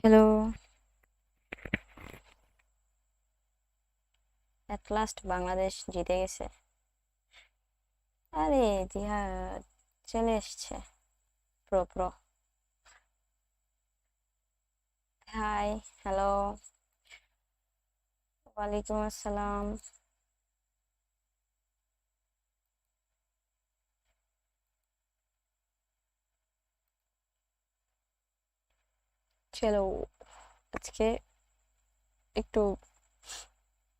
Hello. At last Bangladesh জিতে গেছে। আরে জিহাদ চলে এসছে। Pro pro. হাই। হ্যালো। ওয়ালাইকুম আসসালাম। চলো আজকে একটু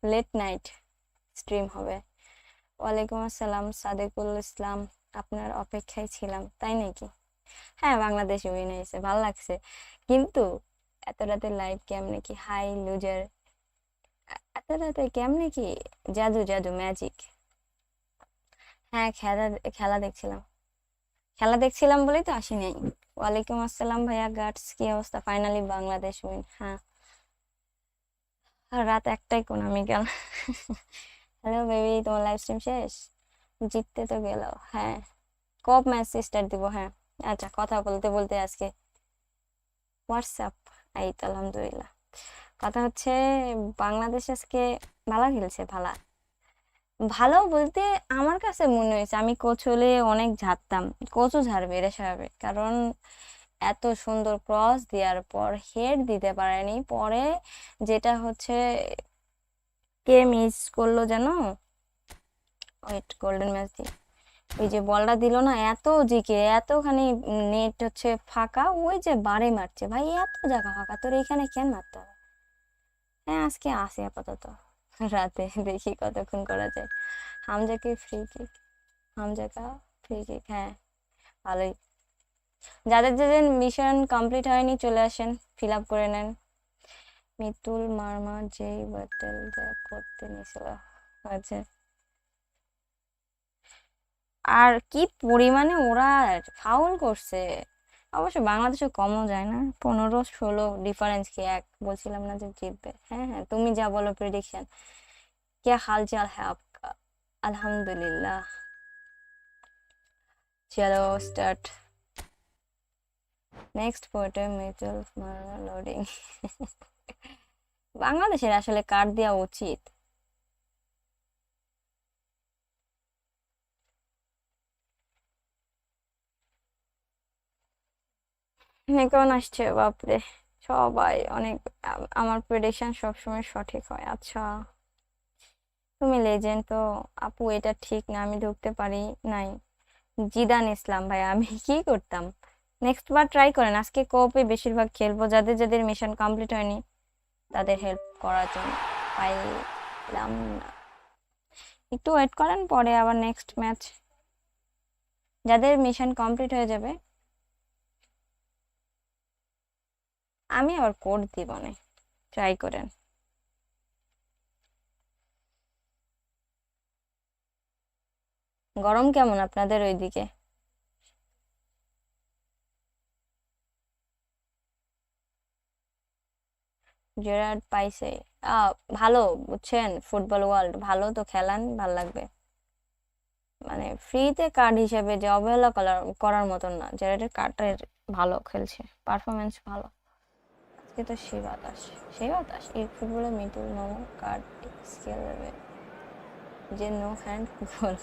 লেট নাইট স্ট্রিম হবে। ওয়ালাইকুম আসসালাম সাদেকুল ইসলাম। আপনার অপেক্ষায় ছিলাম, তাই নাকি? হ্যাঁ, বাংলাদেশ উইন হয়েছে, ভালো লাগছে। কিন্তু এত রাতে লাইভ কেমনে কি? Hi loser. এত রাতে কেমনে কি? জাদু জাদু ম্যাজিক। হ্যাঁ, খেলা খেলা দেখছিলাম। খেলা দেখছিলাম বলেই তো আসি নাই। ওয়ালাইকুম আসসালাম ভাইয়া গাটস, কি অবস্থা? Finally Bangladesh win. হ্যাঁ, আর রাত একটাই কোন আমি গেল। হ্যালো বেবি, তোমার লাইভ স্ট্রিম শেষ? জিততে তো গেল। হ্যাঁ, কব ম্যাচ স্টার্ট দিব? হ্যাঁ, আচ্ছা, কথা বলতে বলতে আজকে হোয়াটসঅ্যাপ। এই তো আলহামদুলিল্লাহ। কথা হচ্ছে বাংলাদেশ আজকে ভালো খেলছে। ভালো ভালো বলতে আমার কাছে মনে হয়েছে আমি কোচ হলে অনেক ঝাড়তাম। কোচও ঝাড়বে, এটা স্বাভাবিক, কারণ এত সুন্দর ক্রস দেওয়ার পর হেড দিতে পারেনি। পরে যেটা হচ্ছে, কে মিস করলো যেন, ওয়েট, গোল্ডেন ম্যাচ দিয়ে ওই যে বলটা দিল না, এত জিকে এতখানি নেট হচ্ছে ফাঁকা, ওই যে বারে মারছে ভাই, এত জায়গা ফাঁকা, তোর এখানে কেন মারতে হবে? হ্যাঁ, আজকে আসি আপাতত। রাতে দেখি কতক্ষণ করা যায়। হামজাকে ফ্রি কিক। হামজাকা ফ্রি কিক, হ্যাঁ, ভালোই। যাদের যাদের মিশন কমপ্লিট হয়নি চলে আসেন, ফিল আপ করে নেন। মিতুল মার্মা যেই ব্যাটেল করতে নিয়েছিল। আচ্ছা, আর কি পরিমাণে ওরা ফাউল করছে! অবশ্য বাংলাদেশে কমও যায় না, 15-16 ডিফারেন্স কি এক? বলছিলাম না যে জিতবে? হ্যাঁ হ্যাঁ, তুমি যা বলো প্রেডিকশন। क्या हाल चाल है आपका? अल्हम्दुलिल्लाह। चलो स्टार्ट। নেক্সট পোর্টে মিউচুয়াল লোডিং। বাংলাদেশের আসলে কার্ড দেওয়া উচিত। কেমন আসছে? বাপরে, সবাই অনেক। আমার প্রেডিকশন সবসময় সঠিক হয়। আচ্ছা, তুমি লেজেন্ড তো। আপু এটা ঠিক না, আমি ঢুকতে পারি নাই। জিদান ইসলাম ভাই, আমি কি করতাম? নেক্সট বার ট্রাই করেন। আজকে কোপে বেশিরভাগ খেলবো, যাদের যাদের মিশন কমপ্লিট হয়নি তাদের হেল্প করার জন্য। পাইলাম না, একটু ওয়েট করেন, পরে আবার নেক্সট ম্যাচ। যাদের মিশন কমপ্লিট হয়ে যাবে আমি আবার কোড দিব না, ট্রাই করেন। গরম কেমন আপনাদের ওইদিকে? জেরার্ড পাইছে। ভালো, বুঝছেন, ফুটবল ওয়ার্ল্ড ভালো, তো খেলান, ভাল লাগবে। মানে ফ্রিতে কার্ড হিসেবে যে অবহেলা করার মতন না, জেরার্ডের কার্ডের ভালো খেলছে, পারফরমেন্স ভালো। আজকে তো সেই বাতাস, সেই বাতাস এই ফুটবলে মিডল নো কার্ড স্কেল যে নো হ্যান্ড গোল।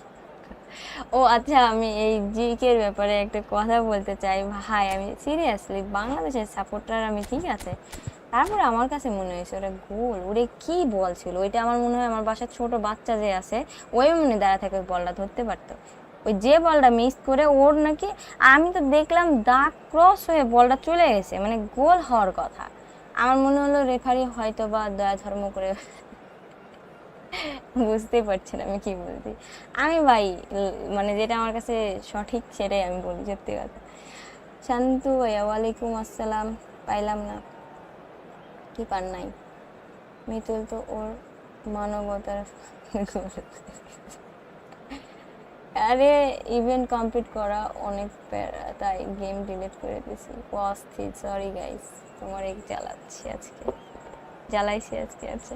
ও আচ্ছা, আমি এই জিকের ব্যাপারে একটা কথা বলতে চাই ভাই। আমি সিরিয়াসলি বাংলাদেশের সাপোর্টার, আমি ঠিক আছে, তারপরে আমার কাছে মনে হয়েছে ওটা গোল। ওরে কি বল ছিল ওইটা! আমার মনে হয় আমার বাসার ছোট বাচ্চা যে আছে, ওই মনে দাঁড়া থেকে বলটা ধরতে পারতো। ওই যে বলটা মিস করে ওর নাকি, আমি তো দেখলাম দাগ ক্রস হয়ে বলটা চলে গেছে, মানে গোল হওয়ার কথা। আমার মনে হলো রেফারি হয়তো বা দয়া ধর্ম করে। বুঝতেই পারছেন আমি কি বলছি। আমি ভাই মানে যেটা আমার কাছে সঠিক সেটাই আমি বলি, সত্যি কথা। শান্তু ভাইয়া ওয়ালাইকুম আসসালাম। পাইলাম না, কি পান নাই? মিতুল তো ওর মানবতার। আরে, ইভেন্ট কমপ্লিট করা অনেক প্যারা, তাই গেম ডিলিট করে দিয়েছি। অস্থির, সরি গাইস, তোমার এক জ্বালাচ্ছি আজকে, জ্বালাইছি আজকে। আচ্ছা,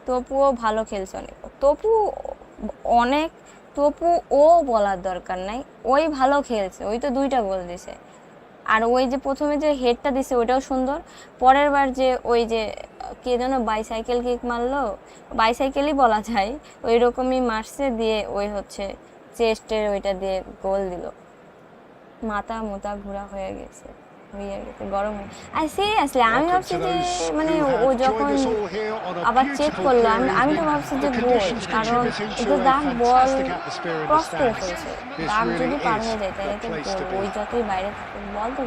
তপুও ভালো খেলছে অনেক। তপু অনেক, তপু ও বলার দরকার নাই, ওই ভালো খেলছে, ওই তো 2টা গোল দিছে। আর ওই যে প্রথমে যে হেডটা দিছে ওটাও সুন্দর, পরের বার যে ওই যে কে যেন বাইসাইকেল কিক মারলো, বাইসাইকেলই বলা যায়, ওই রকমই মারছে, দিয়ে ওই হচ্ছে চেস্টের ওইটা দিয়ে গোল দিল। মাথা মোতা ঘোরা হয়ে গেছে, গরমে। আর সিরিয়াসলি আমি ভাবছি যে মানে ও যখন আবার চেক করলো, আমি তো ভাবছি যে গোল, কারণ এটা দাগ বল ক্রস করে ফেলছে, দাগ যদি পার হয়ে যায় তাহলে তো গোল, ওই যতই বাইরে থাকে বল তো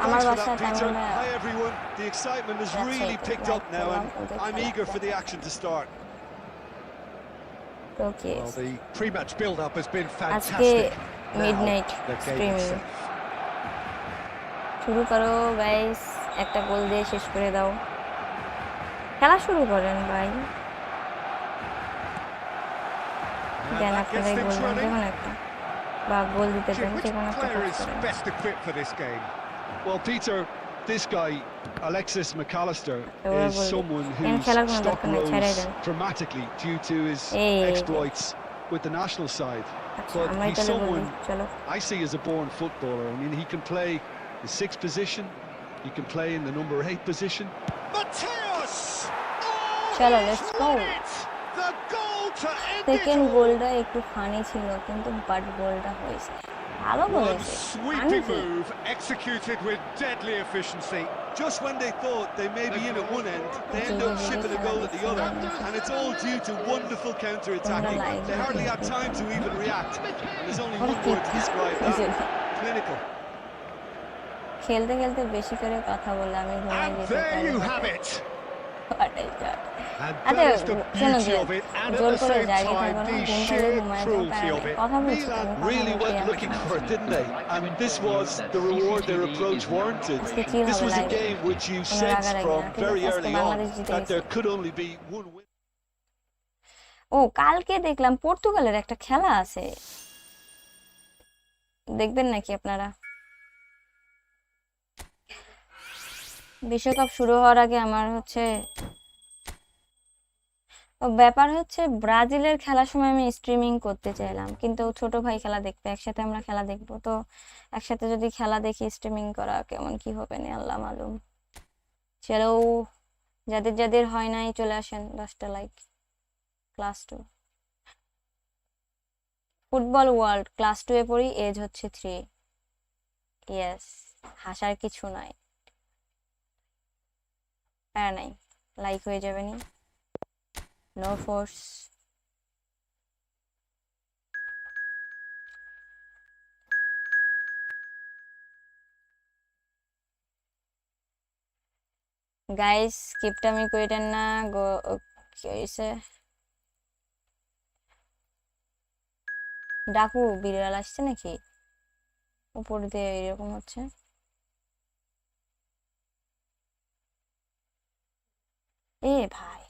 আমার বাসা ওকে। আজকে মিডনাইট স্ট্রিমিং শুরু করো গাইস, একটা গোল দিয়ে শেষ করে দাও, খেলা শুরু করেন ভাই। দেন আপনাদের গোল দেন, যেমন একটা বা গোল দিতে দেন, যেমন একটা Well, Peter, this guy, Alexis McAllister, is someone who's stock rose dramatically due to his exploits with the national side. But he's someone I see as a born footballer. I mean, he can play the 6th position, he can play in the number 8 position. Mateus! চলো let's go. Second গোলটা একটু funny ছিল, কিন্তু but গোলটা হয়েছে ভালো বলেছে। Sweeping move executed with deadly efficiency. Just when they thought they may be in at one end, they end up shipping a goal at the other, and it's all due to wonderful counter-attacking. They hardly had time to even react, and there's only one word to describe that: clinical. খেলতে খেলতে বেশি করে কথা বলে আমি ঘুমিয়ে যেতে পারি। There you have it. আচ্ছা শোনো, যে জোর করে জায়গায় থাকবো না, ঘুম পেলে ঘুমায় যাও, কথা বলছি really went looking for it, didn't they? I mean, this was the reward their approach warranted. This was a game which you sensed from very early on that there could only be one win. ও কালকে দেখলাম পর্তুগালের একটা খেলা আছে, দেখবেন নাকি আপনারা? বিশ্বকাপ শুরু হওয়ার আগে আমার হচ্ছে ব্যাপার হচ্ছে ব্রাজিলের খেলার সময় আমি স্ট্রিমিং করতে চাইলাম, কিন্তু ছোট ভাই খেলা দেখবে, একসাথে আমরা খেলা দেখবো, তো একসাথে যদি খেলা দেখি স্ট্রিমিং করা কেমন কি হবে না আল্লাহ মালুম। চলো, যাদের যাদের হয় নাই চলে আসেন, 10টা like. Class 2 football world, class 2 এ পড়ি, এজ হচ্ছে 3। ইয়েস, হাসার কিছু নাই, প্যারা নাই, লাইক হয়ে যাবে নি, নো ফোর্স। গাইস কিপটামি কইরেন না গো, কি হইছে? ডাকু বিড়াল আসছে নাকি উপর দিয়ে? এরকম হচ্ছে। এ ভাই,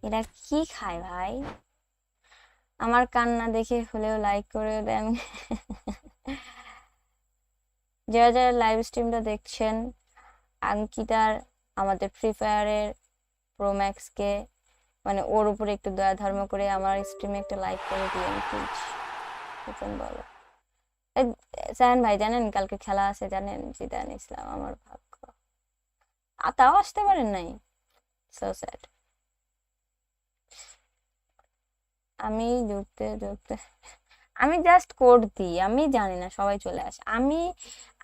এরা কি খায় ভাই? আমার কান্না দেখে হলেও লাইক করে দেন। যারা যারা লাইভ স্ট্রিমটা দেখছেন, আঙ্কিতার আমাদের ফ্রি ফায়ারের প্রোম্যাক্সকে মানে ওর উপরে একটু দয়া ধর্ম করে আমার স্ট্রিমে একটা লাইক করে দিয়েন প্লিজ। বলো সায়ন ভাই, জানেন কালকে খেলা আছে? জানেন জিদান ইসলাম আমার ভাগ্য, তাও আসতে পারেন নাই, সো স্যাড। আমি ঢুকতে ঢুকতে আমি জাস্ট কোড দিই, আমি জানি না সবাই চলে আসে।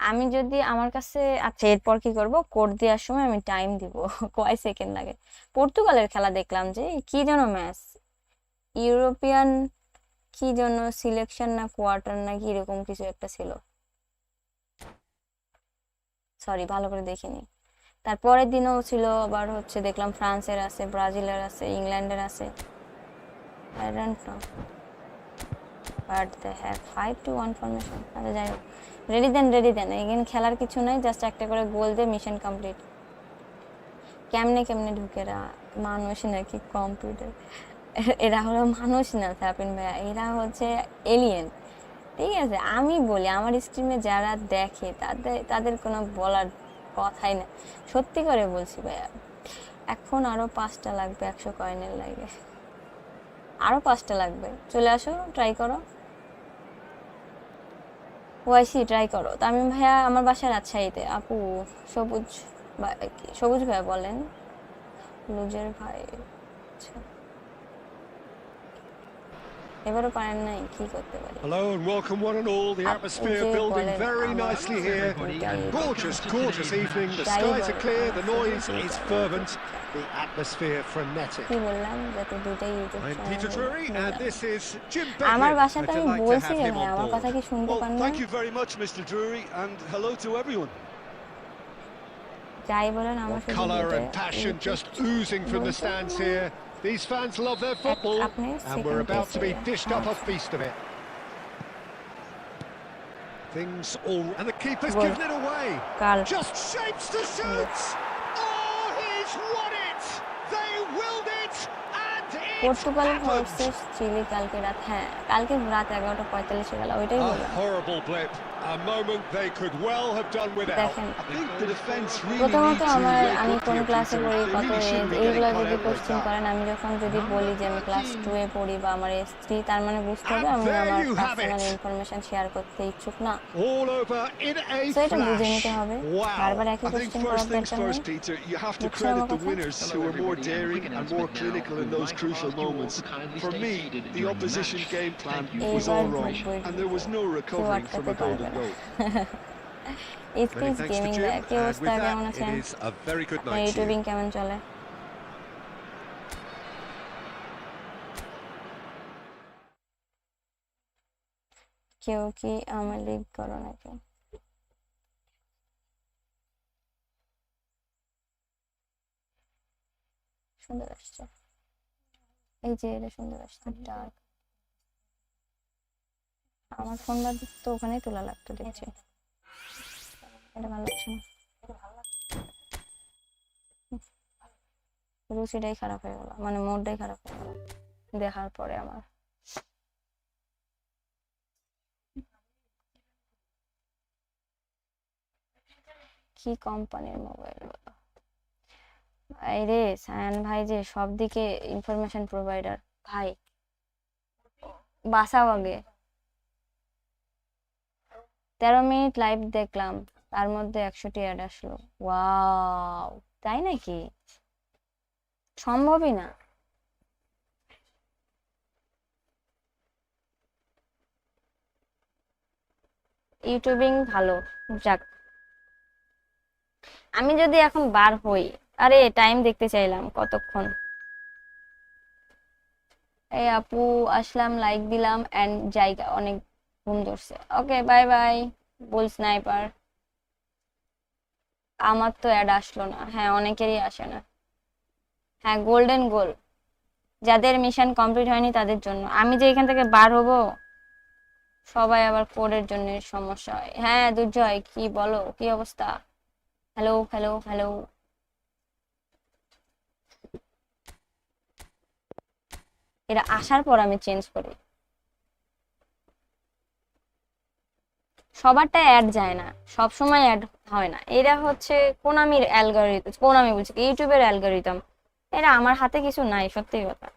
আমি যদি আমার কাছে, আচ্ছা এরপর কি করব, কোড দেওয়ার সময় আমি টাইম দিব কয় সেকেন্ড লাগে। পর্তুগালের খেলা দেখলাম, যে কি যেন ম্যাচ, ইউরোপিয়ান কি যেন সিলেকশন না কোয়ার্টার না কি এরকম কিছু একটা ছিল, সরি ভালো করে দেখিনি। তারপরের দিনও ছিল আবার হচ্ছে, দেখলাম ফ্রান্সের আছে, ব্রাজিলের আছে, ইংল্যান্ডের আছে, I don't know but they have 5-1 formation। আচ্ছা যাই হোক, রেডি দেন, এখানে খেলার কিছু নাই, জাস্ট একটা করে গোল দিয়ে মিশন কমপ্লিট। কেমনে ঢুকে এরা মানুষ নাকি কম্পিউটার? এরা হলো মানুষ না সাপিন ভাইয়া, এরা হচ্ছে এলিয়েন, ঠিক আছে? আমি বলি আমার স্ক্রিনে যারা দেখে তাদের কোনো বলার কথাই না, সত্যি করে বলছি ভাইয়া। এখন আরো 5টা লাগবে 100 কয়েনের লাগে। আরো 5টা লাগবে, চলে আসো, ট্রাই করো। ওয়াইসি ট্রাই করো। তামিম ভাইয়া আমার বাসা রাজশাহীতে। আপু সবুজ সবুজ ভাইয়া বলেন। লুজের ভাই, আচ্ছা এবারও পারেন নাই, কি করতে পারি। Hello and welcome one and all. The atmosphere building very nicely here. Gorgeous, gorgeous evening. The skies are clear, the noise is fervent, the atmosphere frenetic. কি বললাম যাতে দুইটাই YouTube I'm channel Peter Drury and this is Jim আমার Beckley. বাসাতে আমি বলছি যে ভাই আমার কথা কি শুনতে Well, পান না? thank you very much, Mr. Drury, and hello to everyone. যাই বলেন আমার শুধু Colour and passion just oozing from the stands here. These fans love their football, and we're about to be dished up a feast of it. Things all, and the keeper's given it away. Just shapes to shoot. Oh, he's won it. They willed it, and Portugal versus Chile কালকে রাত, হ্যাঁ কালকে রাত 11:45 গেল, ওইটাই বললাম। A horrible blip, a moment they could well have done without. দেখেন I think the defense really প্রথমত need to আমি wake কোন up ক্লাসে here, পড়ি, Peter. কত Really এজ, shouldn't be এইগুলো getting যদি caught out কোশ্চেন like করেন, that. আমি যখন যদি বলি যে আমি ক্লাস 2 এ পড়ি বা আমার এজ 3, তার মানে বুঝতে হবে আমি there আমার you have personal it. Information share করতে ইচ্ছুক না। All over in a তো এটা বুঝে flash. নিতে হবে, Wow. বারবার একই I think কোশ্চেন first করার things দরকার first, নেই। Peter, you have to বুঝছেন credit আমার the কথা? winners who were more daring and more clinical in those crucial moments. For me, the opposition game plan was all wrong, and there was no recovering from a golden goal. It's Gaming Back, কি অবস্থা, কেমন আছেন? It is a very good night to you. YouTubing কেমন চলে? কেউ কি আমার league করো নাকি? সুন্দর আসছে, এই যে এটা সুন্দর আসছে, ডার্ক। আমার ফোন বাদ তো ওখানেই তোলা লাগতো, দেখছি এটা ভালো লাগছে না, রুচিটাই খারাপ হয়ে গেল, মানে মোডটাই খারাপ হয়ে গেল দেখার পরে আমার। কি কোম্পানির মোবাইল? এই রে সায়ান ভাই যে সব দিকে ইনফরমেশন প্রোভাইডার ভাই, বাসাও আগে 13 মিনিট লাইভ দেখলাম, তার মধ্যে 100টি অ্যাড আসলো। ওয়াও, তাই নাকি? সম্ভবই না। ইউটিউবিং ভালো, যাক। আমি যদি এখন বার হই, আরে টাইম দেখতে চাইলাম কতক্ষণ। এই আপু আসলাম, লাইক দিলাম এন্ড জায়গা অনেক ঘুম ধরছে। ওকে বাই বাই বুল স্নাইপার। আমার তো অ্যাড আসলো না, হ্যাঁ অনেকেরই আসে না। হ্যাঁ গোল্ডেন গোল, যাদের মিশন কমপ্লিট হয়নি তাদের জন্য। আমি যে এখান থেকে বার হব, সবাই আবার কোডের জন্য সমস্যা হয়। হ্যাঁ দুর্জয়, কি বলো, কি অবস্থা? Hello hello hello. এরা আসার পর আমি চেঞ্জ করি, সবারটা অ্যাড যায় না, সব সময় অ্যাড হয় না। এরা হচ্ছে কোনামির অ্যালগরিদম, কোনামি বলছি ইউটিউবের অ্যালগরিদম, এরা আমার হাতে কিছু নাই, সত্যি কথা।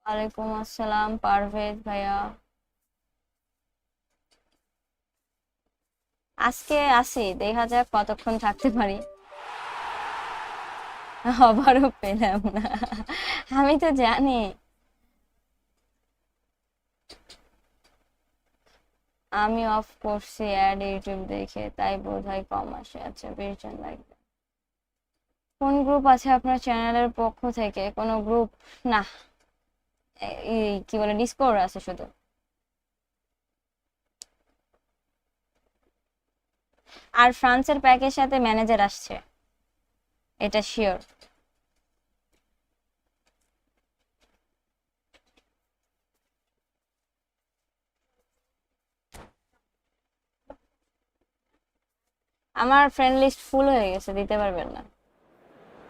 ওয়ালাইকুম আসসালাম পারভেজ ভাইয়া। আজকে আসি, দেখা যাক কতক্ষণ থাকতে পারি। আবারও পেলাম না, আমি তো জানি। আমি অফ করছি অ্যাড ইউটিউব দেখে, তাই বোধহয় কম আসে। আচ্ছা বেশজন লাগবে। কোন গ্রুপ আছে আপনার চ্যানেলের পক্ষ থেকে? কোনো গ্রুপ না, কি বলে ডিসকর্ড আছে শুধু। আর ফ্রান্সের প্যাকের সাথে ম্যানেজার আসছে, এটা শিওর। আমার ফ্রেন্ড লিস্ট ফুল হয়ে গেছে, দিতে পারবেন না।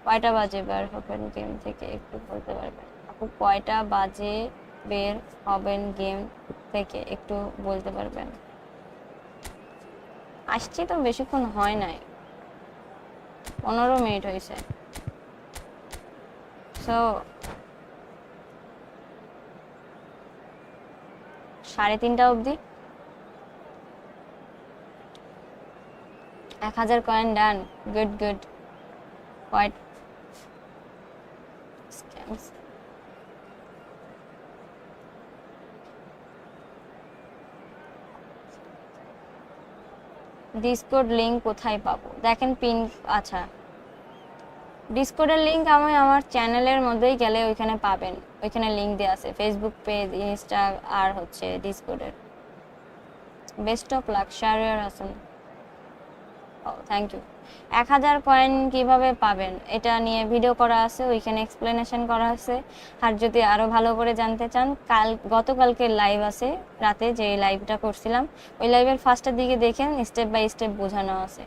কয়টা বাজে বের হবেন গেম থেকে একটু বলতে পারবেন? আপু কয়টা বাজে বের হবেন গেম থেকে একটু বলতে পারবেন? আসছি তো বেশিক্ষণ হয় নাই, 15 মিনিট হয়েছে। সো 3:30 অবধি। 1000 coin done, good good. Quite scams. Discord link কোথায় পাবো? দেখেন পিন, আচ্ছা ডিসকর্ডের লিংক আমি আমার চ্যানেলের মধ্যেই গেলে ওইখানে পাবেন, ওইখানে লিংক দেওয়া আছে, ফেসবুক পেজ, ইনস্টা আর হচ্ছে ডিসকর্ডের। Best of luck Shahriar Hasan. Oh thank you. 1000 coin কিভাবে পাবেন এটা নিয়ে ভিডিও করা আছে, ওইখানে এক্সপ্লেনেশন করা আছে। আর যদি আরো ভালো করে জানতে চান, গতকালকে লাইভ আছে রাতে, যে লাইভটা করছিলাম ওই লাইভের ফার্স্টের দিকে দেখেন, স্টেপ বাই স্টেপ বোঝানো আছে।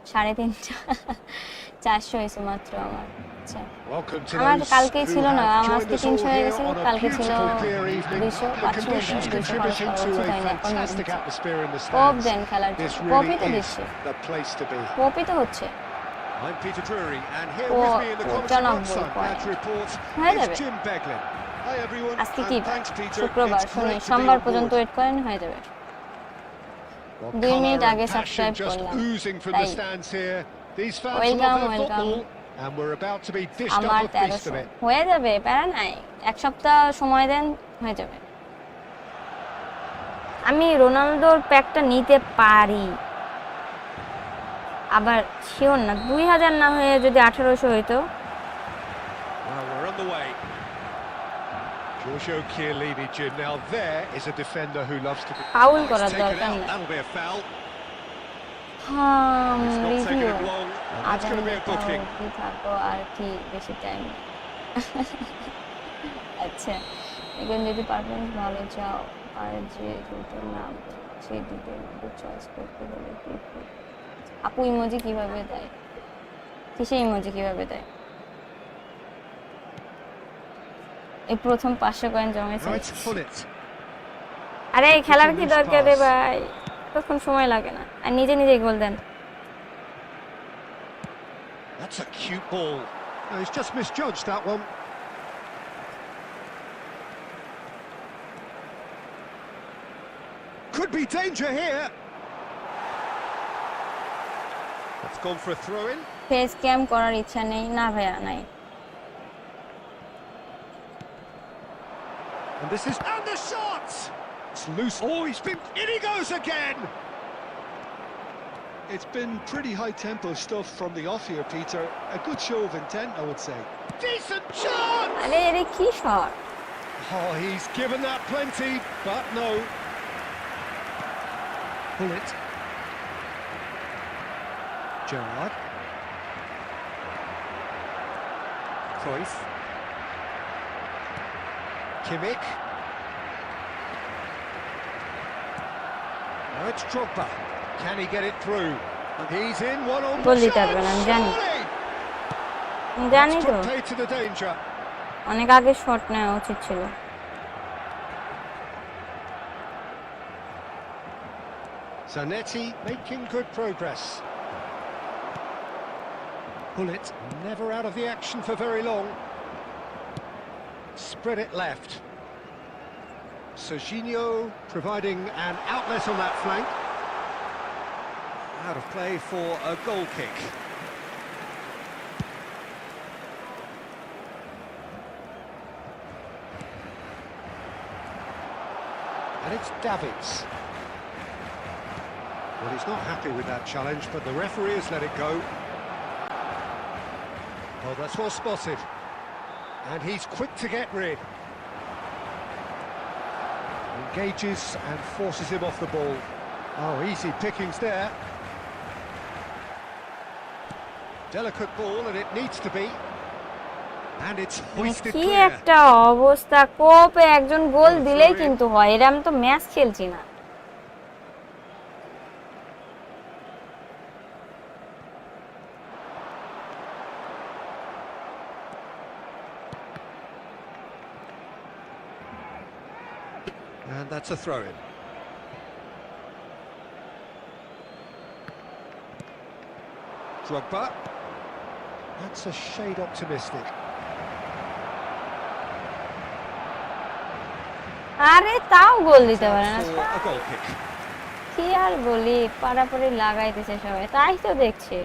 3:30 400 হয়েছে মাত্র আমার। আচ্ছা আমার কালকে ছিল না, আমার আজকে 300 হয়ে গেছে, কালকে ছিল 200 500 কপ দেন খেলার জন্য। কপি তো দিচ্ছে, কপি তো হচ্ছে। ও 95 হয়ে যাবে। আজকে কি শুক্রবার, শনি সোমবার পর্যন্ত ওয়েট করেন, হয়ে যাবে। 2 মিনিট আগে সাবস্ক্রাইব করলাম, তাই ওয়েলকাম ওয়েলকাম। আমার 1300 হয়ে যাবে, প্যারা নাই, 1 সপ্তাহ সময় দেন, হয়ে যাবে। আমি রোনালদোর প্যাকটা নিতে পারি, আবার শিওর না। 2000 না হয়ে যদি 1800 হইতো। ফাউল করার দরকার নেই। থাকো আর কি বেশি টাইম। আচ্ছা এখন যদি পারফরমেন্স ভালো চাও আর যে দুটো নাম সেই দুটোর মধ্যে চয়েস করতে বলে আপু ইমোজি কিভাবে দেয়? কিসে ইমোজি কিভাবে দেয়? এই প্রথম 500 কয়েন জমেছে। আরে এই খেলার কি দরকার রে ভাই, তখন সময় লাগে না, আর নিজে নিজেই গোল দেন। That's a cute ball. No, he's just misjudged that one. Could be danger here. It's gone for a throw in. Face cam করার ইচ্ছা নেই না ভাইয়া, নাই। And this is and the shot. It's loose. Oh, in he goes again. It's been pretty high-tempo stuff from the off here, Peter. A good show of intent, I would say. Decent shot! আরে এর কি shot! Oh, he's given that plenty, but no. Pull it. Gerrard. Cruyff. Kimmich. Now it's Drogba. Can he get it through? He's in one on the shot. আমি জানি, জানি তো, অনেক আগে shot নেওয়া উচিত ছিল। Zanetti making good progress. Pull it, never out of the action for very long. Spread it left. Serginho providing an outlet on that flank. Out of play for a goal kick. And it's Davids. Well, he's not happy with that challenge, but the referee has let it go. Oh, that's well spotted. And he's quick to get rid. Engages and forces him off the ball. Oh, easy pickings there. Delicate ball, and it needs to be. And it's hoisted কি clear. একটা অবস্থা, কোপে একজন গোল দিলেই কিন্তু হয়, এরা আমি তো ম্যাচ খেলছি না। And that's a throw-in. Drogba. That's a shade optimistic. আরে তাও গোল দিতে পারে না, A goal kick. কি আর বলি, পারাপারি লাগাইতেছে সবাই, তাই তো দেখছি।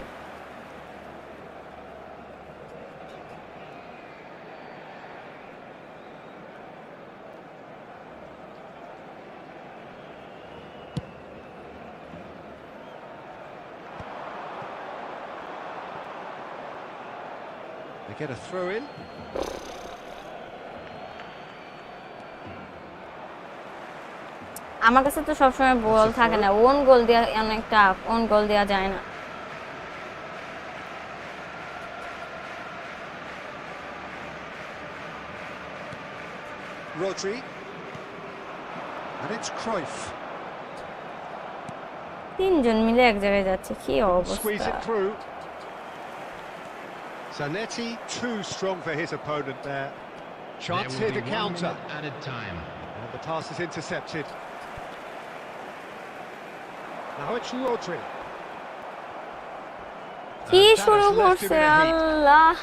They get a throw-in. আমার কাছে তো সবসময় বল থাকে না, ওন গোল দেওয়া অনেক টাফ, ওন গোল দেওয়া যায় না। Rodri. And it's Cruyff. তিনজন মিলে এক জায়গায় যাচ্ছে, কি Squeeze অবস্থা। it through. Zanetti too strong for his opponent there. Chance here to counter. Added time. And the pass is intercepted. Now it's Rodri. কি শুরু করছে আল্লাহ,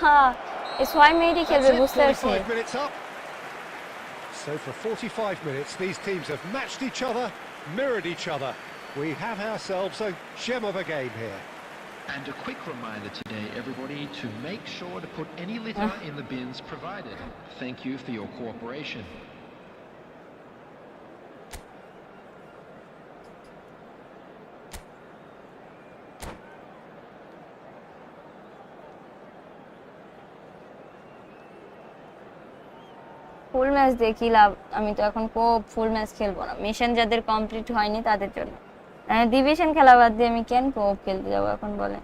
এই 6 মিনিটই খেলবে বুঝতে পারছি। 45 minutes up. So for 45 minutes these teams have matched each other, mirrored each other. We have ourselves a gem of a game here. And a quick reminder today, everybody, to make sure to put any litter in the bins provided. Thank you for your cooperation. Full match দেখি লাভ, আমি তো এখন কোপ ফুল match খেলবো না, mission যাদের complete হয়নি তাদের জন্য। ডিভিশন খেলা বাদ দিয়ে আমি কেন কোপ খেলতে যাবো এখন বলে।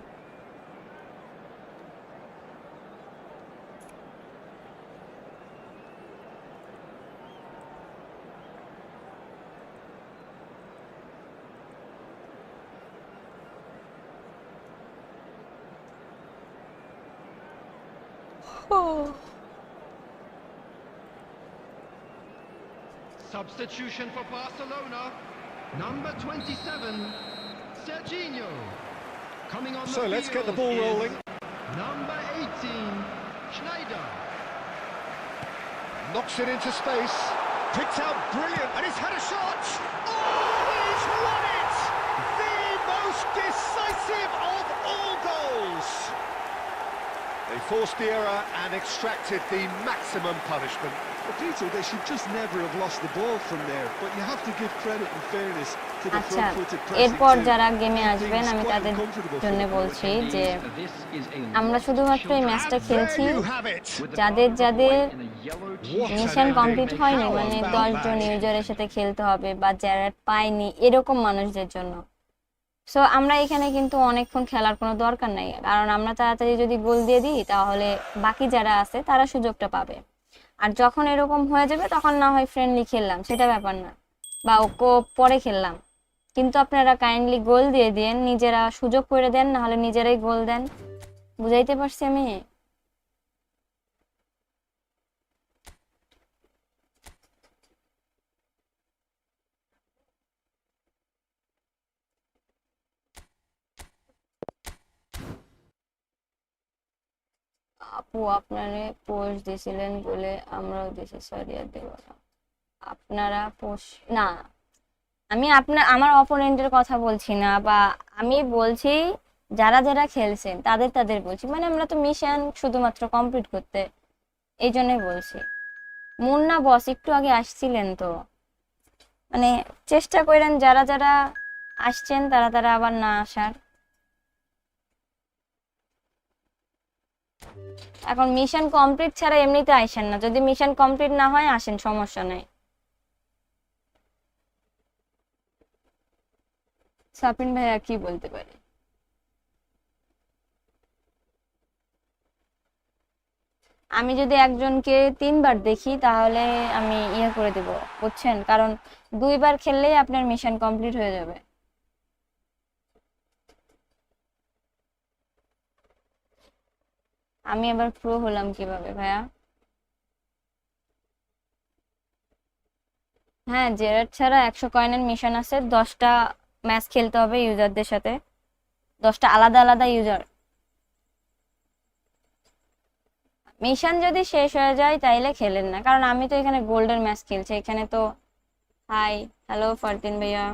Substitution for Barcelona. Number 27, Serginho. Coming on the So let's get the ball field rolling. is number 18, Schneider. Knocks it into space. Picked out brilliant, and he's had a shot. Oh, he's won it! The most decisive of all goals. They forced the error and extracted the maximum punishment. Peter, they should just never have lost the ball from there, but you have to give credit and fairness to the আচ্ছা, front-footed pressing এরপর team. যারা গেমে আসবেন আমি তাদের জন্য বলছি যে আমরা শুধুমাত্র এই ম্যাচটা খেলছি There you have it. যাদের যাদের What mission an complete epic হয়নি, power মানে to 10 come জন back. ইউজারের সাথে খেলতে হবে বা যারা পায়নি এরকম মানুষদের জন্য। সো আমরা এখানে কিন্তু অনেকক্ষণ খেলার কোনো দরকার নাই, কারণ আমরা তাড়াতাড়ি যদি গোল দিয়ে দিই তাহলে বাকি যারা আছে তারা সুযোগটা পাবে। আর যখন এরকম হয়ে যাবে তখন না হয় ফ্রেন্ডলি খেললাম, সেটা ব্যাপার না, বা ওকে পরে খেললাম, কিন্তু আপনারা কাইন্ডলি গোল দিয়ে দেন, নিজেরা সুযোগ করে দেন, না হলে নিজেরাই গোল দেন। বুঝাইতে পারছি আমি? আপু আপনারে পোস্ট দিছিলেন বলে আমরাও দিছি, সরি আর দেব না। আপনারা পোস্ট না, আমি আমার অপোনেন্টের কথা বলছি না, বা আমি বলছি যারা যারা খেলছেন তাদের বলছি, মানে আমরা তো মিশন শুধুমাত্র কমপ্লিট করতে, এই জন্যই বলছি। মুন্না বস একটু আগে আসছিলেন, তো মানে চেষ্টা করেন যারা যারা আসছেন তারা আবার না আসার। এখন মিশন কমপ্লিট ছাড়া এমনিতে আসেন না, যদি মিশন কমপ্লিট না হয় আসেন, সমস্যা নাই। সাপিন ভাইয়া কি বলতে পারে? আমি যদি একজনকে 3বার দেখি তাহলে আমি ইয়ে করে দেব, বুঝছেন? কারণ 2বার খেললেই আপনার মিশন কমপ্লিট হয়ে যাবে। আমি এবার প্রো হলাম কিভাবে ভাইয়া? হ্যাঁ, জেরার্ড ছাড়া 100 কয়েনের মিশন আছে, 10টা ম্যাচ খেলতে হবে ইউজারদের সাথে, 10টা আলাদা আলাদা ইউজার। মিশন যদি শেষ হয়ে যায় তাইলে খেলেন না, কারণ আমি তো এখানে গোল্ডের ম্যাচ খেলছি। এখানে তো হাই হ্যালো ফারদিন ভাইয়া,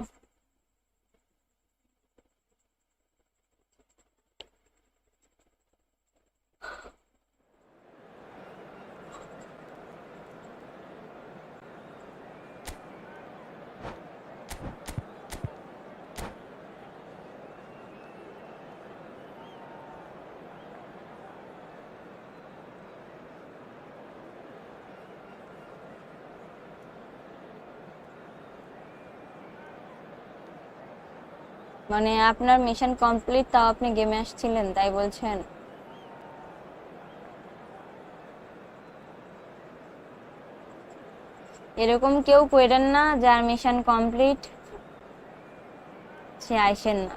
মানে আপনার মিশন কমপ্লিট তাও আপনি গেমে আসছিলেন তাই বলছেন? এরকম কেউ কইরেন না যার মিশন কমপ্লিট সে আইসেন না।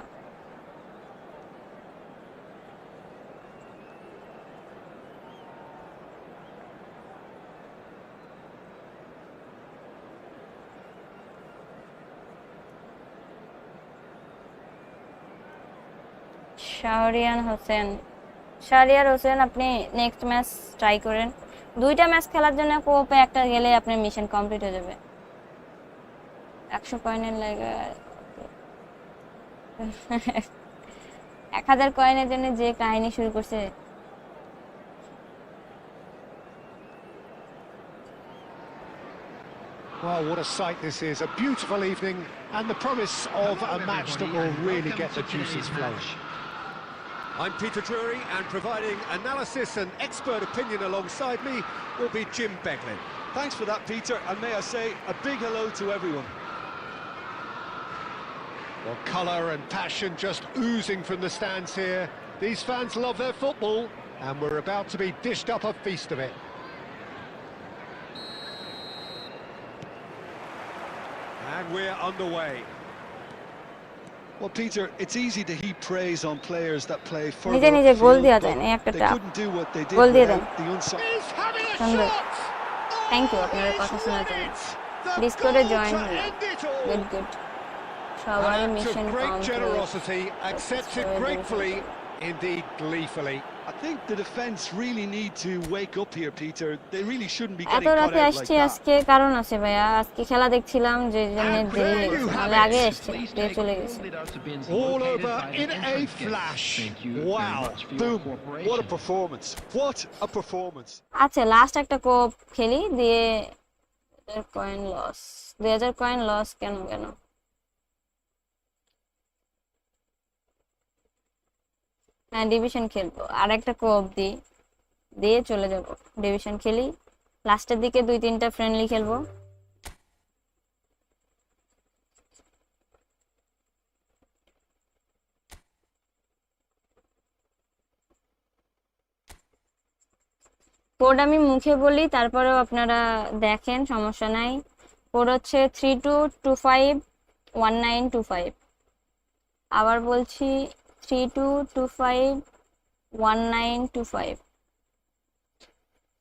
শাহরিয়ার হোসেন, আপনি নেক্সট ম্যাচ ট্রাই করেন। 2টা ম্যাচ খেলার জন্য কোপে একটা গেলে আপনার মিশন কমপ্লিট হয়ে যাবে। 100 কয়েনের লাগে 1000 কয়েনের জন্য যে কাহিনী শুরু করছে। Well, what a sight this is. A beautiful evening and the promise of a match that will really get the juices flowing. I'm Peter Drury, and providing analysis and expert opinion alongside me will be Jim Beglin. Thanks for that, Peter, and may I say a big hello to everyone. Well, colour and passion just oozing from the stands here. These fans love their football, and we're about to be dished up a feast of it. And we're underway. Well, Peter, it's easy to heap praise on players that play further নিজে নিজে গোল upfield, দিয়া but দেন, এই একটা they tap couldn't do what they did গোল দিয়ে দেন। without the unsung. He's having a সুন্দর, shot! Thank you Oh, আপনার কথা he's শোনার won জন্য। it! The ডিসকর্ডে goal join to হলাম, end it all! Good good. An সবারই act mission of great complete, generosity, accepted gratefully, indeed gleefully. I think the defence really need to wake up here, Peter. They really shouldn't be এত getting caught রাতে out like আসছি that. আজকে কারণ আছে ভাইয়া, আজকে খেলা দেখছিলাম যে জন্য And দেরি there you লেগেছে, have নাহলে it. আগে এসছে, Please দিয়ে take চলে all গেছে। the outer bins All located over by the in a entrance gates. flash. Thank you Wow. very much for your Boom! cooperation. What a performance! What a performance! আচ্ছা, last একটা কোপ খেলি, দিয়ে 2000 coin loss. 2000 coin loss কেন কেন? হ্যাঁ, division খেলবো, আর একটা কোপ দিই, দিয়ে চলে যাব। ডিভিশন খেলি, লাস্টের দিকে 2-3টা ফ্রেন্ডলি খেলবো। কোড আমি মুখে বলি, তারপরেও আপনারা দেখেন, সমস্যা নাই। কোড হচ্ছে 32251925। আবার বলছি 32251925।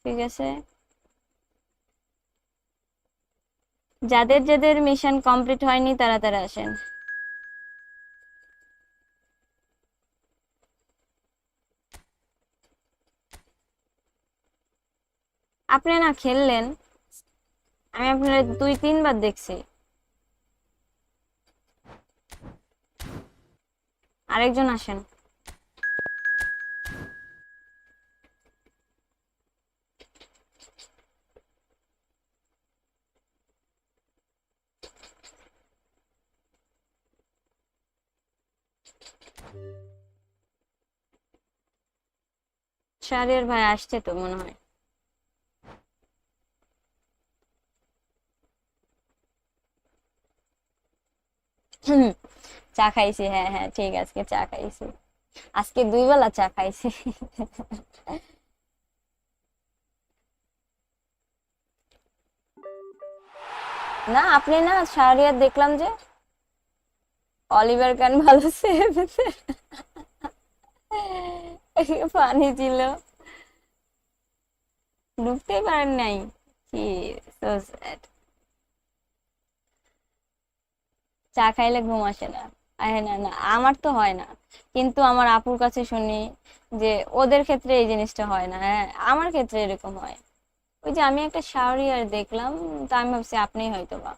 ঠিক আছে, যাদের যাদের মিশন কমপ্লিট হয়নি তারা তারা আসেন। আপনি না খেললেন, আমি আপনার 2-3বার দেখছি। আরেকজন আসেন। শাহরিয়ার ভাই আসছে তো মনে হয়। চা খাইছি, হ্যাঁ হ্যাঁ ঠিক, আজকে চা খাইছি, আজকে 2 বেলা চা খাইছি। না আপনি না শাহরিয়ার দেখলাম যে অলিভার খান ভালো সেভ, পানি ছিল, ঢুকতেই পারেন নাই, কি সো স্যাড। চা খাইলে ঘুম আসে না, আরে না না আমার তো হয় না, কিন্তু আমার আপুর কাছে শুনি যে ওদের ক্ষেত্রে এই জিনিসটা হয় না, হ্যাঁ আমার ক্ষেত্রে এরকম হয়। ওই যে আমি একটা শাহরিয়ার দেখলাম, তো আমি ভাবছি আপনিই হয়তো বা,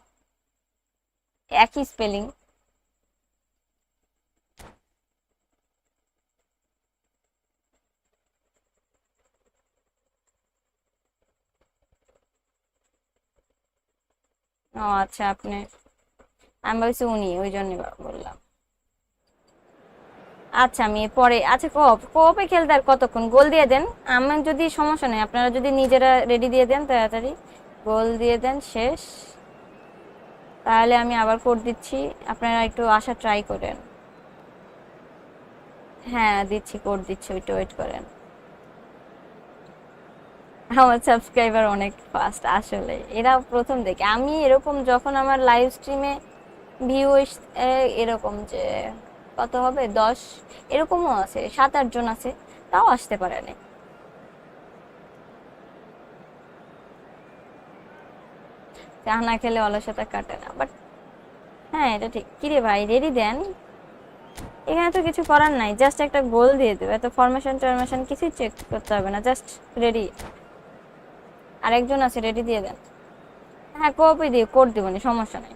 একই স্পেলিং। ও আচ্ছা, আপনি, আমি ভাবছি উনি, ওই জন্য বললাম। আচ্ছা আমি পরে, আচ্ছা কোপে খেলতে আর কতক্ষণ, গোল দিয়ে দেন, আমার যদি সমস্যা নেই, আপনারা যদি নিজেরা রেডি দিয়ে দেন তাড়াতাড়ি, গোল দিয়ে দেন শেষ, তাহলে আমি আবার কোড দিচ্ছি, আপনারা একটু আসা ট্রাই করেন। হ্যাঁ দিচ্ছি, কোড দিচ্ছি, একটু ওয়েট করেন। আমার সাবস্ক্রাইবার অনেক ফাস্ট, আসলে এরা প্রথম দেখে, আমি এরকম যখন আমার লাইভ স্ট্রিমে ভিউ এরকম যে কত হবে 10, এরকমও আছে 7-8 জন আছে, তাও আসতে পারে না। চা না খেলে অলসতা কাটে না, বাট হ্যাঁ এটা ঠিক। কিরে ভাই রেডি দেন, এখানে তো কিছু করার নাই, জাস্ট একটা গোল দিয়ে দেবে, এত ফরমেশন টরমেশন কিছুই চেক করতে হবে না, জাস্ট রেডি। আরেকজন আছে, রেডি দিয়ে দেন। হ্যাঁ কোপই দিয়ে কোড দিবনি, সমস্যা নাই,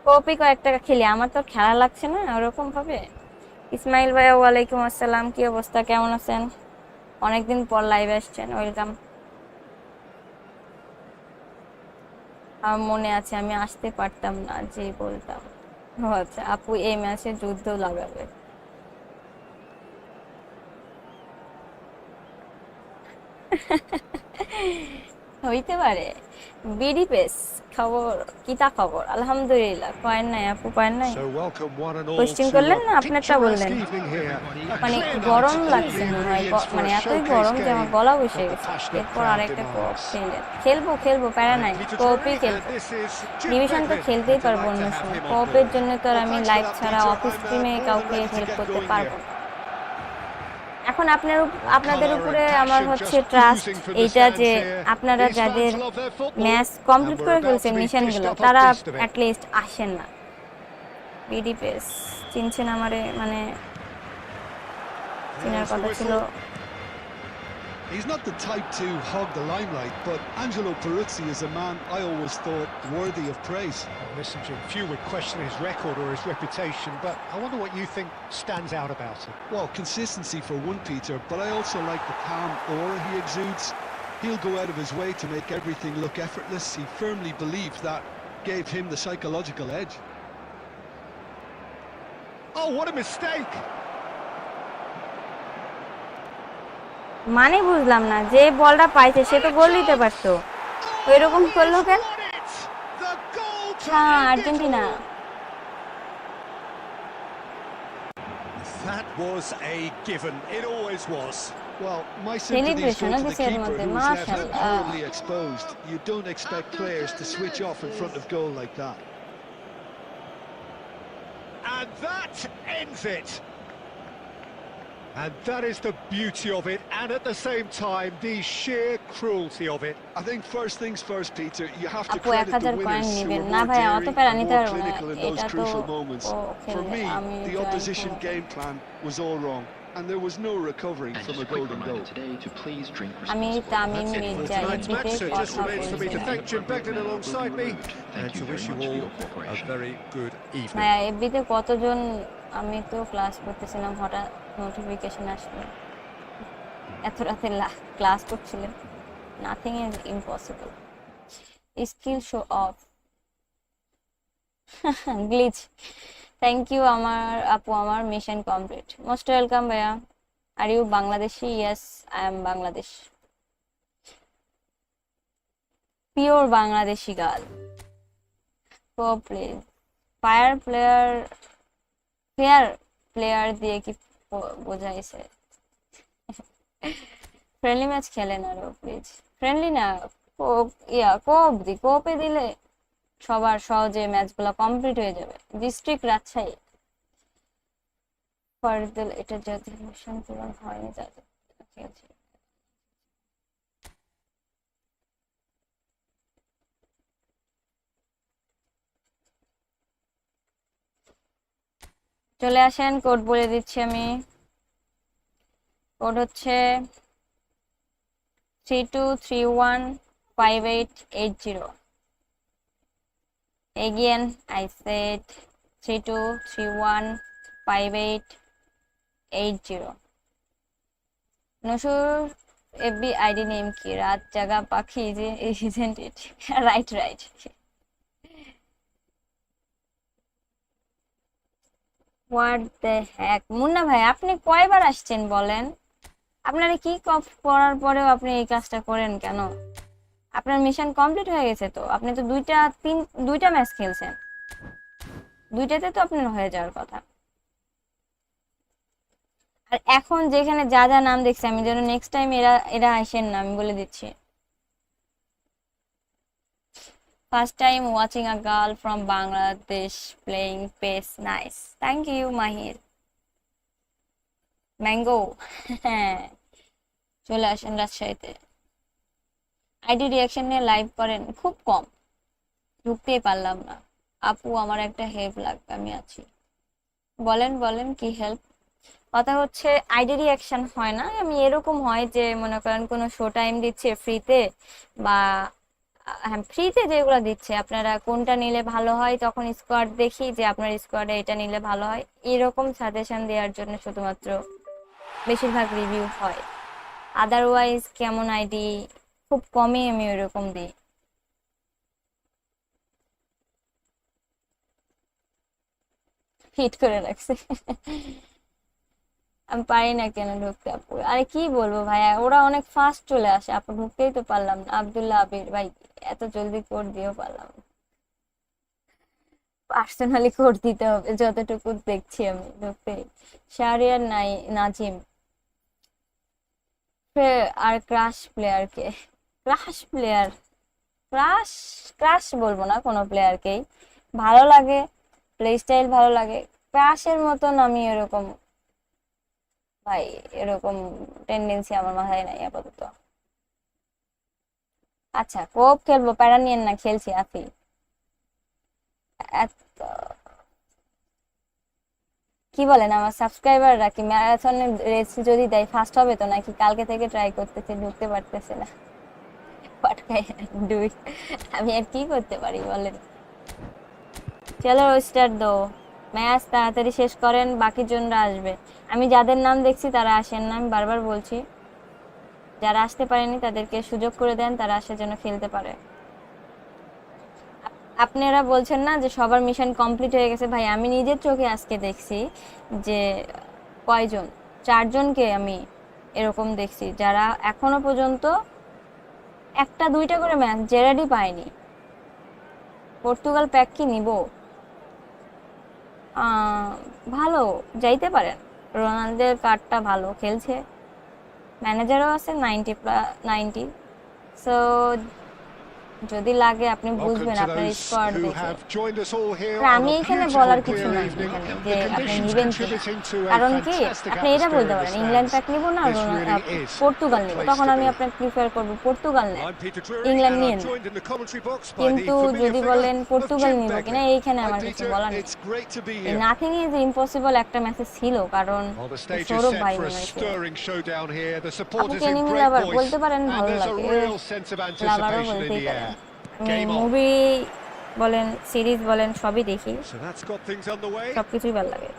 কোপই কয়েকটা খেলি, আমার তো খেলা লাগছে না ওরকম ভাবে। ইসমাইল ভাইয়া ওয়ালাইকুম আসসালাম, কি অবস্থা, কেমন আছেন, অনেকদিন পর লাইভে আসছেন, ওয়েলকাম। আমার মনে আছে আমি আসতে পারতাম না, যে বলতাম। ও আচ্ছা, আপু এই ম্যাচে যুদ্ধ লাগাবে। হইতে পারে। বিডি পেস খবর, কিতা খবর, আলহামদুলিল্লাহ, কয়েন নাই আপু, কয়েন নাই, কোশ্চেন করলেন না আপনারটা বললেন, মানে গরম লাগছে মনে হয়, মানে এতই গরম যে আমার গলা বসে গেছে, এরপর আরেকটা কোপ খেলবো খেলবো, প্যারা নাই, কোপই খেলবো, ডিভিশন তো খেলতেই পারবো অন্য সময়, কোপের জন্য তো আর আমি লাইভ ছাড়া অফিস স্ট্রিমে কাউকে হেল্প করতে পারবো না। এখন আপনাদের উপরে আমার হচ্ছে ট্রাস্ট, এইটা যে আপনারা যাদের ম্যাচ কমপ্লিট করে ফেলছেন মিশনগুলো, তারা অ্যাটলিস্ট আসেন না। বিডি পেস চিনছেন আমারে, মানে চিনার কথা ছিল। He's not the type to hog the limelight, but Angelo Peruzzi is a man I always thought worthy of praise. Listen, Jim, few would question his record or his reputation, but I wonder what you think stands out about him. Well, consistency for one, Peter, but I also like the calm aura he exudes. He'll go out of his way to make everything look effortless. He firmly believes that gave him the psychological edge. Oh, what a mistake! মানে বুঝলাম না, যে বলটা পাইছে সে তো গোল দিতে পারতো, ওইরকম করলো কেন? হ্যাঁ Argentina. That was a given. It always was. Well, my sympathies go to the keeper who was left Mashallah. horribly exposed. You don't expect players to switch off in front of goal like that. And that ends it. And that is the beauty of it, and at the same time, the sheer cruelty of it. I think first things first, Peter, you have to আপু credit the 1000 coin winners who নেবেন were না more ভাই, অত daring প্যারা and নিতে more পারবো না, clinical in those এটা তো crucial moments. ও For খেলবে, me, আমি the জয়েন opposition করব। game plan was all wrong, and there was no recovering And from just a a quick golden reminder goal. today to please drink আমি responsibly. Tamim That's it for Mirza tonight's match, এফবিতে so it just কথা remains for me to বলছিলাম। thank Jim Beglin alongside me, Thank and you to very wish you much for all your a cooperation. very good evening. ভাইয়া এফবিতে কতজন, আমি তো class করতেছিলাম, হঠাৎ notification আসলো, এত রাতে ক্লাস করছিলেন। Nothing is impossible, skill show off, glitch. Thank you আমার আপু, আমার মিশন কমপ্লিট, মোস্ট ওয়েলকাম ভাইয়া। Are you Bangladeshi? Yes I am Bangladesh, pure Bangladeshi girl. Please fire player player দিয়ে কি বোঝাইছে? ফ্রেন্ডলি ম্যাচ খেলেন আরো প্লিজ। ফ্রেন্ডলি না, কোপে দিলে সবার সহজে ম্যাচগুলো কমপ্লিট হয়ে যাবে। ডিস্ট্রিক্ট রাজশাহী ফরদুল, এটা যাদের মিশন পূরণ হয়নি তাদের খেলছে। চলে আসেন, কোড বলে দিচ্ছি আমি। কোড হচ্ছে 32315880। Again I said 32315880। নসুর এফবি আইডি নেম কি? রাত জাগা পাখি, isn't it? Right. What the hack. Munna ভাই আপনি কয়বার আসছেন বলেন? আপনারা কি করার পরেও আপনি এই কাজটা করেন কেন? আপনার মিশন কমপ্লিট হয়ে গেছে তো, আপনি তো দুইটা ম্যাচ খেলছেন, দুইটাতে তো আপনার হয়ে যাওয়ার কথা। আর এখন যেখানে যা যা নাম দেখছি, আমি যেন নেক্সট টাইম এরা আসেন না, আমি বলে দিচ্ছি। First time watching a girl from Bangladesh playing PES. Nice. Thank you, Mahir. Mango. চলে আসেন রাজশাহীতে। আইডি রিয়াকশন নিয়ে লাইভ করেন, খুব কম, ঢুকতেই পারলাম না। আপু আমার একটা হেল্প লাগবে, আমি আছি। বলেন কি হেল্প? কথা হচ্ছে আইডি রিয়াকশন হয় না, আমি এরকম হয় যে মনে করেন কোনো শো টাইম দিচ্ছে ফ্রিতে, বা হ্যাঁ ফ্রিতে যেগুলো দিচ্ছে আপনারা কোনটা নিলে ভালো হয়, তখন স্কোয়াড দেখি যে আপনার স্কোয়াডে এটা নিলে ভালো হয়, এরকম সাজেশন দেওয়ার জন্য শুধুমাত্র বেশিরভাগ রিভিউ হয়। আদারওয়াইজ কেমন আইডি খুব কমই আমি ওইরকম দিই। হিট করে রাখছে। আমি পারি না কেন ঢুকতে আপু? আরে কি বলবো ভাইয়া, ওরা অনেক ফাস্ট চলে আসে, আপু ঢুকতেই তো পারলাম না। আব্দুল্লাহ আবির ভাই এত জলদি কোড দিয়েও পারলাম না, পার্সোনালি কোড দিতে হবে যতটুকু দেখছি আমি ঢুকতে। শাহরিয়ার নাজিম। আর ক্রাশ প্লেয়ারকে, ক্রাশ বলবো না কোনো প্লেয়ারকেই, ভালো লাগে, প্লে স্টাইল ভালো লাগে। ক্রাশের মতন আমি এরকম ভাই, এরকম টেন্ডেন্সি আমার মাথায় নাই আপাতত। আচ্ছা কোপ খেলবো, প্যারা নিয়েন না, খেলছি আছি। কি বলেন, আমার সাবস্ক্রাইবাররা কি ম্যারাথনের রেস যদি দেয় ফার্স্ট হবে তো নাকি? কালকে থেকে ট্রাই করতেছি, ঢুকতে পারতেছে না। আমি আর কি করতে পারি বলেন? চলো স্টার্ট দো, ম্যাচ তাড়াতাড়ি শেষ করেন, বাকি জনরা আসবে। আমি যাদের নাম দেখছি তারা আসেন না, আমি বারবার বলছি। যারা আসতে পারেনি তাদেরকে সুযোগ করে দেন, তারা আসে যেন খেলতে পারে। আপনারা বলছেন না যে সবার মিশন কমপ্লিট হয়ে গেছে, ভাই আমি নিজের চোখে আজকে দেখছি যে কয়জন, 4 জনকে আমি এরকম দেখছি যারা এখনো পর্যন্ত 1-2টা করে ম্যাচ জেরাডি পায়নি। পর্তুগাল প্যাক কি নিব? ভালো যাইতে পারেন, রোনালদোর কার্ডটা ভালো খেলছে, ম্যানেজারও আছে 90+90, সো যদি লাগে আপনি বুঝবেন আপনার স্কোয়াড দেখে। আমি এখানে বলার কিছু নাই এখানে যে আপনি নিবেন কি, কারণ কি আপনি এটা বলতে পারেন ইংল্যান্ড প্যাক নিব না পর্তুগাল নিব, তখন আমি আপনাকে প্রিফার করব পর্তুগাল নেন, ইংল্যান্ড নিয়েন। কিন্তু যদি বলেন পর্তুগাল নিব কিনা, এইখানে আমার কিছু বলার নেই। নাথিং ইজ ইম্পসিবল একটা ম্যাচে ছিল, কারণ সৌরভ ভাই মনে হয়েছিল। আপুকে এনিমি লাভার বলতে পারেন, ভালো লাগে, লাভারও বলতেই পারেন। আমি মুভি বলেন সিরিজ বলেন সবই দেখি, সবকিছুই ভালো লাগে।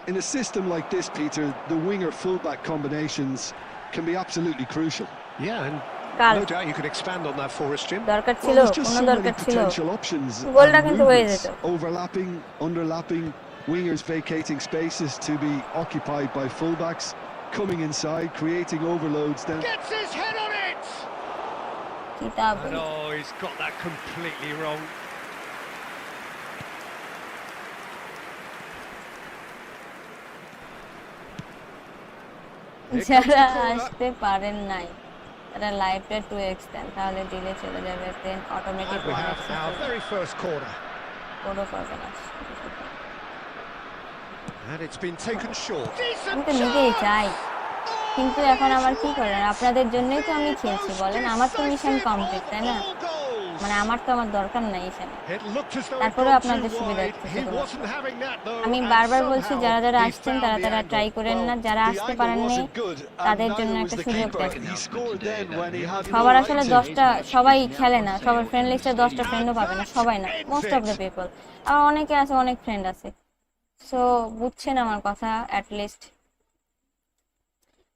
In a system like this, Peter, the winger fullback combinations can be absolutely crucial. Yeah, and no doubt you could expand on that for us, Jim. দরকার ছিল, কোনো দরকার ছিল, গোলটা কিন্তু হয়ে যেত। Overlapping, underlapping, wingers vacating spaces to be occupied by fullbacks, coming inside, creating overloads. Then Gets his head on it. Oh, he's got that completely wrong. যারা আসতে পারেন নাই তারা লাইভটা 2x দেন, তাহলে দিলে চলে যাবে, দেন অটোমেটিক 1x পুরো করবে না। আমি তো নিজেই চাই, কিন্তু এখন আমার কি করেন, আপনাদের জন্যই তো আমি খেলছি বলেন, আমার তো মিশন কমপ্লিট, তাই না? মানে আমার তো আমার দরকার নাই এখানে, তারপরে আপনাদের সুবিধার্থে আমি বারবার বলছি যারা যারা আসছেন তারা ট্রাই করেন না, যারা আসতে পারেননি তাদের জন্য একটা সুযোগ দেন। সবার আসলে 10টা সবাই খেলে না, সবার ফ্রেন্ড লিস্টে 10টা ফ্রেন্ডও পাবে না, সবাই না, মোস্ট অফ দ্য পিপল। আর অনেকে আছে, অনেক ফ্রেন্ড আছে, সো বুঝছেন আমার কথা। অ্যাটলিস্ট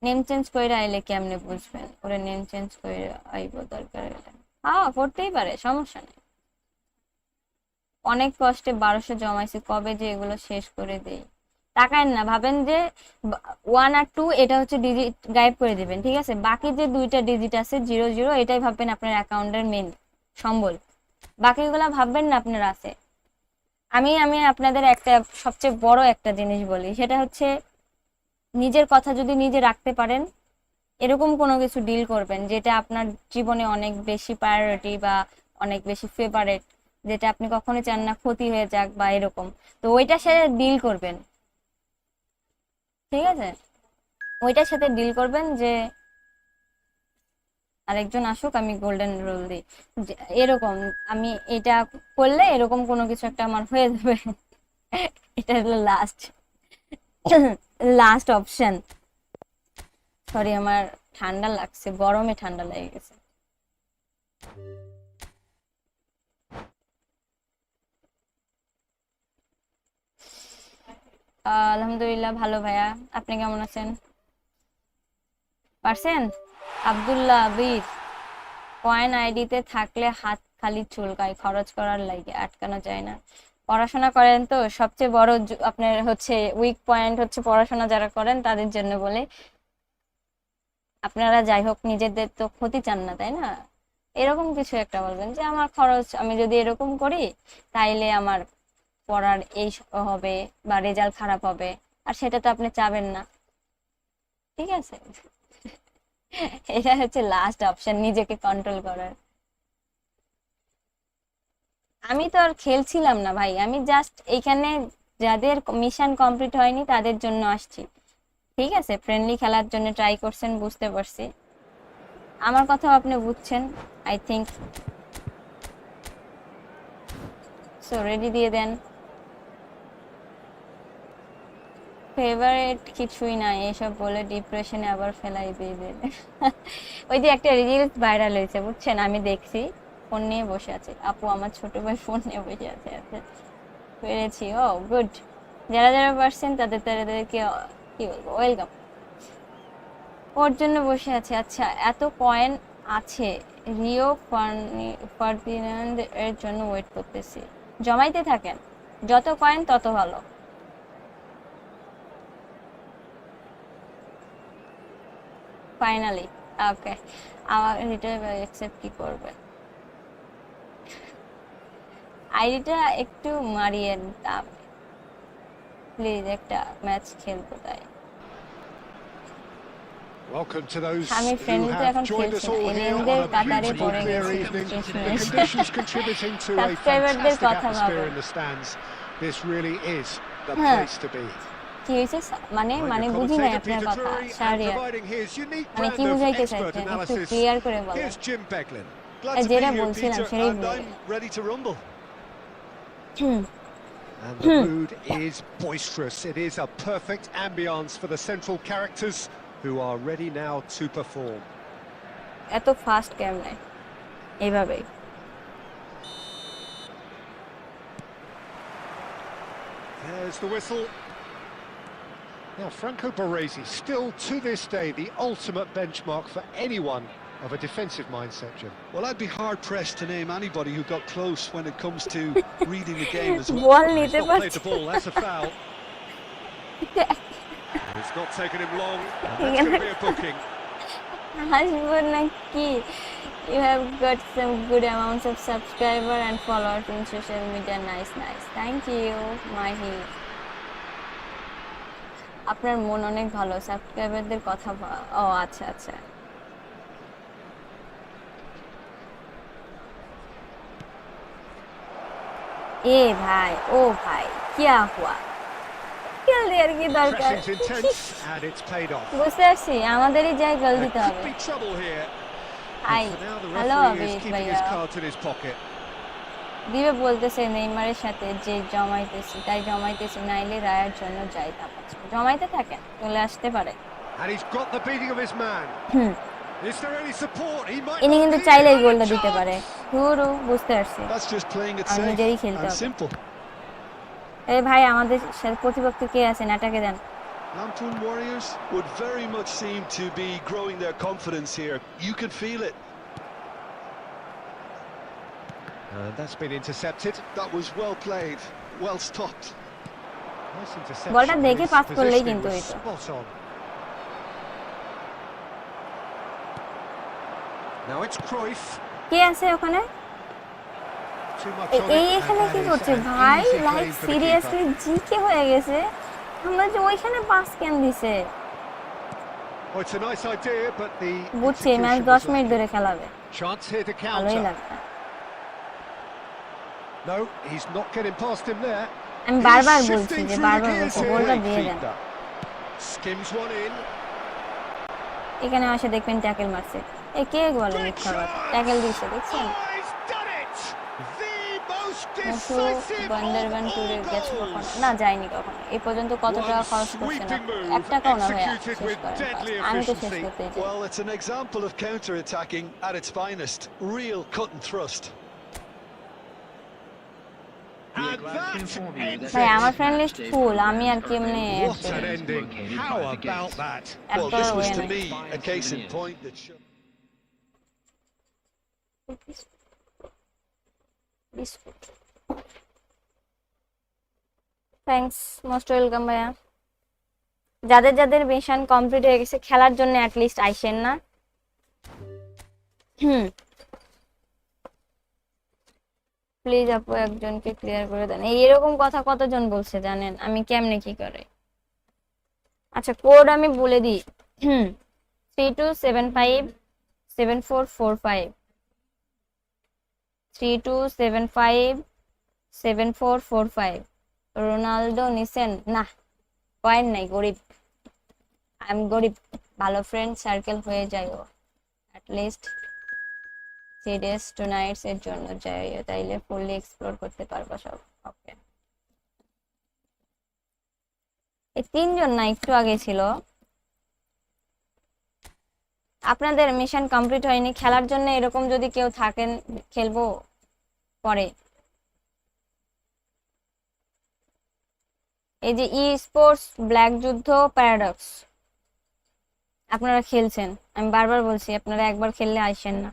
নেম চেঞ্জ করে আইলে কেমনে বুঝবেন, ওরা নেম চেঞ্জ করে আইব দরকার হলে হ্যাঁ করতেই পারে, সমস্যা নেই। অনেক কষ্টে 1200 জমাইছি, কবে যে এগুলো শেষ করে দেই। তাকায়েন না, ভাবেন যে 1 আর 2 এটা হচ্ছে ডিজিট গায়েব করে দিবেন, ঠিক আছে? বাকি যে 2টা ডিজিট আছে 00 এটাই ভাববেন আপনার অ্যাকাউন্টের মেন সম্বল, বাকিগুলো ভাববেন না আপনার আছে। আমি আপনাদের একটা সবচেয়ে বড় একটা জিনিস বলি, সেটা হচ্ছে নিজের কথা যদি নিজে রাখতে পারেন, এরকম কোনো কিছু ডিল করবেন যেটা আপনার জীবনে অনেক বেশি প্রায়োরিটি বা অনেক বেশি ফেভারেট, যেটা আপনি কখনো চান না ক্ষতি হয়ে যাক বা এরকম, তো ওইটার সাথে ডিল করবেন, ঠিক আছে? ওইটার সাথে ডিল করবেন যে আরেকজন আসুক, আমি গোল্ডেন রুল দিই, এরকম আমি এটা করলে এরকম কোনো কিছু একটা আমার হয়ে যাবে। এটা হলো লাস্ট অপশন। সরি, আমার ঠান্ডা লাগছে, গরমে ঠান্ডা লেগে গেছে। আলহামদুলিল্লাহ ভালো ভাইয়া, আপনি কেমন আছেন? পারছেন? আব্দুল্লাহ আবির, কয়েন আইডিতে থাকলে হাত খালি চুলকায়, খরচ করার লাগে আটকানো যায় না। পড়াশোনা করেন তো, সবচেয়ে বড় আপনার হচ্ছে উইক পয়েন্ট হচ্ছে পড়াশোনা যারা করেন তাদের জন্য বলে। আপনারা যাই হোক নিজেদের তো ক্ষতি চান না, তাই না? এরকম কিছু একটা বলবেন যে আমার খরচ, আমি যদি এরকম করি তাইলে আমার পড়ার এই হবে বা রেজাল্ট খারাপ হবে, আর সেটা তো আপনি চাবেন না, ঠিক আছে? এটা হচ্ছে লাস্ট অপশন নিজেকে কন্ট্রোল করার। আমি তো আর খেলছিলাম না ভাই, আমি জাস্ট এইখানে যাদের মিশন কমপ্লিট হয়নি তাদের জন্য আসছি, ঠিক আছে? ফ্রেন্ডলি খেলার জন্য ট্রাই করছেন, বুঝতে পারছি, আমার কথাও আপনি বুঝছেন আই থিংক। সো রেডি দিয়ে দেন। ফেভারিট কিছুই নাই, এসব বলে ডিপ্রেশনে আবার ফেলাই দিবে। ওই যে একটা রিলস ভাইরাল হয়েছে বুঝছেন, আমি দেখছি, ফোন নিয়ে বসে আছে আপু, আমার ছোট ভাই ফোন নিয়ে বসে আছে, পেরেছি। ও গুড, যারা যারা পারছেন তাদেরকে কি বলবো, ওয়েলকাম। ওর জন্য বসে আছে। আচ্ছা, এত কয়েন আছে, রিও ফার্দিনান্দ এর জন্য ওয়েট করতেছি। জমাইতে থাকেন, যত কয়েন তত ভালো। ফাইনালি ওকে, আমার এটা অ্যাকসেপ্ট কি করবে? আইডিটা একটু মারিয়ে দাও প্লিজ, একটা ম্যাচ খেলবো তাই। Welcome to those আমি who ফ্রেন্ডলি তো এখন have joined us খেলছি না, all here এলিয়েনদের on a কাতারে beautiful পড়ে clear গেছি। evening. The conditions contributing to a সাবস্ক্রাইবারদের fantastic কথা atmosphere ভাবেন। in the stands. This really is the হ্যাঁ, place to be. কি হয়েছে মানে Behind your বুঝি নাই commentator আপনার Peter কথা, Drury and Shahriar providing his unique মানে কি brand of বুঝাইতে expert চাইছেন, একটু analysis. ক্লিয়ার করে বলেন। Here's Jim Becklin. Glad to be যেটা here, বলছিলাম Peter, সেটাই and বলি। I'm ready to rumble. Hmm, And the mood is boisterous. It is a perfect ambience for the central characters who are ready now to perform. এত fast কেমনে এইভাবেই? There's the whistle. Now, Franco Baresi, still to this day, the ultimate benchmark for anyone of a defensive mindset, Jim. Well, I'd be hard-pressed to name anybody who got close when it comes to reading the game as well. Ball He's নিতে not played পারছি the ball, that's a foul. It's not taken him long, and that's going to be a booking. হাসবো নাকি? You have got some good amounts of subscriber and followers in social media. Nice. Thank you, Mahi. আপনার মন অনেক ভালো, সাবস্ক্রাইবারদের কথা ও আচ্ছা আচ্ছা। এ ভাই ও ভাই কিয়া হুয়া, খেল দেওয়ার কি দরকার? বুঝতে পারছি আমাদেরই যাই গোল দিতে হবে। হাই হ্যালো আবিদ ভাইয়া, দিবে বলতেছে নেইমারের সাথে যে জমাইতেছি তাই জমাইতেছি, নাইলে রায়ের জন্য যাই তাপাচ্ছে। জমাইতে থাকেন, চলে আসতে পারে। ইনি কিন্তু চাইলেই গোলটা দিতে পারে। ধুরু, বুঝতে পারছি আর নিজেরই খেলতে হবে। এই ভাই আমাদের সাথে প্রতিপক্ষ কে আছেন, এটাকে দেন। Lampton Warriors would very much seem to be growing their confidence here. You can feel it. That's been intercepted. That was well played, well stopped. Nice interception. বলটা দেখে পাস করলেই কিন্তু হইতো। Now it's Cruyff. কে আছে ওখানে? এই এখানে কি করছে ভাই? লাইক সিরিয়াসলি জি কে হয়ে গেছে? আমরা যে ওইখানে পাস কেন দিছে? Oh, it's a nice idea, but the বুঝছি ম্যাচ 10 মিনিট ধরে খেলাবে। chance here to ভালোই counter. লাগবে। No, he's not getting past him there. আমি বারবার বলছি যে বারবার বলছি গোলটা দিয়ে দেন। Skims one in. এখানে আসে দেখবেন ট্যাকেল মারছে। এ কে বলে মিথ্যাবাদ? ট্যাকেল দিছে দেখছেন? নুসু বান্দারবান ট্যুরে গেছে কখনো? না যায়নি কখনো। এই পর্যন্ত কত টাকা খরচ করছে না? 1 টাকাও না ভাইয়া, শেষ করেন। আমি তো শেষ করতেই চাই। Well, it's an example of counter-attacking at its finest. Real cut and thrust. ভাই আমার ফ্রেন্ড লিস্ট ফুল, আমি আর কেমনে What an ending. How about that? Well, this was to me a case in point that thanks, most welcome ভাইয়া। যাদের যাদের mission complete হয়ে গেছে খেলার জন্য অ্যাট লিস্ট আইসেন না। প্লিজ আপু একজনকে ক্লিয়ার করে দেন। এরকম কথা কতজন বলছে জানেন? আমি কেমনে কি করে? আচ্ছা কোড আমি বলে দিই, 32757445 32757445। রোনাল্ডো নিছেন না? পয়েন্ট নাই, গরিব। আই এম গরিব। ভালো ফ্রেন্ড সার্কেল হয়ে যায় ও অ্যাট লিস্ট 3 days 2 nights এর জন্য যাই, তাইলে ফুললি এক্সপ্লোর করতে পারবো সব। ওকে, এই 3 জন না একটু আগে ছিল। আপনাদের মিশন কমপ্লিট হয়নি, খেলার জন্য এরকম যদি কেউ থাকেন খেলবো পরে। এই যে ই স্পোর্টস ব্ল্যাক যুদ্ধ প্যারাডক্স আপনারা খেলছেন, আমি বারবার বলছি আপনারা একবার খেললে আইসেন না।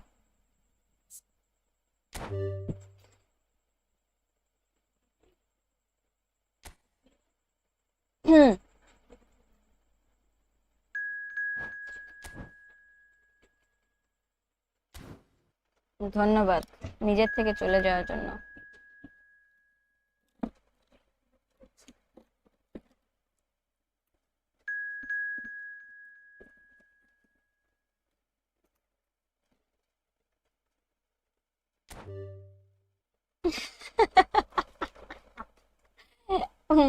ধন্যবাদ নিজের থেকে চলে যাওয়ার জন্য।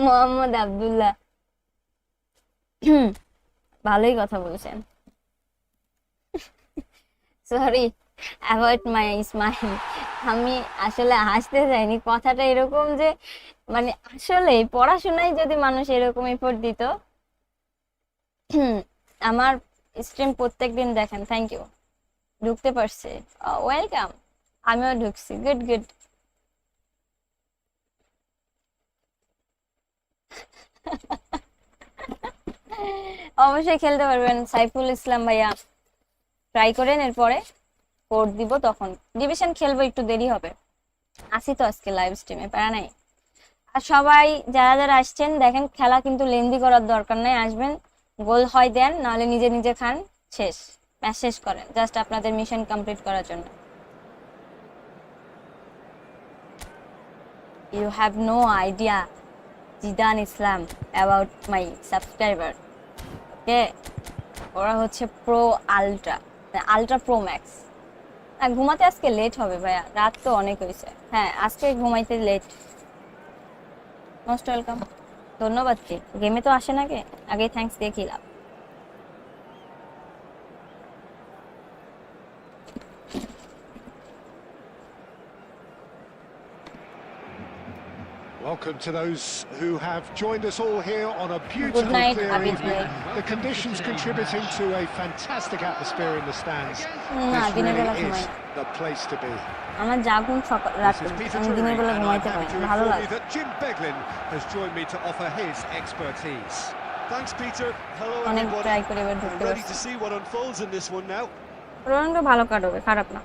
মোহাম্মদ আব্দুল্লাহ ভালোই কথা বলছেন। সরি, অ্যাভয়েড মাই স্মাইল। আমি আসলে হাসতে চাইনি, কথাটা এরকম যে মানে আসলে পড়াশোনায় যদি মানুষ এরকম এফোর্ট দিত। আমার স্ট্রিম প্রত্যেকদিন দেখেন, থ্যাংক ইউ। ঢুকতে পারছে, ওয়েলকাম। আমিও ঢুকছি, গুড গুড। অবশ্যই খেলতে পারবেন সাইফুল ইসলাম ভাইয়া, ট্রাই করেন। এরপরে কোড দিব, তখন ডিভিশন খেলবো, একটু দেরি হবে। আসি তো আজকে লাইভ স্ট্রিমে, প্যারা নাই। আর সবাই যারা যারা আসছেন দেখেন, খেলা কিন্তু লেন্দি করার দরকার নাই, আসবেন, গোল হয় দেন, নাহলে নিজে নিজে খান, শেষ ম্যাচ শেষ করেন, জাস্ট আপনাদের মিশন কমপ্লিট করার জন্য। You have no idea Zidan Islam about my subscriber. Okay, ওরা হচ্ছে pro ultra, ultra pro max. ঘুমাতে আজকে লেট হবে ভাইয়া, রাত তো অনেক হয়েছে। হ্যাঁ, আজকে ঘুমাইতে লেট। মোস্ট ওয়েলকাম, ধন্যবাদ। কি গেমে তো আসে না, কে আগে থ্যাঙ্কস দিয়ে কি লাভ। Welcome to those who have joined us all here on a beautiful clear evening. The conditions contributing to a fantastic atmosphere in the stands. This really is the place to be. আমার জাগুন সকাল রাত, আমি দিনের বেলা ঘুমাইতে পারি, ভালো লাগে। Jim Beglin has joined me to offer his expertise. Thanks, Peter. Hello, অনেক everybody. ট্রাই করে এবার ঢুকতে Ready to পারছি। see what unfolds in this one now. Ronaldo ভালো কাট হবে, খারাপ না।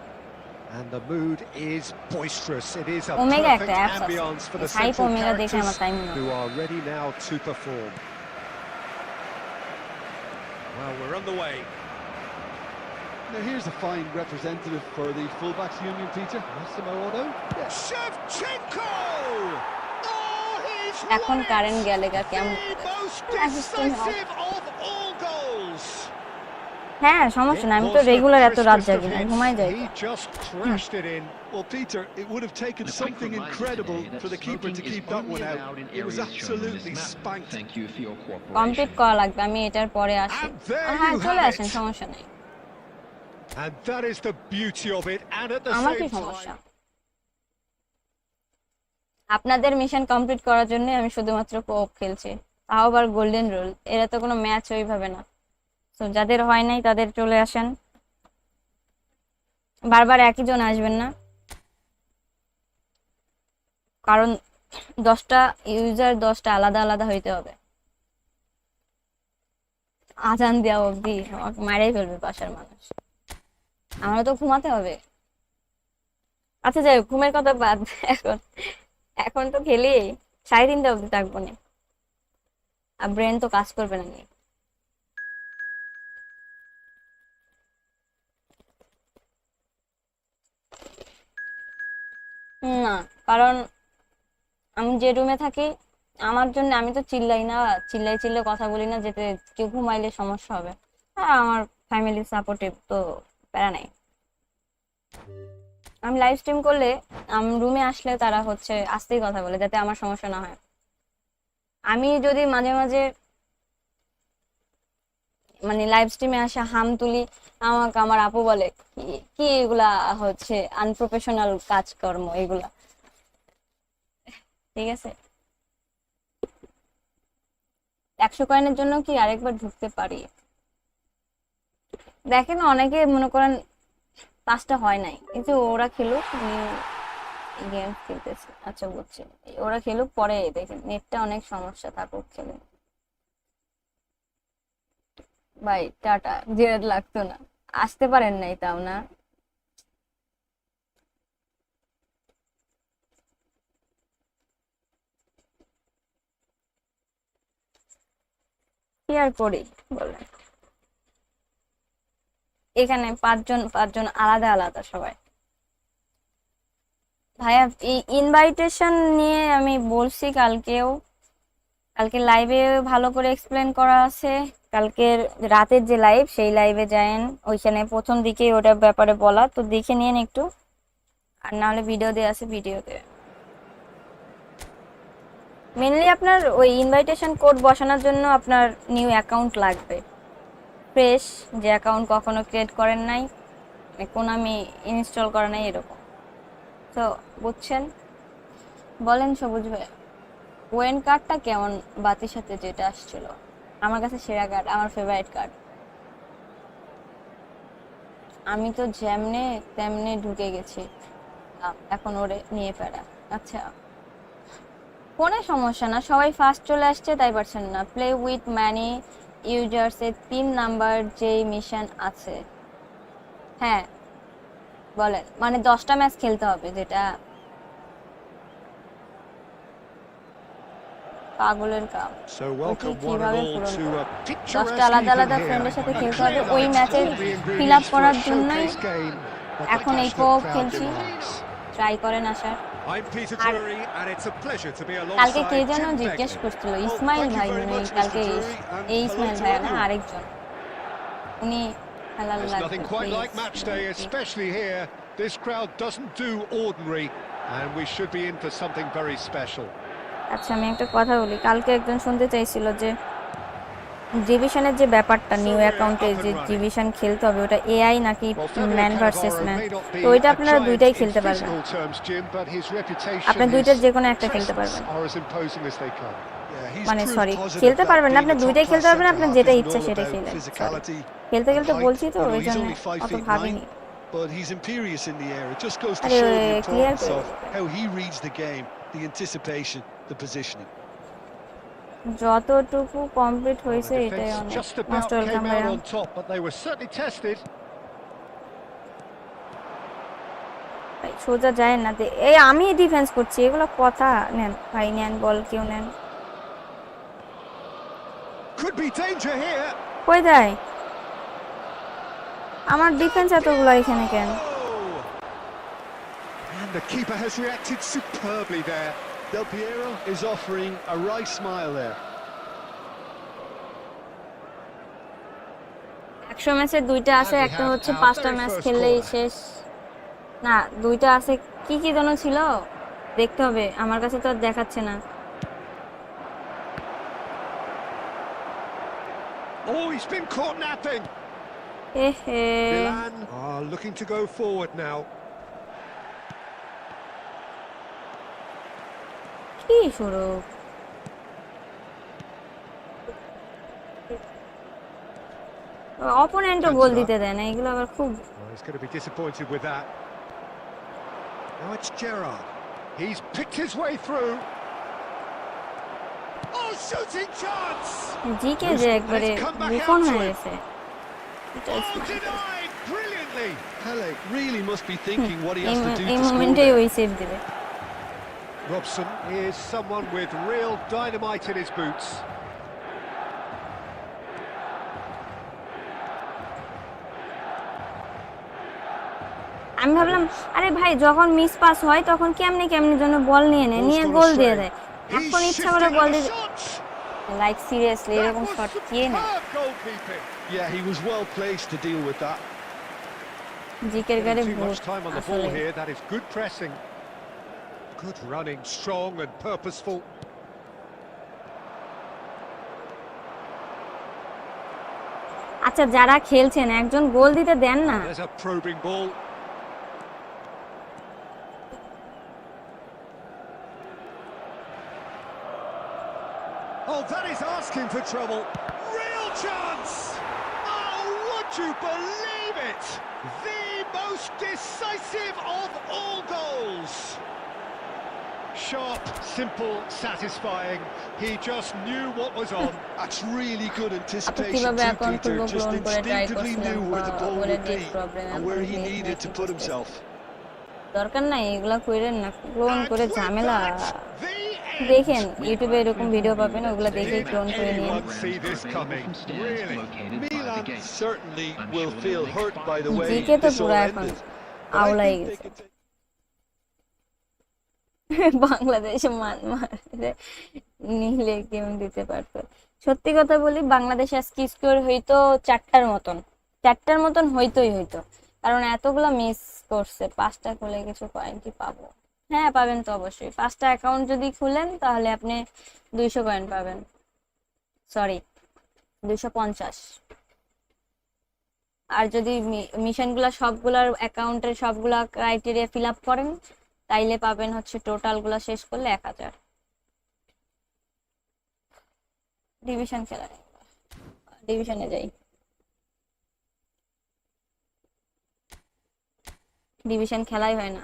And the mood is boisterous. It is a Omega perfect একটা apps আছে, ambience for the Hype central Omega দেখে আমার characters টাইম না। who are ready now to perform. Well, we're on the way. Now here's a fine representative for the fullbacks union, Peter. Massimo Otto. Shevchenko! Oh, he's এখন current গেলে কেমন the most decisive of all goals. হ্যাঁ, সমস্যা না, আমি তো regular এত রাত জাগি না, ঘুমাই যাই। He just crashed it in. Well, Peter, it would have taken something incredible for the keeper to keep that one out. It was absolutely spanked. Thank you for your cooperation. Complete করা লাগবে, আমি এটার পরে আসি। হ্যাঁ, চলে আসেন, সমস্যা নেই। And that is the beauty of it. And at the আমার কি same সমস্যা? time, আপনাদের মিশন কমপ্লিট করার জন্য আমি শুধুমাত্র কোঅপ খেলছি, তাও আবার গোল্ডেন রুল। এরা তো কোনো ম্যাচ ওইভাবে না। তো যাদের হয় নাই তাদের চলে আসেন, বারবার একই জন আসবেন না, কারণ 10টা ইউজার 10টা আলাদা আলাদা হইতে হবে। আজান দেওয়া অবধি আমাকে মারাই ফেলবে বাসার মানুষ, আমারও তো ঘুমাতে হবে। আচ্ছা যাই হোক, ঘুমের কথা বাদ। এখন এখন তো খেলি 3:30 অবধি থাকবো না, আর ব্রেন তো কাজ করবে না। না, কারণ আমি যে রুমে থাকি, আমার জন্য আমি তো চিল্লাই না, চিল্লাই কথা বলি না, যেতে কেউ ঘুমাইলে সমস্যা হবে। আর আমার ফ্যামিলি সাপোর্টিভ, তো প্যারা নাই। আমি লাইভ স্ট্রিম করলে রুমে আসলে তারা হচ্ছে আস্তেই কথা বলে, যাতে আমার সমস্যা না হয়। আমি যদি মাঝে মাঝে মানে লাইভ স্ট্রিমে আসে হাম তুলি, আমাকে আমার আপু বলে কি এগুলা হচ্ছে আনপ্রফেশনাল কাজকর্ম এগুলা। ঠিক আছে, 100 কয়েনের জন্য কি আরেকবার ঢুকতে পারি? দেখেন অনেকে মনে করেন 5টা হয় নাই, কিন্তু ওরা খেলুক, গেম খেলতেছে। আচ্ছা বুঝছি, ওরা খেলুক, পরে দেখেন নেটটা অনেক সমস্যা, থাকুক খেলে। ভাই টাটা, জেদ লাগতো না, আসতে পারেন নাই তাও না। কি আর করি বলেন, এখানে 5জন আলাদা আলাদা সবাই। ভাইয়া এই ইনভাইটেশন নিয়ে আমি বলছি কালকে লাইভে ভালো করে এক্সপ্লেন করা আছে। কালকের রাতের যে লাইভ, সেই লাইভে যায়েন, ওইখানে প্রথম দিকে ওটার ব্যাপারে বলা, তো দেখে নিন একটু। আর না হলে ভিডিও দেওয়া আছে, ভিডিওতে মেনলি আপনার ওই ইনভাইটেশন কোড বসানোর জন্য আপনার নিউ অ্যাকাউন্ট লাগবে, ফ্রেশ, যে অ্যাকাউন্ট কখনো ক্রিয়েট করেন নাই, কোন আমি ইনস্টল করা নাই এরকম। তো বুঝছেন? বলেন সবুজ ভাই, ওয়েন কার্ডটা কেমন? বাতির সাথে যেটা আসছিল, আমার কাছে সেরা কার্ড, আমার ফেভারিট কার্ড। আমি তো যেমনে তেমনে ঢুকে গেছি, এখন ওরে নিয়ে ফেরা। আচ্ছা, ফোনে সমস্যা না, সবাই ফার্স্ট চলে আসছে তাই পারছেন না। প্লে উইথ ম্যানি ইউজার্স এর 3 নাম্বার যে মিশন আছে, হ্যাঁ বলেন, মানে 10টা ম্যাচ খেলতে হবে, যেটা পাগলের কাম। কিভাবে পূরণ করব? 10টা আলাদা আলাদা ফ্রেন্ডের সাথে খেলতে হবে, ওই ম্যাচে ফিল আপ করার জন্যই এখন এই কোপ খেলছি। ট্রাই করেন আসার। I'm Peter R Drury, and it's a pleasure to be কালকে কে alongside যেন Jim জিজ্ঞেস Begley. করছিল Well, ইসমাইল thank you ভাই very মনে হয় much, Mr. কালকে Drury, and এই hello ইসমাইল to ভাইয়া না everyone. আরেকজন উনি খেলার There's লাগবে nothing quite please like match day, especially here. This crowd doesn't do ordinary, and we should be in for something very special. আচ্ছা আমি একটা কথা বলি কালকে একজন শুনতে চাইছিল যে ডিভিশনের যে ব্যাপারটা নিউ অ্যাকাউন্টে যে ডিভিশন খেলতে হবে ওটা এআই নাকি Well, Fabio man versus Cannavaro man may not তো be ওইটা a আপনারা giant দুইটাই in খেলতে পারবেন physical terms, Jim, but his reputation, আপনি his দুইটার যে কোনো একটা খেলতে presence পারবেন are as imposing as they come. Yeah, he's মানে proved সরি positive খেলতে that পারবেন না being আপনি a দুইটাই top-class খেলতে পারবেন আপনি centre-half যেটা isn't ইচ্ছা all সেটা about খেলেন সরি physicality খেলতে and খেলতে height. বলছি তো You know, ওই he's জন্য only 5 অত feet 9, ভাবিনি but he's imperious in the air. It just goes to আরে show the ক্লিয়ার importance করে of দিতে how he reads the game, the anticipation, the positioning. যতটুকু কমপ্লিট Well, হয়েছে the এটাই defence অনেক just most about welcome came out ভাইয়া on top, but they were certainly tested. ভাই, সোজা যায় না এই আমি ডিফেন্স করছি এগুলো কথা নেন ভাই নেন বল কেউ নেন Could be danger here. কই যায় আমার ডিফেন্স এতগুলো এখানে কেন And the keeper has reacted superbly there. Del Piero is offering a wry smile there. 100 ম্যাচে দুইটা আছে And we একটা have হচ্ছে our 5টা very ম্যাচ first খেললেই corner. শেষ না দুইটা আছে কি কি যেন ছিল দেখতে হবে আমার কাছে তো আর দেখাচ্ছে না Oh, he's been caught napping. এহে Milan are looking to go forward now. কি শুরু অপোনেন্টও গোল দিতে দেয় না এগুলো আবার খুব Well, he's going to be disappointed with that. Now it's Gerrard. He's picked his way through. Oh, shooting chance! GK যে একবারে বুফন হয়ে গেছে Oh, denied brilliantly. Pele really must be thinking what he has to do এই to score মোমেন্টেই there. ওই save দিবে Robson is someone with real dynamite in his boots. আমি ভাবলাম আরে ভাই যখন মিস পাস হয় তখন কেমনে কেমনে জন্য বল নিয়ে নেয় নিয়ে গোল দিয়ে দেয় এখন ইচ্ছা করে বল দিয়ে লাইক সিরিয়াসলি এরকম শট কে নেয় Goalkeeping. Yeah, he was well placed to deal with that. জিকের গাড়ি Too much time on the ball আসলে here. That is good pressing. Good running, strong and purposeful. আচ্ছা যারা খেলছেন একজন গোল দিতে দেন না There's a probing ball. Oh, that is asking for trouble. Real chance! Oh, would you believe it? The most decisive of all goals. Sharp, simple, satisfying. He just knew what was on. That's really good আপনি anticipation কিভাবে too, account Peter. খুলবো Just clone করে try instinctively করছিলাম knew where the ball বলে would net be problem and where he needed to put himself. দরকার নাই এগুলা কইরেন না ক্লোন And করে with ঝামেলা that, the end. দেখেন ইউটিউবে এরকম ভিডিও পাবেন ওগুলা দেখেই Did ক্লোন করে নিন anyone see this coming? Really? Milan certainly will feel hurt by the way GK তো this all পুরো এখন ended. But I আওলাই think they গেছে can take বাংলাদেশে মান মারে নিলে কেউ দিতে পারতো সত্যি কথা বলি বাংলাদেশ আজকে স্কোর হইতো 4টার মতন হইতোই হইতো কারণ এতগুলা মিস করছে 5টা খুলে কিছু পয়েন্ট কি পাবো হ্যাঁ পাবেন তো অবশ্যই 5টা অ্যাকাউন্ট যদি খুলেন তাহলে আপনি 200 পয়েন্ট পাবেন সরি 250 আর যদি মিশনগুলা সবগুলার অ্যাকাউন্টের সবগুলা ক্রাইটেরিয়া ফিল আপ করেন তাইলে পাবেন হচ্ছে টোটালগুলা শেষ করলে 1000 ডিভিশন খেলা ডিভিশনে যাই ডিভিশন খেলাই হয় না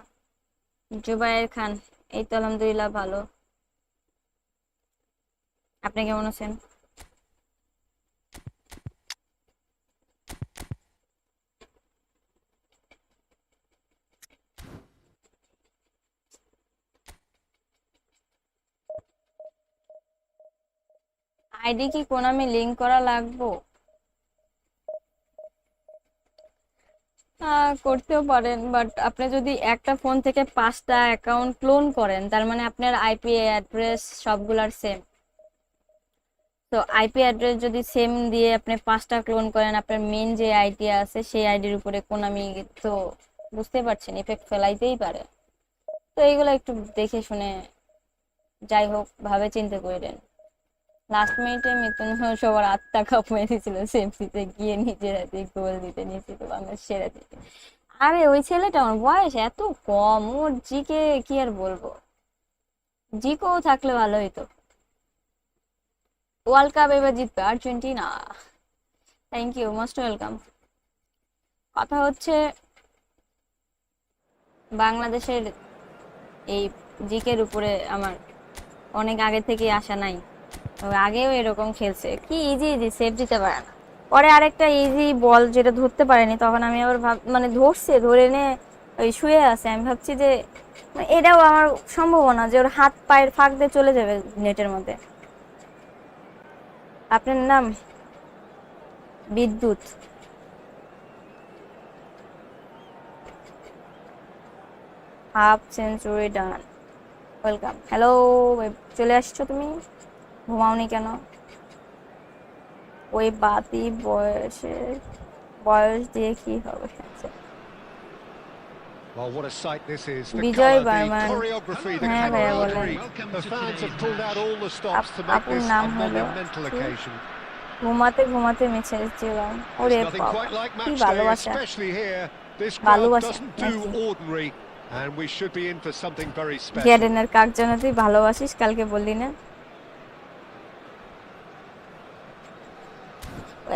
জুবায়ের খান এই তো আলহামদুলিল্লাহ ভালো আপনি কেমন আছেন আইডি কি কোনামে লিংক করা লাগবো করতেও পারেন, বাট আপনি যদি একটা ফোন থেকে 5টা অ্যাকাউন্ট ক্লোন করেন, তার মানে আপনার আইপি অ্যাড্রেস সবগুলার সেম। তো আইপি অ্যাড্রেস যদি সেম দিয়ে আপনি 5টা ক্লোন করেন, আপনার মেন যে আইডি আছে সেই আইডির উপরে কোনামি তো বুঝতে পারছেন ইফেক্ট ফেলাইতেই পারে। তো এইগুলো একটু দেখে শুনে, যাই হোক ভাবে চিন্তে করেন। লাস্ট মিনিটে মিথুন সবার আত্মা কাপ মেরে দিয়েছিল সেমসিতে গিয়ে নিজের হাতে গোল দিতে নিয়েছিল বাংলাদেশ সেরা দিতে। আরে ওই ছেলেটা, আমার বয়স এত কম, ওর জিকে কি আর বলবো, জিকেও থাকলে ভালো হইতো। ওয়ার্ল্ড কাপ এবার জিতবে Argentina. Thank you, most welcome. কথা হচ্ছে বাংলাদেশের এই জিকের উপরে আমার অনেক আগে থেকে আশা নাই। আগেও এরকম খেলছে, কি ইজি ইজি সেভ দিতে পারে না। পরে আরেকটা ইজি বল যেটা ধরতে পারেনি, তখন আমি আবার মানে ধরছে, ধরে নে ওই শুয়ে আছে, আমি ভাবছি যে এটাও আমার সম্ভাবনা যে ওর হাত পায়ের ফাঁক দিয়ে চলে যাবে নেটের মধ্যে। আপনার নাম বিদ্যুৎ। হাফ সেঞ্চুরি ডান, ওয়েলকাম। হ্যালো, চলে আসছো তুমি, ঘুমাওনি কেন? ওই বাতি বয়স দিয়ে কি হবে? Well, what a sight this is. The Bijoy colour, the Barman. choreography, the হ্যাঁ ভাইয়া বলেন। camaraderie. The fans have pulled out all the stops to make আপুর this নাম a হলো monumental occasion. ঘুমাতে ঘুমাতে মেসেজ দিলাম, ওরে There's nothing বাবা quite like কি match day, ভালোবাসা। especially here. This crowd ভালোবাসা doesn't do ordinary, and we should be in for something very special. গ্যারেনের কাক যেন তুই ভালোবাসিস, কালকে বললি না?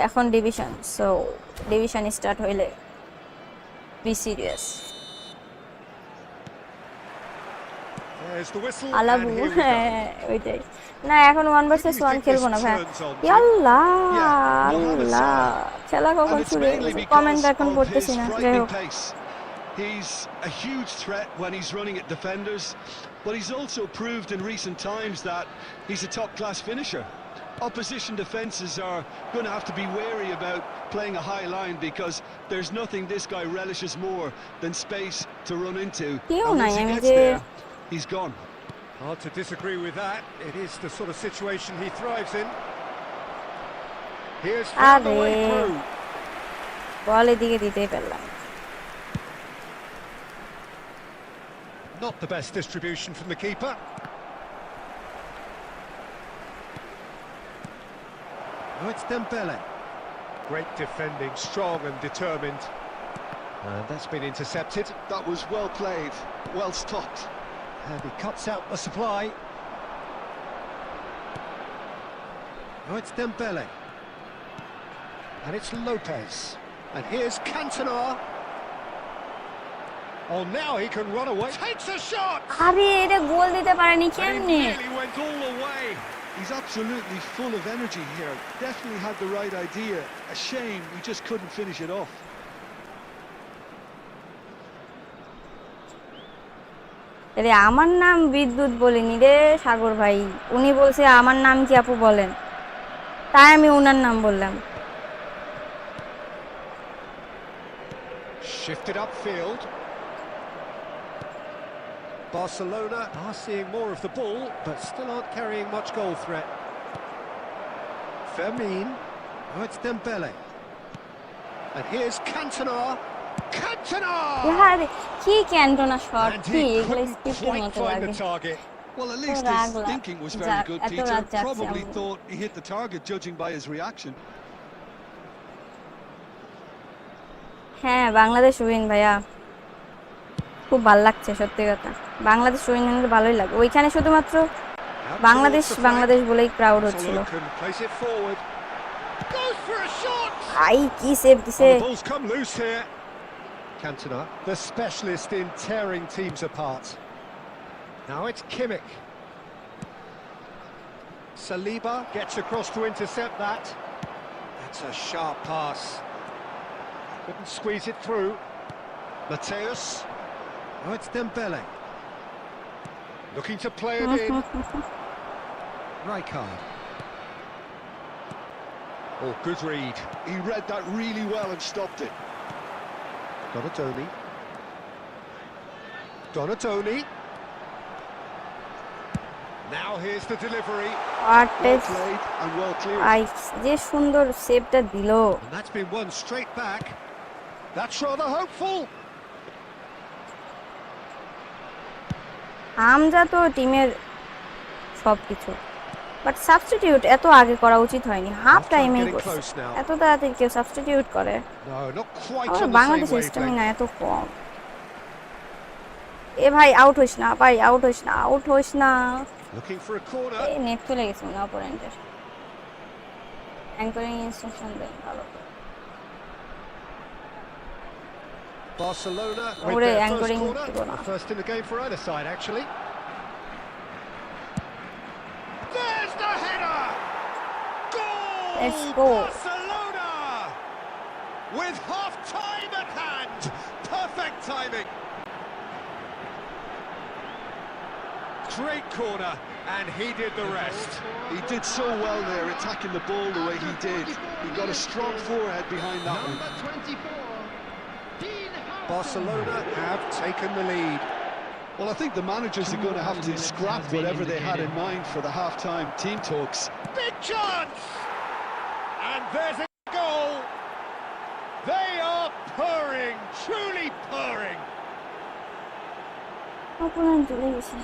এখন ডিভিশন, সো ডিভিশন স্টার্ট হইলে be serious. There's the whistle, আলাবু, and here we go. হ্যাঁ ওইটাই না, এখন 1 ভার্সেস 1 খেলবো না ভাই। আল্লাহ আল্লাহ, খেলা কখন শুরু হয়ে গেছে? কমেন্ট এখন পড়তেছি না, যাই হোক। He's a huge threat when he's running at defenders, but he's also proved in recent times that he's a top-class finisher. Opposition defences are going to have to be wary about playing a high line, because there's nothing this guy relishes more than space to run into. And once he gets there, he's gone. Hard to disagree with that. It is the sort of situation he thrives in. Here's found the way through. বল এদিকে দিতেই পারলাম। Not the best distribution from the keeper. Oh, it's Dembele. Great defending, strong and determined. And that's been intercepted. That was well played, well stopped. And he cuts out the supply. Oh, it's Dembele. And it's Lopez. And here's Cantona. Oh, now he can run away. Takes a shot! আরে এটা গোল দিতে পারেনি And কেমনে? he really went all the way. He's absolutely full of energy here. Definitely had the right idea. A shame we just couldn't finish it off. আরে আমার নাম বিদ্যুৎ বলিনি রে সাগর ভাই, উনি বলছে আমার নাম কি আপু বলেন, তাই আমি ওনার নাম বললাম। Shifted upfield. Barcelona are seeing more of the ball, but still aren't carrying much goal threat. Fermin. Oh, it's Dembele. And here's Cantona. Cantona! আরে কি ক্যান্টোনা শট, And কি he এগুলো couldn't স্ক্রিপ্টের quite মতো find লাগে। the target. Well, at least his thinking was very good, Peter. Probably thought he hit the target, judging by his reaction. হ্যাঁ Bangladesh win ভাইয়া, খুব ভালো লাগছে সত্যি কথা। বাংলাদেশ উইন হলে ভালোই লাগে, ওইখানে শুধুমাত্র বাংলাদেশ বাংলাদেশ বলেই ক্রাউড হচ্ছিল। Can place it forward. Goes for a shot! I কি সেভ দিছে। The ball's come loose here. Cantona, the specialist in tearing teams apart. Now it's Kimmich. Saliba gets across to intercept that. That's a sharp pass. Couldn't squeeze it through. Mateus. Oh, it's Dembele. Looking to play it in. Rijkaard. Oh, good read. He read that really well and stopped it. Donatoni. Now here's the delivery. What Well is played and well cleared. যে সুন্দর সেভটা দিল। And that's been won straight back. That's rather hopeful. Hamza তো টিমের সবকিছু, but substitute এত আগে করা উচিত হয়নি, হাফ টাইমেই করছে। এত তাড়াতাড়ি কেউ সাবস্টিটিউট করে? No, not quite আমার on the same বাংলাদেশের স্ট্যামিনা wavelength. এত কম। এ ভাই আউট হইস না, ভাই আউট হইস না, আউট হইস না। Looking for a corner. এই নেট চলে গেছে মনে অপোনেন্টের। অ্যাঙ্করিং ইনস্ট্রাকশন দেন ভালো করে। Barcelona with ওরে their first অ্যাঙ্করিং corner. দিব না। The first in the game for either side, actually. There's the header. Goal! Let's go. Barcelona! With half-time at hand. Perfect timing. Great corner, and he did the rest. He did so well there, attacking the ball the way he did. He got a strong forehead behind that one. Number 24. Barcelona have taken the lead. Well, I think the managers are going to have to scrap whatever they had in mind for the half-time team talks. Big chance! And there's a goal. They are purring, truly purring. Opponent চলে গেছে।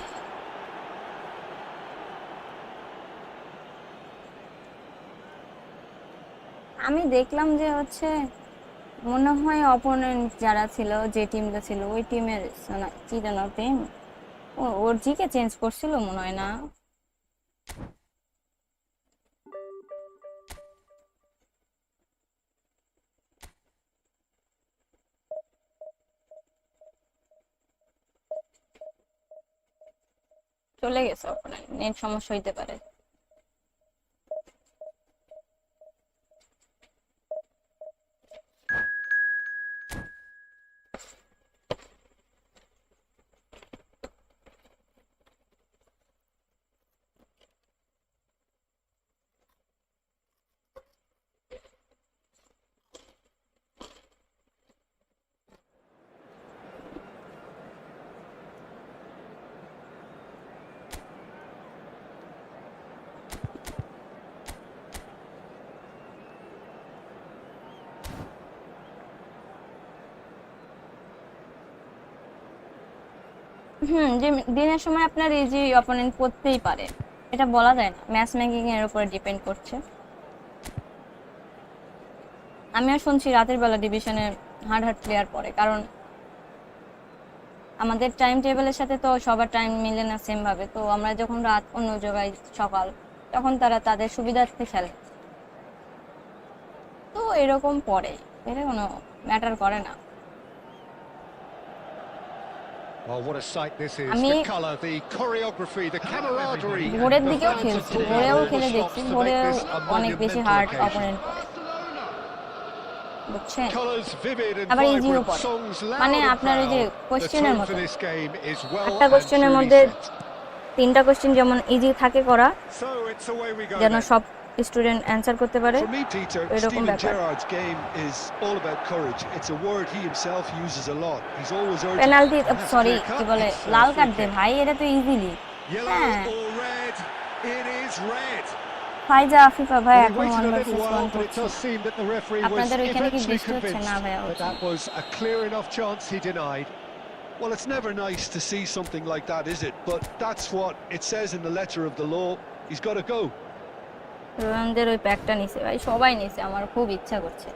আমি দেখলাম যে হচ্ছে মনে হয় opponent যারা ছিল, যে টিমটা ছিল ওই টিমের কি যেন টিম, ওর জিকে চেঞ্জ করছিল মনে হয় না। চলে গেছে অপোনেন্ট, নেট সমস্যা হইতে পারে। যে দিনের সময় আপনার ইজি অপোনেন্ট করতেই পারে, এটা বলা যায় না, ম্যাচ মেকিং এর উপরে ডিপেন্ড করছে। আমিও শুনছি রাতের বেলা ডিভিশনে হার্ড প্লেয়ার পড়ে, কারণ আমাদের টাইম টেবিলের সাথে তো সবার টাইম মিলে না সেম ভাবে, তো আমরা যখন রাত অন্য জায়গায় সকাল, তখন তারা তাদের সুবিধার্থে খেলে, তো এরকম পড়ে, এটা কোনো ম্যাটার করে না। Oh, what a sight this is. আমি The colour, the choreography, the camaraderie. ভোরের দিকেও খেলছি, ভোরেও খেলে দেখছি, ভোরেও অনেক বেশি হার্ড অপোনেন্ট পড়ে, বুঝছেন? Colours vivid and আবার ইজিও vibrant, পড়ে, songs loud মানে and আপনার এই যে proud. The কোশ্চেনের tone মতো for this game is well একটা and কোশ্চেনের truly মধ্যে set. 3টা কোশ্চেন যেমন ইজি থাকে করা, So it's away we go যেন then. সব স্টুডেন্ট অ্যানসার করতে পারে, For me, Peter, এরকম Steven ব্যাপার। Gerrard's game is all about courage. It's a word he himself uses a lot. He's always urging. Penalty, sorry clear cut. কি বলে, It's a লাল free card দে kick. ভাই, এটা তো ইজিলি। Yellow হ্যাঁ, or red, it is red. ফাইজা আফিফা ভাই Well, he এখন waited 1 a little versus 1 while, but it করছে। does seem that the referee was আপনাদের ওইখানে কি eventually বৃষ্টি হচ্ছে? না convinced ভাইয়া that হচ্ছে that was a clear enough chance he denied. Well, it's never nice to see something like that, is it? But that's what it says in the letter of the law. He's got to go. রোনালদোর ওই প্যাকটা নিছে ভাই, সবাই নিছে, আমার খুব ইচ্ছা করছে।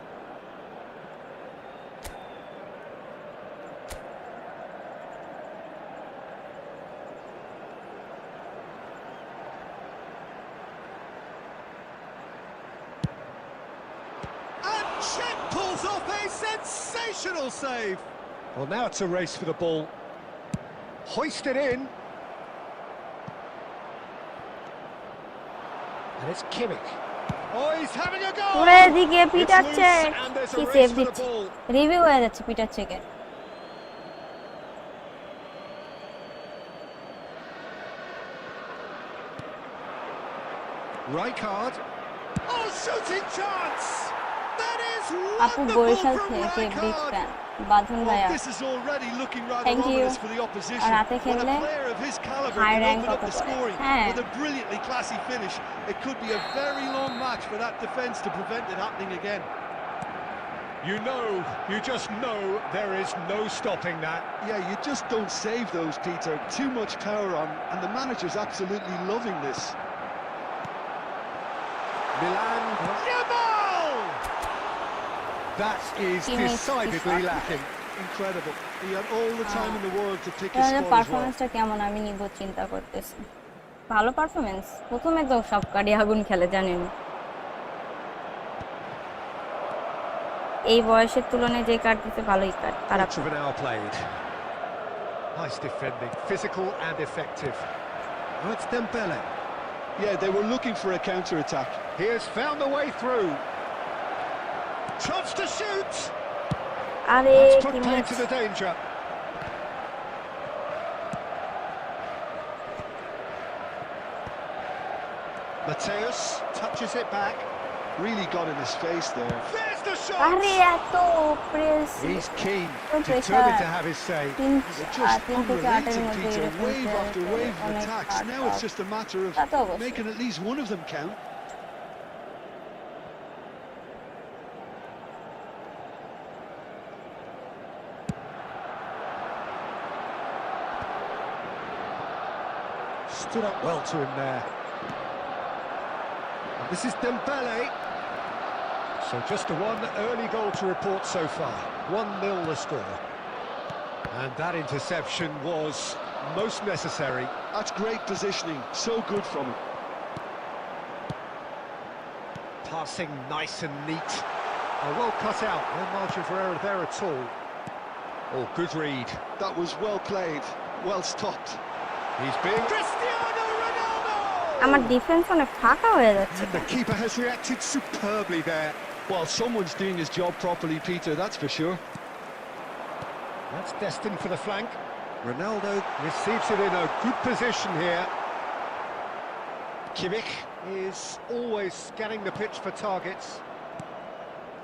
And Chet pulls off a sensational save. Well, now it's a race for the ball. Hoisted in. And it's Kimmich. Oh, he's having a go. ওরে দিকে পিটাচ্ছে, It's loose, and there's a কি race সেভ for the দিচ্ছে, ball. Review হয়ে যাচ্ছে পিটাচ্ছে কে। Rijkaard. Oh, shooting chance. That is আপু wonderful Barishal from থেকে big Rijkaard. Fan. বাঁধন ভাইয়া This is already looking rather Thank you. ominous for the opposition. আর রাতে When a খেললে player of his caliber high can rank open up কত the করে scoring হ্যাঁ with a brilliantly classy finish, it could be a very long match for that defence to prevent it happening again. You just know there is no stopping that. Yeah, you just don't save those, Peter. Too much power on, and the manager's absolutely loving this. Milan. Yamal! That is decidedly lacking. Incredible. He had all the time in the world to pick his তাহলে score as well. পারফরম্যান্সটা কেমন আমি নিব চিন্তা করতেছি ভালো performance প্রথমে তো সব কাটি আগুন খেলে জানেন এই বয়সের তুলনায় যে কার্ড দিতে ভালোই কার্ড খারাপ Quarter of an hour played. Nice defending, physical and effective. Oh, it's Dembele. Yeah, they were looking for a counter-attack. He has found the way through. Chance to shoot. আরে That's কি put play match to the danger. Mateus touches it back. Really got in his face there. There's the shot. আরে এত press He's keen, তো determined to have his say. তিন Just তিন থেকে আটের unrelenting, মধ্যে Peter. এরকম Wave after wave of অনেক attacks. hard Now it's job। just a matter of তা তো অবশ্যই। making at least one of them count. Stood up well to him there. And this is Dembele. So just one early goal to report so far. 1-0 the score. And that interception was most necessary. That's great positioning. So good from him. Passing nice and neat. Oh, well cut out. No margin for error there at all. Oh, good read. That was well played. Well stopped. He's being Cristiano Ronaldo! আমার defence অনেক ফাঁকা হয়ে যাচ্ছে And the keeper has reacted superbly there. Well, someone's doing his job properly, Peter, that's for sure. That's destined for the flank. Ronaldo receives it in a good position here. Kimmich is always scanning the pitch for targets.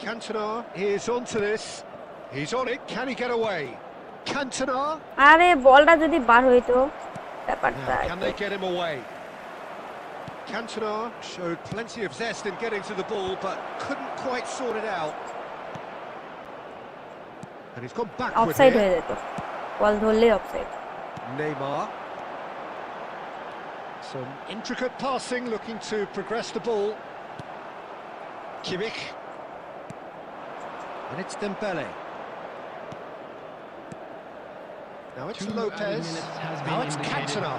Cantona is onto this. He's on it. Can he get away? Cantona. আরে বলটা যদি বার হইতো ব্যাপারটা Now, can they get him away? Cantona showed plenty of zest in getting to the ball, but couldn't quite sort it out. And he's gone backward offside here. হয়ে যেত বল ধরলে offside Neymar. Some intricate passing, looking to progress the ball. Kimmich. And it's Dembele. Now it's 2 Lopez. added minutes has been Now it's indicated. Cantona.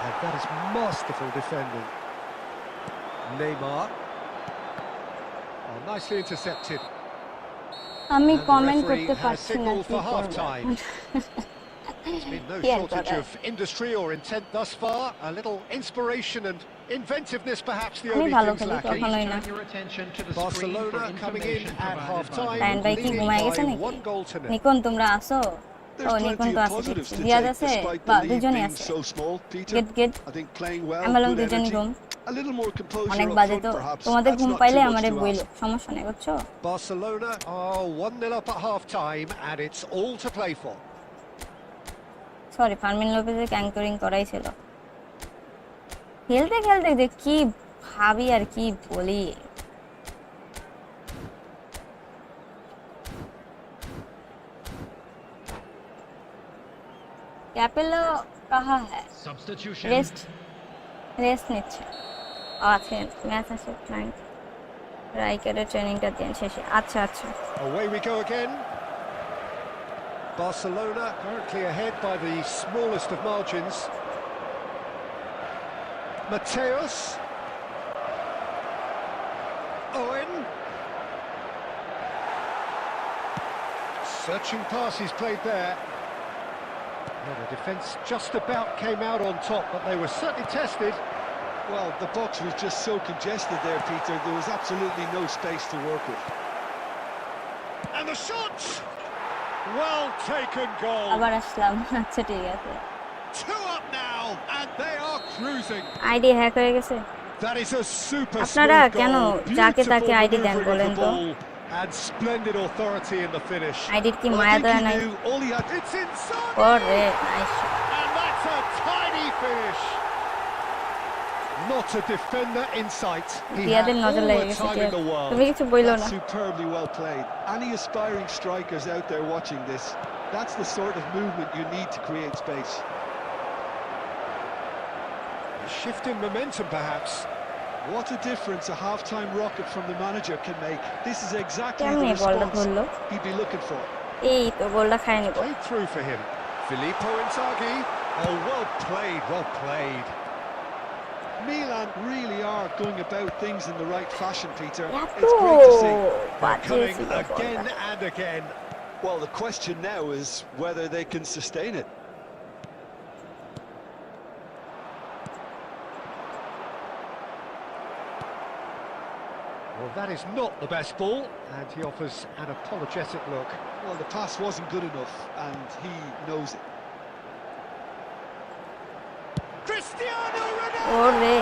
And that is masterful defending. Neymar. Oh, nicely intercepted. আমি And the comment referee করতে has পারছি না signalled কি for করব half-time. There's been no Yeah, shortage but, of industry or intent thus far. A little inspiration and inventiveness, perhaps the আমি only ভালো things খেলি lacking. কখনোই না Turn your attention to the screen for Barcelona coming in information at provided half-time, time ভাই কি leading ঘুমায় গেছে by নাকি 1 goal to nil. নিকন তোমরা আসো ও There's নিকন plenty তো of আছে positives দেখছি to রিয়াদ take আছে despite বা the lead দুজনই being আছে so small, Peter. Gate gate I think playing well, আমি বললাম good দুজনই energy, ঘুম a little more composure অনেক up বাজে front তো perhaps. তোমাদের That's ঘুম not পাইলে too much আমারে to বইলো ask. সমস্যা নেই বুঝছো Barcelona are 1-0 up at half-time, and it's all to play for. Sorry Fermin লোপেজের ক্যাঙ্করিং করাই ছিল খেলতে খেলতে যে কি ভাবি আর কি বলি ক্যাপেলো কাহা হ্যায় Substitution. রেস্ট রেস্ট নিচ্ছে আছে ম্যাচ আছে ফ্লাইং রাইকারের ট্রেনিংটা দিন শেষে আচ্ছা আচ্ছা Away we go again. Barcelona currently ahead by the smallest of margins. Mateus. Owen. Searching pass he's played there. Well, the defence just about came out on top, but they were certainly tested. Well, the box was just so congested there, Peter. There was absolutely no space to work with. And the shot! Well taken goal. আবার আসলাম আচ্ছা ঠিক আছে 2 up now, and they are cruising. ID hack হয়ে গেছে That is a super আপনারা smooth কেন goal. যাকে তাকে Beautiful আইডি দেন manoeuvring of বলেন the তো ball. And splendid authority in the finish. I did ki Well, I Maya think he Dora knew all he had. It's inside. Oh, nice shot. And that's a tiny finish. Not a defender in sight. He had Diaদের all নজর লেগে the গেছে time in the world. তুমি কিছু বইলো না That's superbly well played. Any aspiring strikers out there watching this, that's the sort of movement you need to create space. A shift in momentum, perhaps. What a difference a half-time rocket from the manager can make. This is exactly কেমনে the বলটা response ধরলো he'd be looking for. এই তো গোলটা খায় নিব Played through for him. Filippo Inzaghi. Oh, well played, well played. Milan really are going about things in the right fashion, Peter. এত It's great to see. Coming বাজে ছিল again গোলটা and again. Well, the question now is whether they can sustain it. Well, that is not the best ball, and he offers an apologetic look. Well, the pass wasn't good enough, and he knows it. Cristiano Ronaldo! ওরে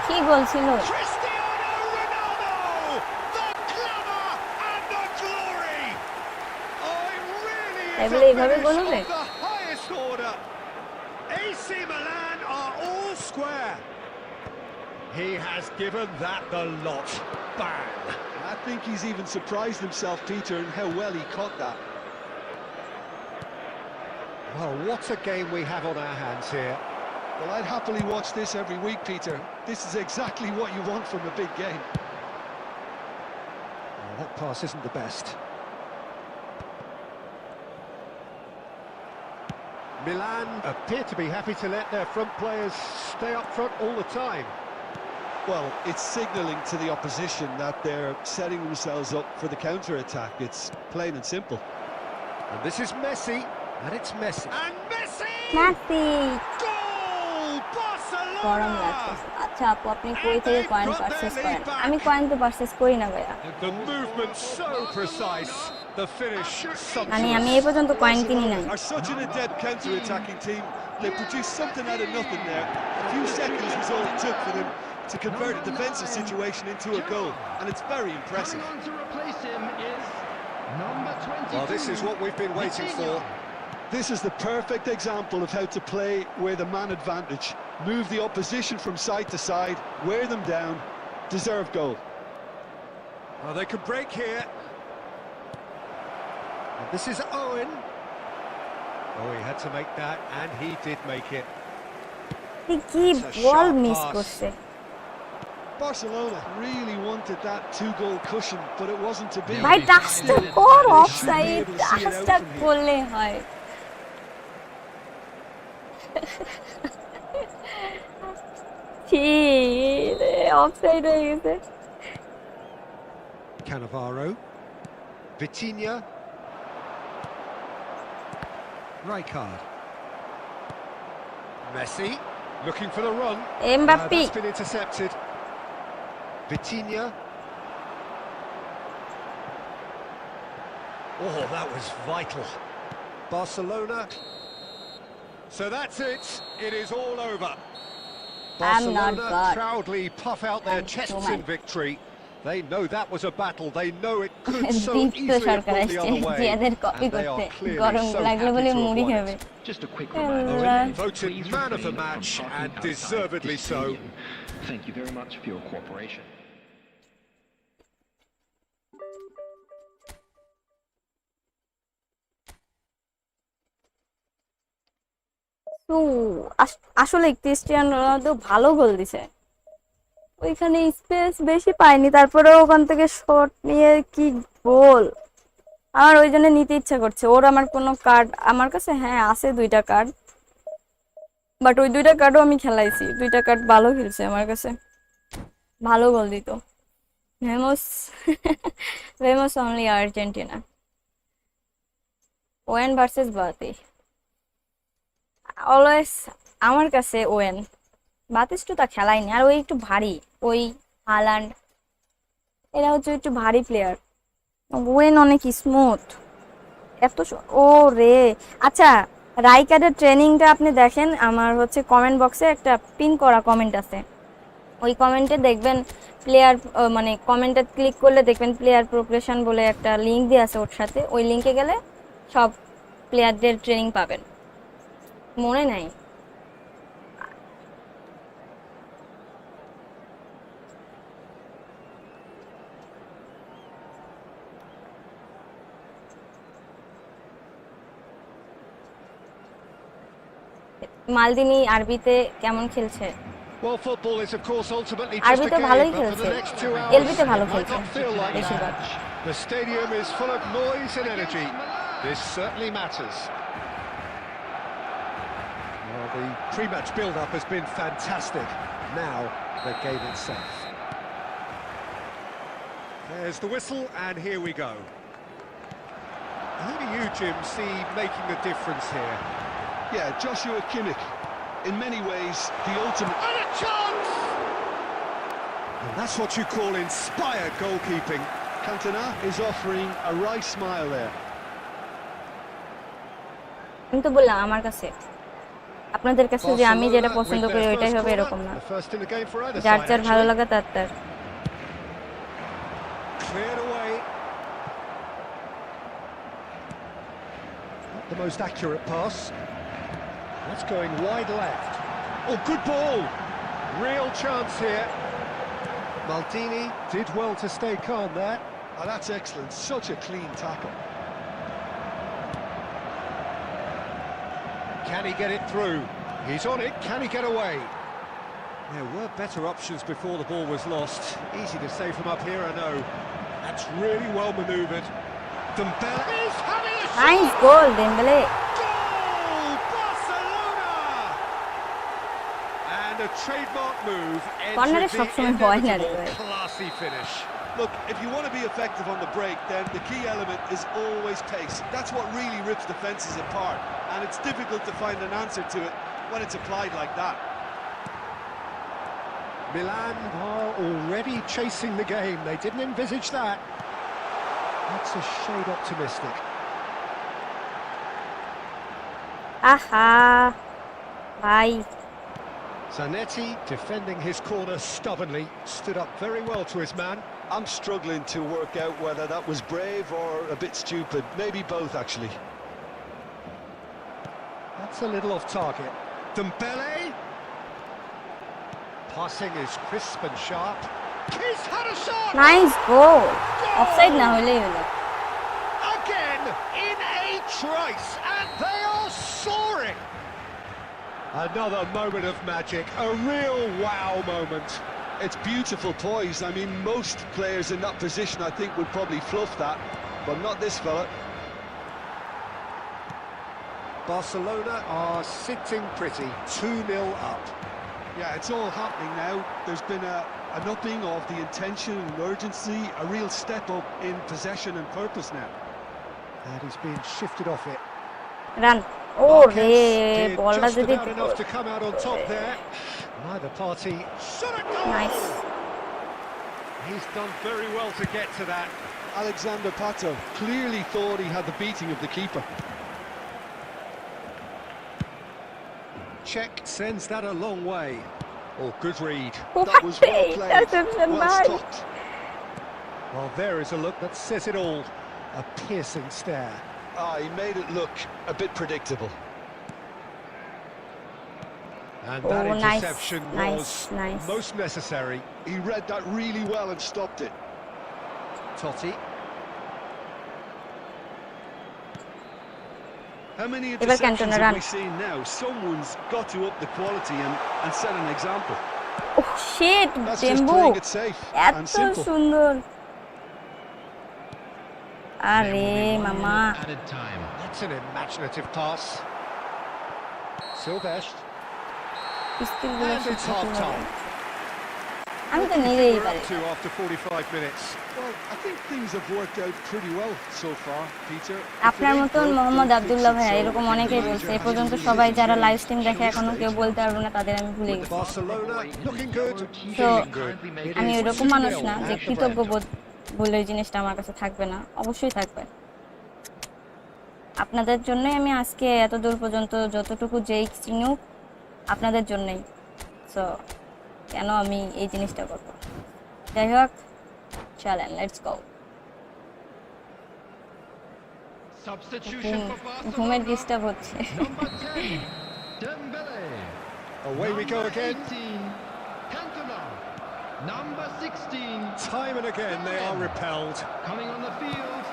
কি গোল ছিল Cristiano Ronaldo! The glamour and the glory! Oh, it really is এগুলো a এইভাবে finish goal of হবে the highest order. AC Milan are all square. He has given that the lot. Bang! I think he's even surprised himself, Peter, in how well he caught that. Well, what a game we have on our hands here. Well, I'd happily watch this every week, Peter. This is exactly what you want from a big game. Well, that pass isn't the best. Milan appear to be happy to let their front players stay up front all the time. Well, it's signalling to the opposition that they're setting themselves up for the counter-attack. It's plain and simple. And this is Messi, and it's Messi. And Messi! Messi Goal! গরম Barcelona! লাগতেছে আচ্ছা আপু আপনি কই থেকে coin purchase করেন আমি coin তো পারচেজ করি না ভাইয়া The movement so precise, the finish মানে আমি sumptuous. এই পর্যন্ত কয়েন কিনি নাই Are such an adept counter-attacking team. They produced something out of nothing there. A few seconds was all it took for them to convert a defensive situation into a goal, and it's very impressive. Coming on to replace him is number 22. Well, this is what we've been waiting for. This is the perfect example of how to play with a man advantage. Move the opposition from side to side, wear them down, deserve goal. Well, they could break here. And this is Owen. Oh, he had to make that, and he did make it. কি ball miss করছে Barcelona really wanted that two-goal cushion, but it wasn't to be. ভাই টাচটা কর offside টাচটা করলে হয় ছি রে offside হয়ে গেছে Cannavaro. Vitinha. Rijkaard. Messi, looking for the run. Mbappe That's been intercepted. Vitinha. Oh, that was vital. Barcelona. So that's it. It is all over. I'm not Barcelona God. proudly puff out their I'm chests human. in victory. They know that was a battle. They know it could so Dipto easily have Sarkar gone the আসছে other way. জিয়াদের copy And they করতে are clearly গরম so লাগলে happy বলে to মুড়ি avoid খাবে it. Just a quick Hello. reminder. Voted Please man of the refrain match, from and parking outside deservedly this so. stadium. Thank you very much for your cooperation. তো আসলে Cristiano Ronaldo ভালো গোল দিছে ওইখানে space বেশি পায়নি তারপরে ওখান থেকে শট নিয়ে কি গোল আমার ওই জন্য নিতে ইচ্ছা করছে ওর আমার কোনো কার্ড আমার কাছে হ্যাঁ আছে 2টা কার্ড বাট ওই 2টা কার্ডও আমি খেলাইছি 2টা কার্ড ভালো খেলছে আমার কাছে ভালো গোল দিত ভেমোস ভেমোস অনলি আর্জেন্টিনা ওয়েন ভার্সেস বাতি অলওয়েজ আমার কাছে ওয়েন বাতিস তো তা খেলাইনি আর ওই একটু ভারী ওই হালান্ড এরা হচ্ছে একটু ভারী প্লেয়ার ওয়েন অনেক স্মুথ এত ও রে আচ্ছা রাইকার্ডের ট্রেনিংটা আপনি দেখেন আমার হচ্ছে কমেন্ট বক্সে একটা পিন করা কমেন্ট আছে ওই কমেন্টে দেখবেন প্লেয়ার মানে কমেন্টে ক্লিক করলে দেখবেন প্লেয়ার প্রোগ্রেশন বলে একটা লিঙ্ক দিয়ে আছে ওর সাথে, ওই লিঙ্কে গেলে সব প্লেয়ারদের ট্রেনিং পাবেন। মনে নাই মালদিনি আরবিতে কেমন খেলছে? Well, football is of course ultimately just a আরবিতে game, ভালোই but for খেলছে, the next 2 এলবিতে hours ভালো it might খেলছে not feel like বেশিরভাগ। that. The stadium is full of noise and energy. This certainly matters. Well, the pre-match build-up has been fantastic. Now, the game itself. There's the whistle, and here we go. Who do you, Jim, see making the difference here? Yeah, Joshua Kimmich. In many ways, the ultimate... And a chance! And that's what you call inspired goalkeeping. Cantona is offering a wry smile there. আমি তো বললাম আমার কাছে, আপনাদের কাছে যে আমি যেটা পছন্দ করি ওইটাই হবে এরকম না, যার যার ভালো লাগা তার তার। Cleared away. Not the most accurate pass. That's going wide left. Oh, good ball. Real chance here. Maldini did well to stay calm there. Oh, that's excellent. Such a clean tackle. Can he get it through? He's on it. Can he get away? There were better options before the ball was lost. Easy to say from up here, I know. That's really well manoeuvred. Dembele is having a shot! Nice goal দেমবেলে। Goal! Barcelona! And a trademark move কর্নারে entered সবসময় the ভয় না রে inevitable ভাই। classy finish. Look, if you want to be effective on the break, then the key element is always pace. That's what really rips defences apart, and it's difficult to find an answer to it when it's applied like that. Milan are already chasing the game. They didn't envisage that. That's a shade optimistic. আহা ভাই, Zanetti defending his corner stubbornly, stood up very well to his man. I'm struggling to work out whether that was brave or a bit stupid. Maybe both, actually. That's a little off target. Dembele. Passing is crisp and sharp. He's had a shot! Nice goal, offside না হইলেই হলো। Again in a trice, and they are soaring. Another moment of magic, a real wow moment. It's beautiful poise. I mean, most players in that position, I think, would probably fluff that, but not this fella. Barcelona are sitting pretty, 2-0 up. Yeah, it's all happening now. There's been an upping of the intention and urgency, a real step up in possession and purpose now. And he's being shifted off it. Run ও রে, বলটা Just যদি about enough to come out on top there. Neither party shot a goal. Nice. He's done very well to get to that. Alexander Pato clearly thought he had the beating of the keeper. Check sends that a long way. Oh, good read. That was well played, Interception well ভাই। stopped. Well, there is a look that says it all. A piercing stare. He made it look a bit predictable. And that Oh, nice, interception nice, was nice. most necessary. He read that really well and stopped it. Totti. How many এবার interceptions Cantona have run. we seen now? Someone's got to up the quality and set an example. Oh shit, That's just জেম্বু playing it safe এত and simple. সুন্দর। আরে মামা, Added time. That's an imaginative pass. Silvestre. স্কিলগুলো And it's half time. আমি তো নিজেই We're পারি। up to after 45 minutes. Well, I think things have worked out pretty well so far, Peter. আপনার মতন মোহাম্মদ আব্দুল্লাহ ভাই এরকম অনেকেই বলছে, এ পর্যন্ত সবাই যারা লাইভ স্ট্রিম দেখে এখনো কেউ বলতে পারবে না তাদের আমি ভুলে গেছি। Barcelona looking good, তো feeling good. আমি ওইরকম মানুষ না যে কৃতজ্ঞ বোধ বলে ওই জিনিসটা আমার কাছে থাকবে না, অবশ্যই থাকবে। আপনাদের জন্যই আমি আজকে এত দূর পর্যন্ত যতটুকু যেই চিনুক আপনাদের জন্যই। সো কেন আমি এই জিনিসটা করব? যাই হোক, চলেন, লেটস গো। Substitution for ঘুমের Barcelona. ডিস্টার্ব হচ্ছে। Number 10, Dembele. Away we go Number again. 18, Cantona. Number 16, Time and again they are repelled. coming on the field.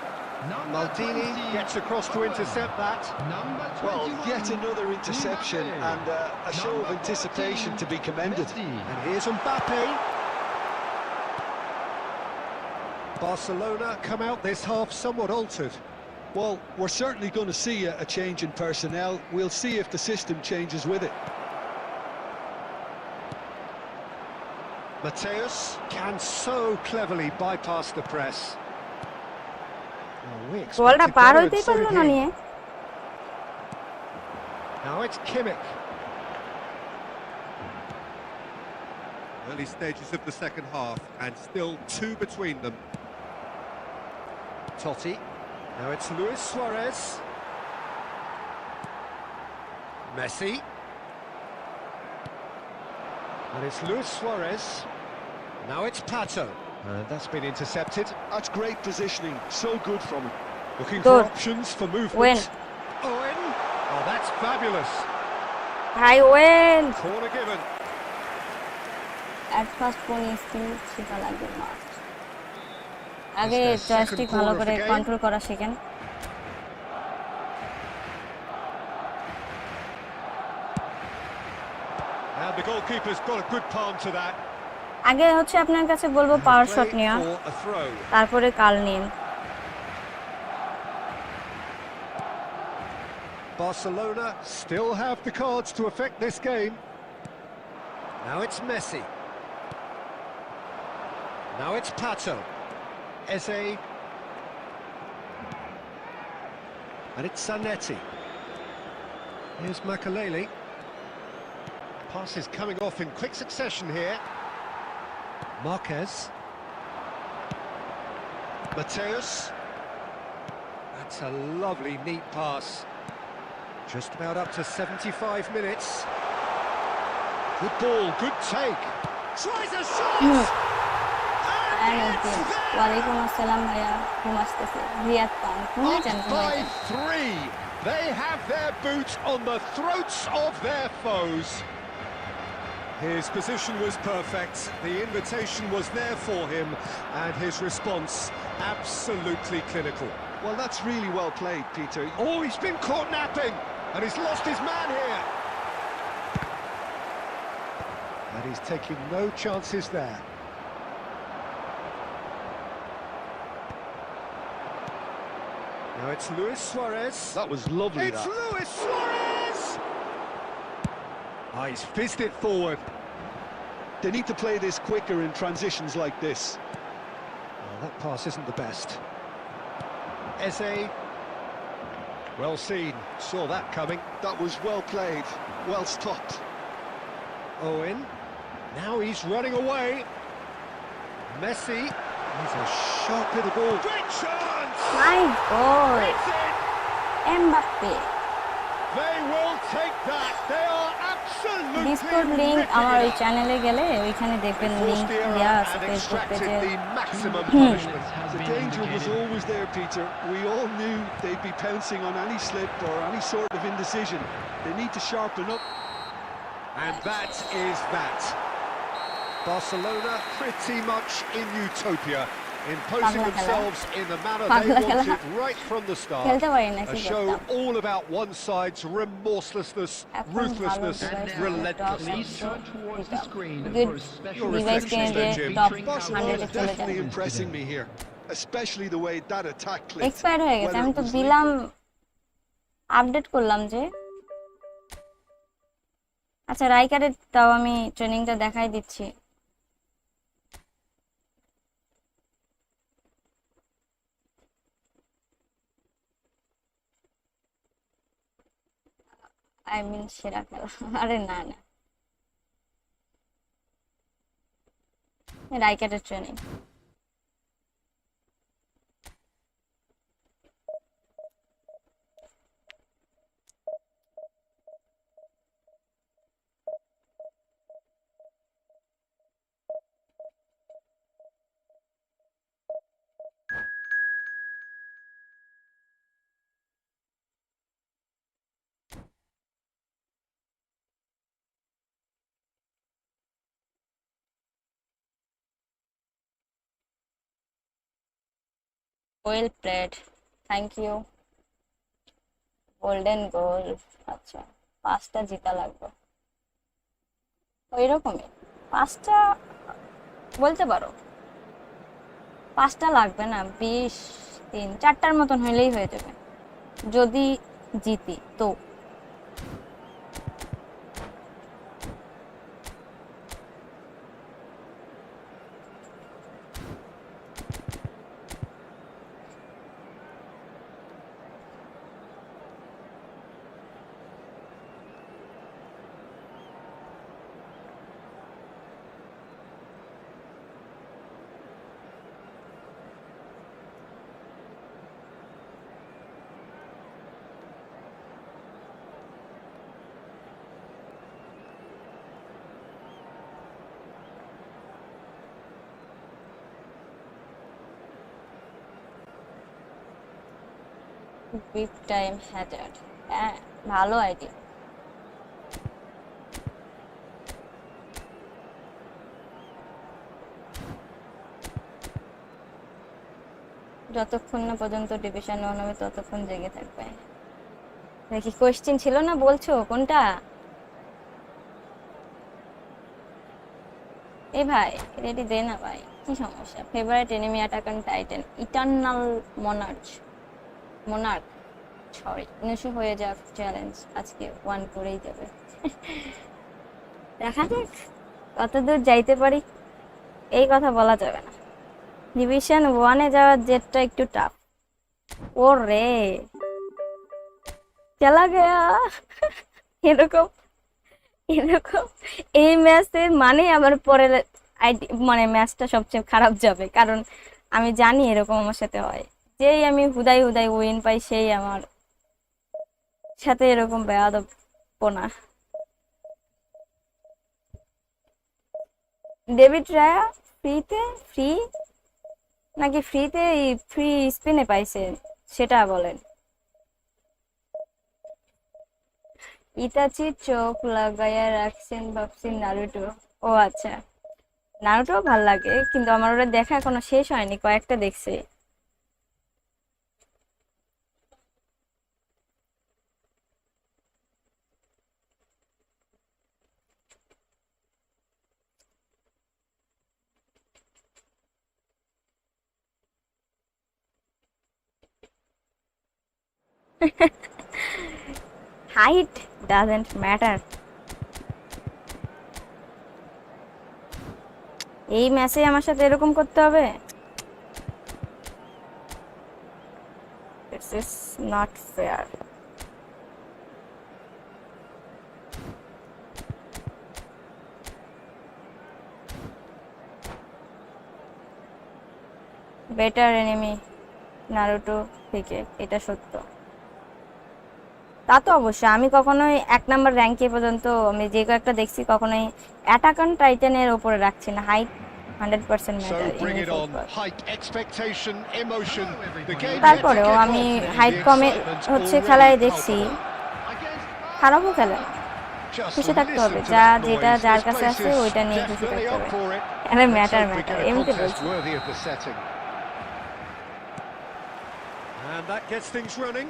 Number Maldini 20, gets across to Owen. intercept that. Number 21, Well, yet another interception Mbappe. and a show of Number anticipation 14, to be commended. Messi. And here's Mbappe. Barcelona come out this half somewhat altered. Well, we're certainly going to see a change in personnel. We'll see if the system changes with it. Mateus can so cleverly bypass the press. Oh, we বলটা expected পার better, হইতেই and so পারলো did না he. নিয়ে। Now it's Kimmich. Early stages of the second half, and still two between them. Totti. Now it's Luis Suarez. Messi. And it's Luis Suarez. Now it's Pato. And that's been intercepted. That's great positioning. So good from him. Looking Good. for options for movement. Win. Owen. Oh, that's fabulous. ভাই ওয়েন Corner given. At first কোন skill শেখা লাগবে না। আগে It's their joystick second ভালো corner of করে the game. Control করা শেখেন। And the goalkeeper's got a good palm to that. আগে হচ্ছে আপনার কাছে বলবো পাওয়ার শট Play নেওয়া, for a throw. তারপরে কাল নিন। Barcelona still have the cards to affect this game. Now it's Messi. Now it's Pato. Eze. And it's Zanetti. Here's Makaleli. Pass is coming off in quick succession here. Marquez. Mateus. That's a lovely, neat pass. Just about up to 75 minutes. Good ball, good take. Tries a shot! And it's in. ওয়ালাইকুম আসসালাম ভাইয়া, ঘুম আসতেছে। রিয়াদ পান ঘুমিয়ে যান, Up ঘুমিয়ে by যান। 3. They have their boot on the throats of their foes. His position was perfect. The invitation was there for him, and his response absolutely clinical. Well, that's really well played, Peter. Oh, he's been caught napping, and he's lost his man here. And he's taking no chances there. Now it's Luis Suarez. That was lovely, It's that. Luis Suarez! Ah, he's fizzed it forward. They need to play this quicker in transitions like this. Well, that pass isn't the best. Eze. Well seen. Saw that coming. That was well played, well stopped. Owen. Now he's running away. Messi. He's a sharp little ball. Great chance! My god, It's in! Mbappe. They will take that. They are absolutely Discord link আমার ওই ripping it up. চ্যানেলে গেলে ওইখানে দেখবেন, link Forced the error দেওয়া আছে and Facebook extracted পেজে। the maximum punishment. Has The been danger was indicated. always there, Peter. We all knew they'd be pouncing on any slip or any sort of indecision. They need to sharpen up. And that is that. Barcelona pretty much in utopia, imposing Pagla themselves in the manner they Pagla খেলা। wanted right from the start. খেলতে পারি না, A কি show করতাম। all about one side's remorselessness, এখন ভালো ruthlessness, device And now, relentlessness. please turn towards the screen Good for a special Your device reflections কিনে there, দিয়ে Jim. টপ Barcelona 100-এ is চলে যায়। definitely impressing me here, especially the way that attack clicked. Expire হয়ে গেছে, Whether আমি it তো was দিলাম, legal- update করলাম যে। আচ্ছা, রাইকারের তাও আমি ট্রেনিংটা দেখাই দিচ্ছি। আই মিন সেরা খেলা। আরে না না, রাইকারের training. Well played, thank you. Golden goal, আচ্ছা 5টা জিতা লাগবে, ওই রকমই 5টা বলতে পারো। 5টা লাগবে না, 20, 3, 4টার মতন হইলেই হয়ে যাবে যদি জিতি তো। বিগ টাইম হ্যাজার্ড, হ্যাঁ ভালো আইডিয়া। যতক্ষণ না পর্যন্ত ডিভিশন 1 হবে ততক্ষণ জেগে থাকবে। দেখি কোশ্চেন ছিল না বলছো কোনটা? এ ভাই রেডি দে না ভাই, কি সমস্যা? Favourite enemy attack on Titan, eternal monarch sorry, নুসু হয়ে যাক চ্যালেঞ্জ, আজকে 1 করেই যাবে। দেখা যাক কতদূর যাইতে পারি, এই কথা বলা যাবে না। ডিভিশন 1-এ যাওয়ার জেটটা একটু টাফ। ও রে চলা গয়া। এরকম এরকম এই ম্যাচের মানে আমার পরের মানে ম্যাচটা সবচেয়ে খারাপ যাবে, কারণ আমি জানি এরকম আমার সাথে হয়। যেই আমি হুদাই উইন পাই সেই আমার সাথে এরকম বেয়াদবপনা। ডেভিড রায়া ফ্রি নাকি ফ্রি স্পিনে পাইছে সেটা বলেন। ইতাচি চোখ লাগাইয়া রাখছেন ভাবছেন নারুটো। ও আচ্ছা, নারুটো ভাল লাগে, কিন্তু আমার ওটা দেখা এখনো শেষ হয়নি, কয়েকটা দেখছি। Height doesn't matter. এই ম্যাচে আমার সাথে এরকম করতে হবে? This is not fair. Better enemy Naruto থেকে, এটা সত্য। তা তো অবশ্যই, আমি কখনোই 1 নাম্বার র্যাঙ্কে পর্যন্ত আমি যে কয়েকটা দেখছি কখনোই অ্যাটাক অন টাইটানের উপরে রাখছি না। Height 100% matter in football. তারপরেও আমি হাইট কমে হচ্ছে খেলায় দেখছি, খারাপও খেলে, খুশি থাকতে হবে, যেটা যার কাছে আছে ওইটা নিয়ে খুশি থাকতে হবে। আরে ম্যাটার এমনিতে বলছি। And that gets things running.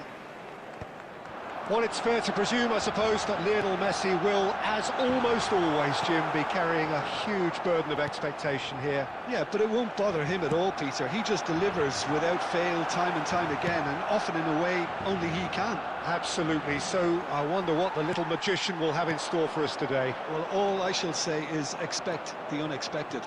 Well, it's fair to presume, I suppose, that Lionel Messi will, as almost always, Jim, be carrying a huge burden of expectation here. Yeah, but it won't bother him at all, Peter. He just delivers without fail time and time again, and often in a way only he can. Absolutely. So I wonder what the little magician will have in store for us today. Well, all I shall say is expect the unexpected.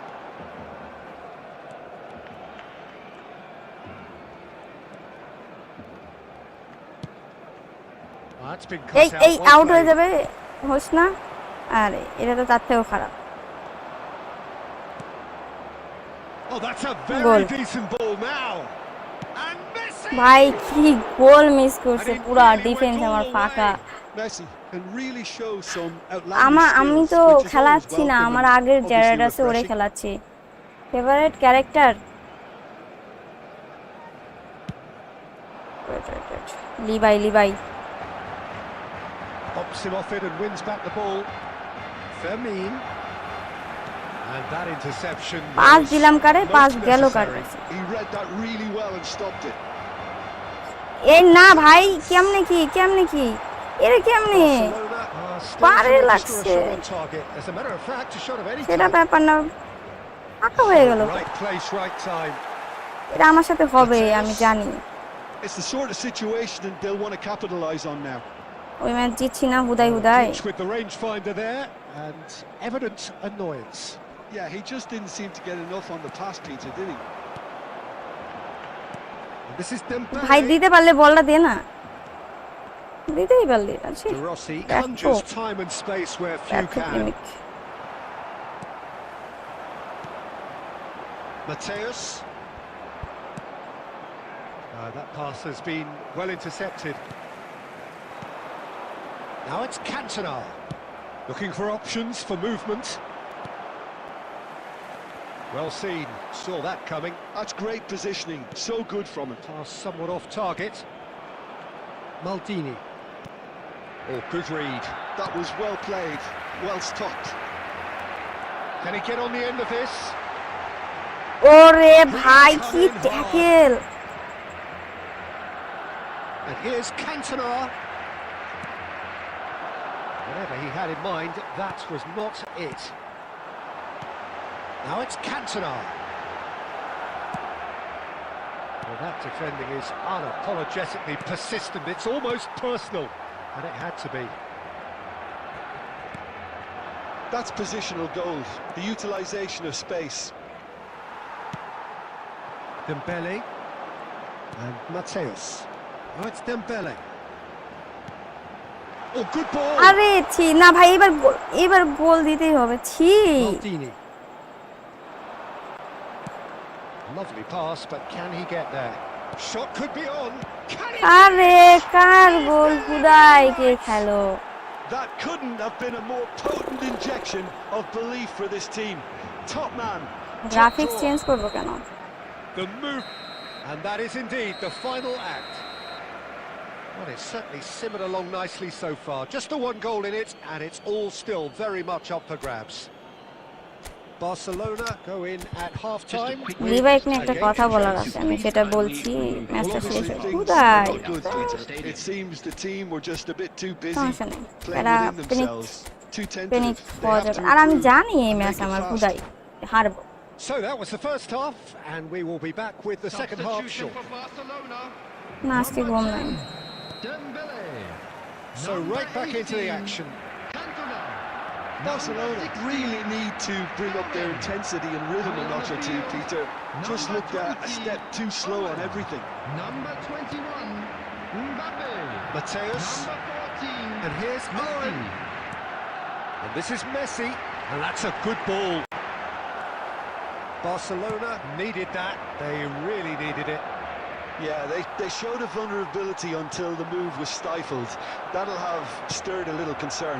এই out হয়ে যাবে হোস না, আরে এটা তো তার থেকেও খারাপ। ভাই কি গোল মিস করছে, পুরো ডিফেন্স আমার ফাঁকা। আমি তো খেলাচ্ছি না, আমার আগের জেরার্ড আছে ওরে খেলাচ্ছি। Favourite character Li Bai Pops him off it and wins back the ball. Fermin. And that interception pass was দিলাম কারে, পাস most গেল কার necessary. কাছে। He read that really well and stopped it. এই না ভাই, কেমনে কি এরে কেমনে Barcelona are still পারে to register a লাগছে, shot on target. As a matter of fact, a shot of any সেটা type. ব্যাপার না, ফাঁকা হয়ে গেল তো। Right place, right time. এটা আমার সাথে হবে, আমি জানি। It's the sort of situation that they'll want to capitalize on now. ওই ম্যাচ জিতছি না হুদাই হুদাই। Clinch with the rangefinder there, and evident annoyance. Yeah, he just didn't seem to get enough on the pass, Peter, did he? And this is Dembele. ভাই দিতে পারলে বলটা দে না, দিতেই পারলি না। ছি, De Rossi দেখো। conjures time and space where few দেখো can. প্রেমিক। Mateus. That pass has been well intercepted. Now it's Cantona. Looking for options for movement. Well seen, saw that coming. That's great positioning, so good from him. Pass somewhat off target. Maldini. Oh, good read. That was well played, well stopped. Can he get on the end of this? ওরে ভাই কি tackle! And here's Cantona. Whatever he had in mind, that was not it. Now it's Cantona. Well, that defending is unapologetically persistent. It's almost personal, and it had to be. That's positional goals, the utilisation of space. Dembele and Mateus. Oh, it's Dembele. Oh, good ball. আরে ছি না ভাই, এবার গোল দিতেই হবে। ছি, Maldini. Lovely pass, but can he get there? Shot could be on. Can he? আরে কার গোল হুদাই কে খেলো। That couldn't have been a more potent injection of belief for this team. Top man. Graphics change করবো কেন? The move, and that is indeed the final act. Well, it's certainly simmered along nicely so far. Just the one goal in it, and it's all still very much up for grabs. Barcelona go in at half-time. লিভাই এখানে একটা কথা বলার আছে, আমি সেটা বলছি। ম্যাচটা শেষ হবে হুদাই। It seems the team were just a bit too busy সমস্যা নেই, playing এরা within themselves, too panic tentative. হওয়া যাবে না। আর আমি জানি এই ম্যাচ আমার হুদাই হারবো। So that was the first half, and we will be back with the second half Substitution shortly. for Barcelona. না আজকে ঘুম নাই। Dembele. So right back into the action. Cantona. Barcelona really need to bring up their intensity and rhythm a notch or two, Peter. Just looked a step too slow on everything. Number 21, Mbappe. Mateus, Number 14, and here's Owen. And this is Messi, and that's a good ball. Barcelona needed that, they really needed it. Yeah, they showed a vulnerability until the move was stifled. That'll have stirred a little concern.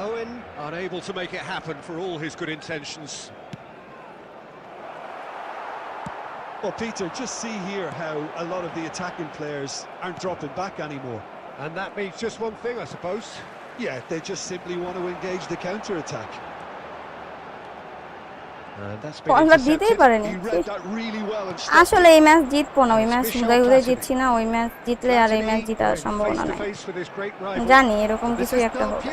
Owen unable to make it happen for all his good intentions. Well, Peter, just see here how a lot of the attacking players aren't dropping back anymore. And that means just one thing, I suppose. Yeah, they just simply want to engage the counter-attack. And that's আমরা দিতেই পারিনি। He read that really well and stopped আসলে এই match জিতবো না, ওই match হুদাই হুদাই জিতছি না। ওই ম্যাচ জিতলে আর এই ম্যাচ জেতার সম্ভাবনা নাই। জানি এরকম কিছু একটা হবে।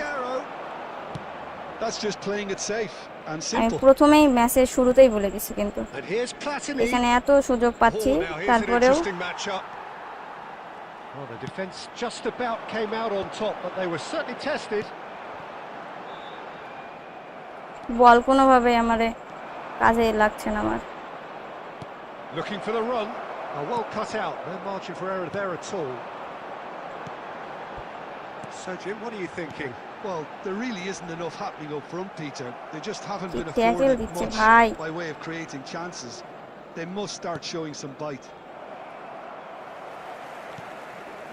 That's just playing it safe and আমি simple. প্রথমেই ম্যাচের শুরুতেই বলে দিছি, কিন্তু And here's Platini. এখানে এত সুযোগ পাচ্ছি Oh, now here's an তারপরেও interesting matchup. Well, the defence just about came out on top, but they were certainly tested. বল কোনোভাবে আমারে কাজে লাগছে না আমার। Looking for the run. Oh, well cut out. No margin for error there at all. So, Jim, what are you thinking? Well, there really isn't enough happening up front, Peter. They just haven't been tackle afforded দিচ্ছে much ভাই। by way of creating chances. They must start showing some bite.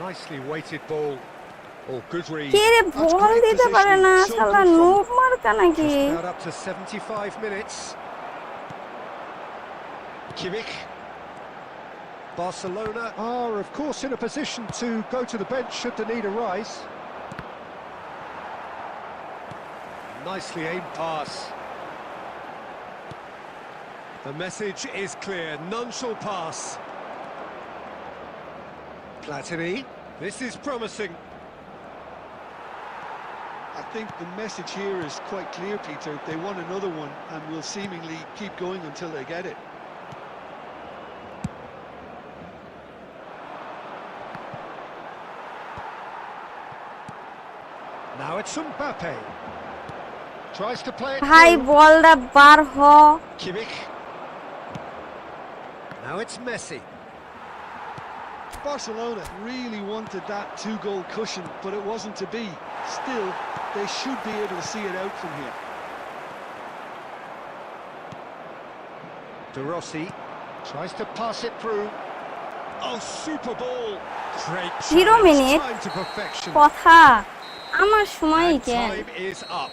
Nicely weighted ball. Oh, good read. কে রে বল দিতে পারে না, শালা noob মার্কা নাকি? Just about up to 75 minutes. Kimmich. Barcelona are, of course, in a position to go to the bench should the need arise. nicely aimed pass. The message is clear, none shall pass. Platini, this is promising. I think the message here is quite clear, Peter. They want another one and will seemingly keep going until they get it. Now it's Mbappe. Tries to play it ভাই through. বলটা বার হ। Kimmich. Now it's Messi. Barcelona really wanted that two-goal cushion, but it wasn't to be. Still, they should be able to see it out from here. De Rossi tries to pass it through. Oh, super ball. Great Zero challenge, minute. time to perfection. কথা আমার সময়ই And কেন? time is up.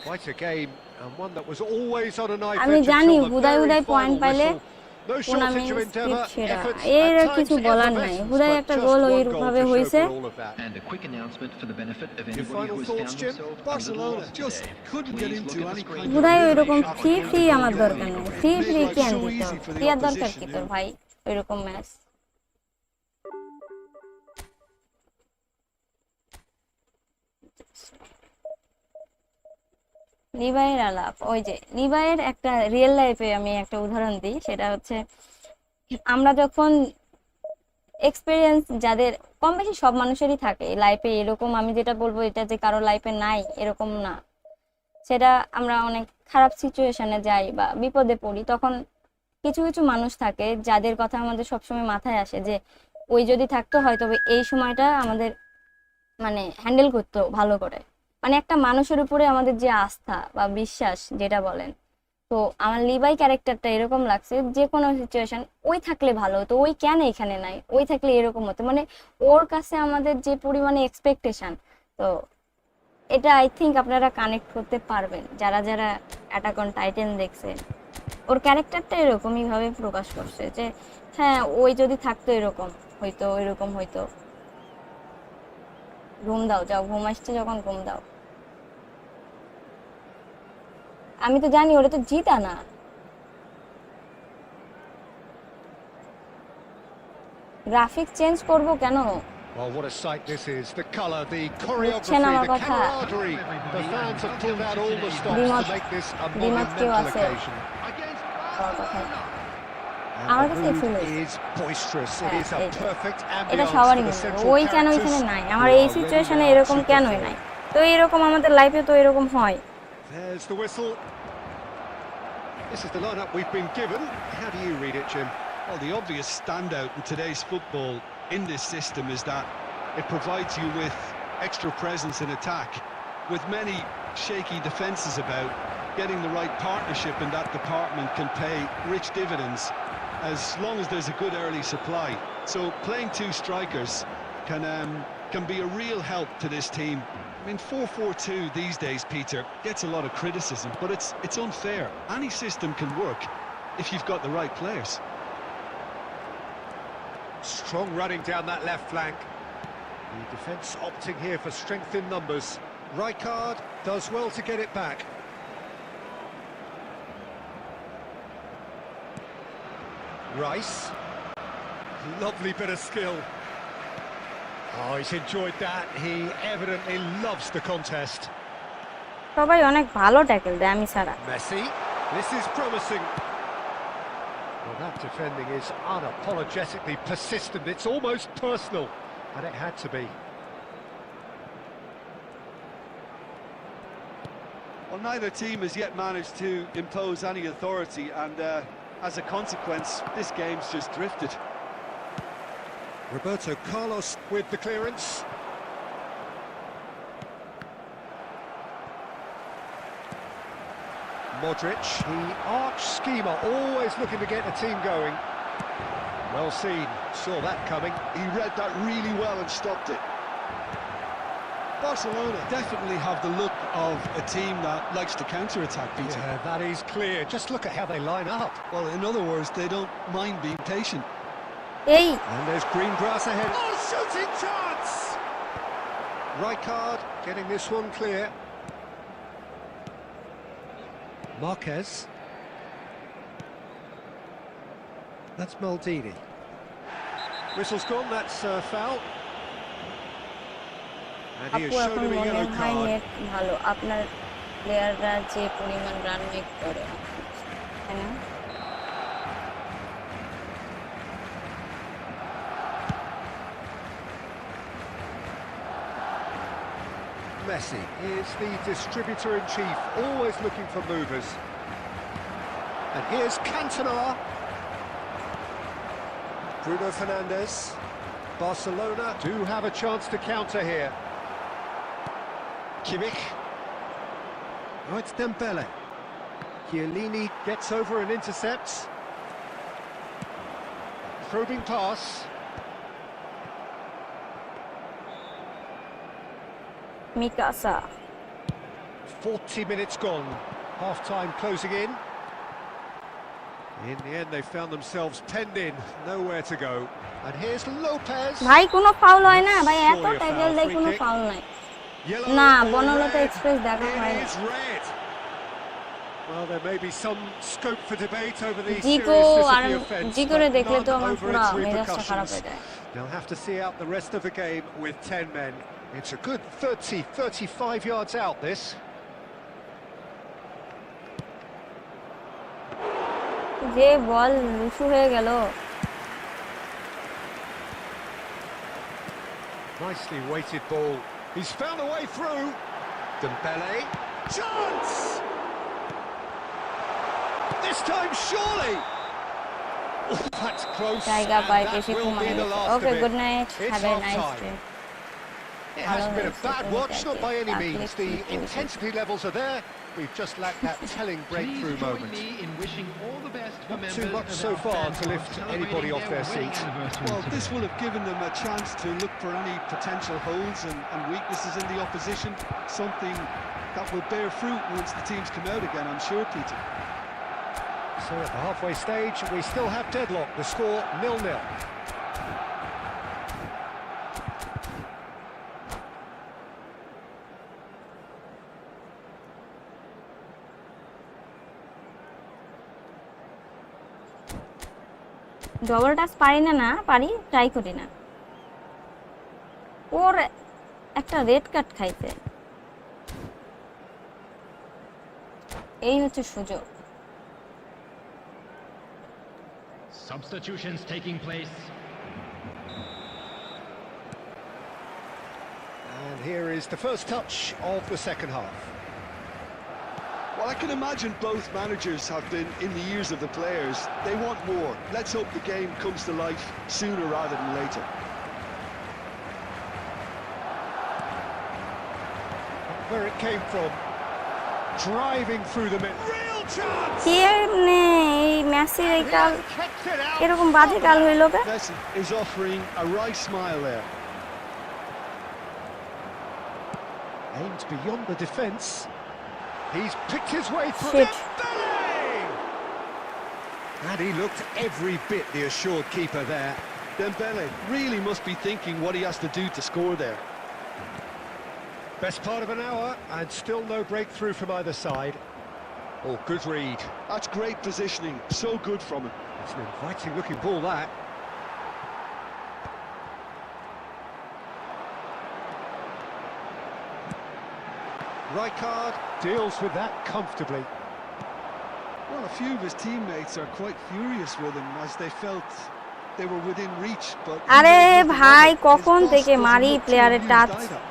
Quite a game, and one that was always on a knife আমি edge জানি until the হুদাই very হুদাই final point পাইলে whistle. No tournament shortage of speed endeavour, সেরা efforts, এর at কিছু times বলার নাই effervescence, হুদাই but একটা just গোল one ওই goal ভাবে to show হয়েছে for all of that. And a quick announcement for the benefit of Your anybody final who has thoughts, found Jim? themselves Barcelona underwater just today. couldn't get Please into look at the any screen kind of for হুদাই the ওইরকম information free on free the আমার goal দরকার নেই scoring. Free Made free life কেন so দিতে easy for the free আর দরকার opposition কি তোর who- ভাই ওইরকম ম্যাচ লিভাইয়ের আলাপ ওই যে লিভাইয়ের একটা রিয়েল লাইফে আমি একটা উদাহরণ দিই সেটা হচ্ছে আমরা যখন এক্সপিরিয়েন্স যাদের কম বেশি সব মানুষেরই থাকে লাইফে এরকম আমি যেটা বলবো এটা যে কারো লাইফে নাই এরকম না সেটা আমরা অনেক খারাপ সিচুয়েশনে যাই বা বিপদে পড়ি তখন কিছু কিছু মানুষ থাকে যাদের কথা আমাদের সবসময় মাথায় আসে যে ওই যদি থাকতো হয়তো এই সময়টা আমাদের মানে হ্যান্ডেল করতো ভালো করে মানে একটা মানুষের উপরে আমাদের যে আস্থা বা বিশ্বাস যেটা বলেন তো আমার লিভাই ক্যারেক্টারটা এরকম লাগছে যে কোনো সিচুয়েশন ওই থাকলে ভালো হতো ওই কেন এখানে নাই ওই থাকলে এরকম হতো মানে ওর কাছে আমাদের যে পরিমাণে এক্সপেকটেশন তো এটা আই থিঙ্ক আপনারা কানেক্ট করতে পারবেন যারা যারা অ্যাটাক অন টাইটান দেখছেন ওর ক্যারেক্টারটা এরকমই ভাবে প্রকাশ করছে যে হ্যাঁ ওই যদি থাকতো এরকম হয়তো এরকম হয়তো ঘুম দাও যাও ঘুম আসছে যখন ঘুম দাও আমি তো জানি ওটা তো জিতা না গ্রাফিক চেঞ্জ করব কেন Well, what a sight this is. The colour, the বুঝছেন choreography, আমার the কথা camaraderie. The fans have pulled out all the stops দ্বিমত to make this a দ্বিমত কেউ monumental আছে occasion. আমার কথায় And আমার the কাছে mood ফিল হয়েছে is boisterous. It হ্যাঁ is a এই যে perfect এটা ambience সবারই for the মনে হয় central ওই কেন characters এখানে নাই who আমার are এই ready সিচুয়েশনে now এরকম to কেনই perform. নাই তো এরকম আমাদের লাইফে তো এরকম হয় There's the whistle. This is the lineup we've been given. How do you read it, Jim? Well, the obvious standout in today's football in this system is that it provides you with extra presence in attack. With many shaky defences about, getting the right partnership in that department can pay rich dividends as long as there's a good early supply. So playing two strikers can be a real help to this team. I mean, 4-4-2 these days, Peter, gets a lot of criticism, but it's unfair. Any system can work if you've got the right players. Strong running down that left flank. The defence opting here for strength in numbers. Rijkaard does well to get it back. Rice. Lovely bit of skill. Oh, he's enjoyed that. He evidently loves the contest. সবাই অনেক ভালো tackle দেয় আমি ছাড়া Messi. This is promising. Well, that defending is unapologetically persistent. It's almost personal, and it had to be. Well, neither team has yet managed to impose any authority, and as a consequence, this game's just drifted. Roberto Carlos with the clearance. Modric, the arch schemer, always looking to get the team going. Well seen, saw that coming. He read that really well and stopped it. Barcelona definitely have the look of a team that likes to counter-attack, Peter. Yeah, that is clear. Just look at how they line up. Well, in other words, they don't mind being patient. এই And there's green grass ahead. Oh, shooting chance! Rijkaard getting this one clear. Marquez. That's Maldini. Whistle's gone, that's foul. And he has আপু shown এখন him a মনে yellow হয় card. Net ভালো, আপনার প্লেয়াররা যে পরিমাণ রান মেক করে, তাই না? Messi is the distributor-in-chief, always looking for movers. And here's Cantona. Bruno Fernandes. Barcelona do have a chance to counter here. Kimmich. Oh, it's Dembele. Chiellini gets over and intercepts. Probing pass. Mikasa. 40 minutes gone. Half-time closing in. In the end, they found themselves penned in, nowhere to go. And here's Lopez. ভাই কোনো foul হয় না ভাই, এত tackle দেয় কোনো foul নাই না। বনলতা এক্সপ্রেস দেখা হয় না। Well, there may be some scope for debate over the Ziko seriousness R of the offence. জিকোরে দেখলে তো আমার over পুরো its মেজাজটা খারাপ repercussions. হয়ে যায়। They'll have to see out the rest of the game with 10 men. It's a good 35 yards out, this. যে বল লুসু হয়ে গেল। Nicely weighted ball. He's found a way through. Dembele. Chance! This time, surely! Oh, that's close. জায়গা And পায় that বেশি will ঘুমাই। be the last okay, of it. Good night, It's have a nice half-time. Day. It hasn't been a bad watch, not by any means. The intensity levels are there. We've just lacked that telling breakthrough Please join moment. me in wishing all the best for Not members too much of so our far fan to club lift celebrating anybody off their wedding seats. anniversary Well, this today. will have given them a chance to look for any potential holes and weaknesses in the opposition, something that will bear fruit once the teams come out again, I'm sure, Peter. So at the halfway stage, we still have deadlock. The score 0-0. Double touch পারি না, না পারি, try করি না। ওর একটা red card খাইছে, এই হচ্ছে সুযোগ। Substitutions taking place. And here is the first touch of the second half. Well, I can imagine both managers have been in the ears of the players. They want more. Let's hope the game comes to life sooner rather than later. Where it came from. Driving through the middle. Real chance! কেমনে এই মেসির এই কাল Kept it out. এরকম বাজে কাল হইল কে? Messi is offering a right smile there. Aimed beyond the defence. He's picked his way through. Shit. Dembele! And he looked every bit the assured keeper there. Dembele really must be thinking what he has to do to score there. Best part of an hour, and still no breakthrough from either side. Oh, good read. That's great positioning, so good from him. It's an inviting-looking ball, that. Rijkaard deals with that comfortably. Well, a few of his teammates are quite furious with him as they felt they were within reach, but আরে he made nothing ভাই, of it. His কখন boss থেকে doesn't মারি look too প্লেয়ারের amused touch either.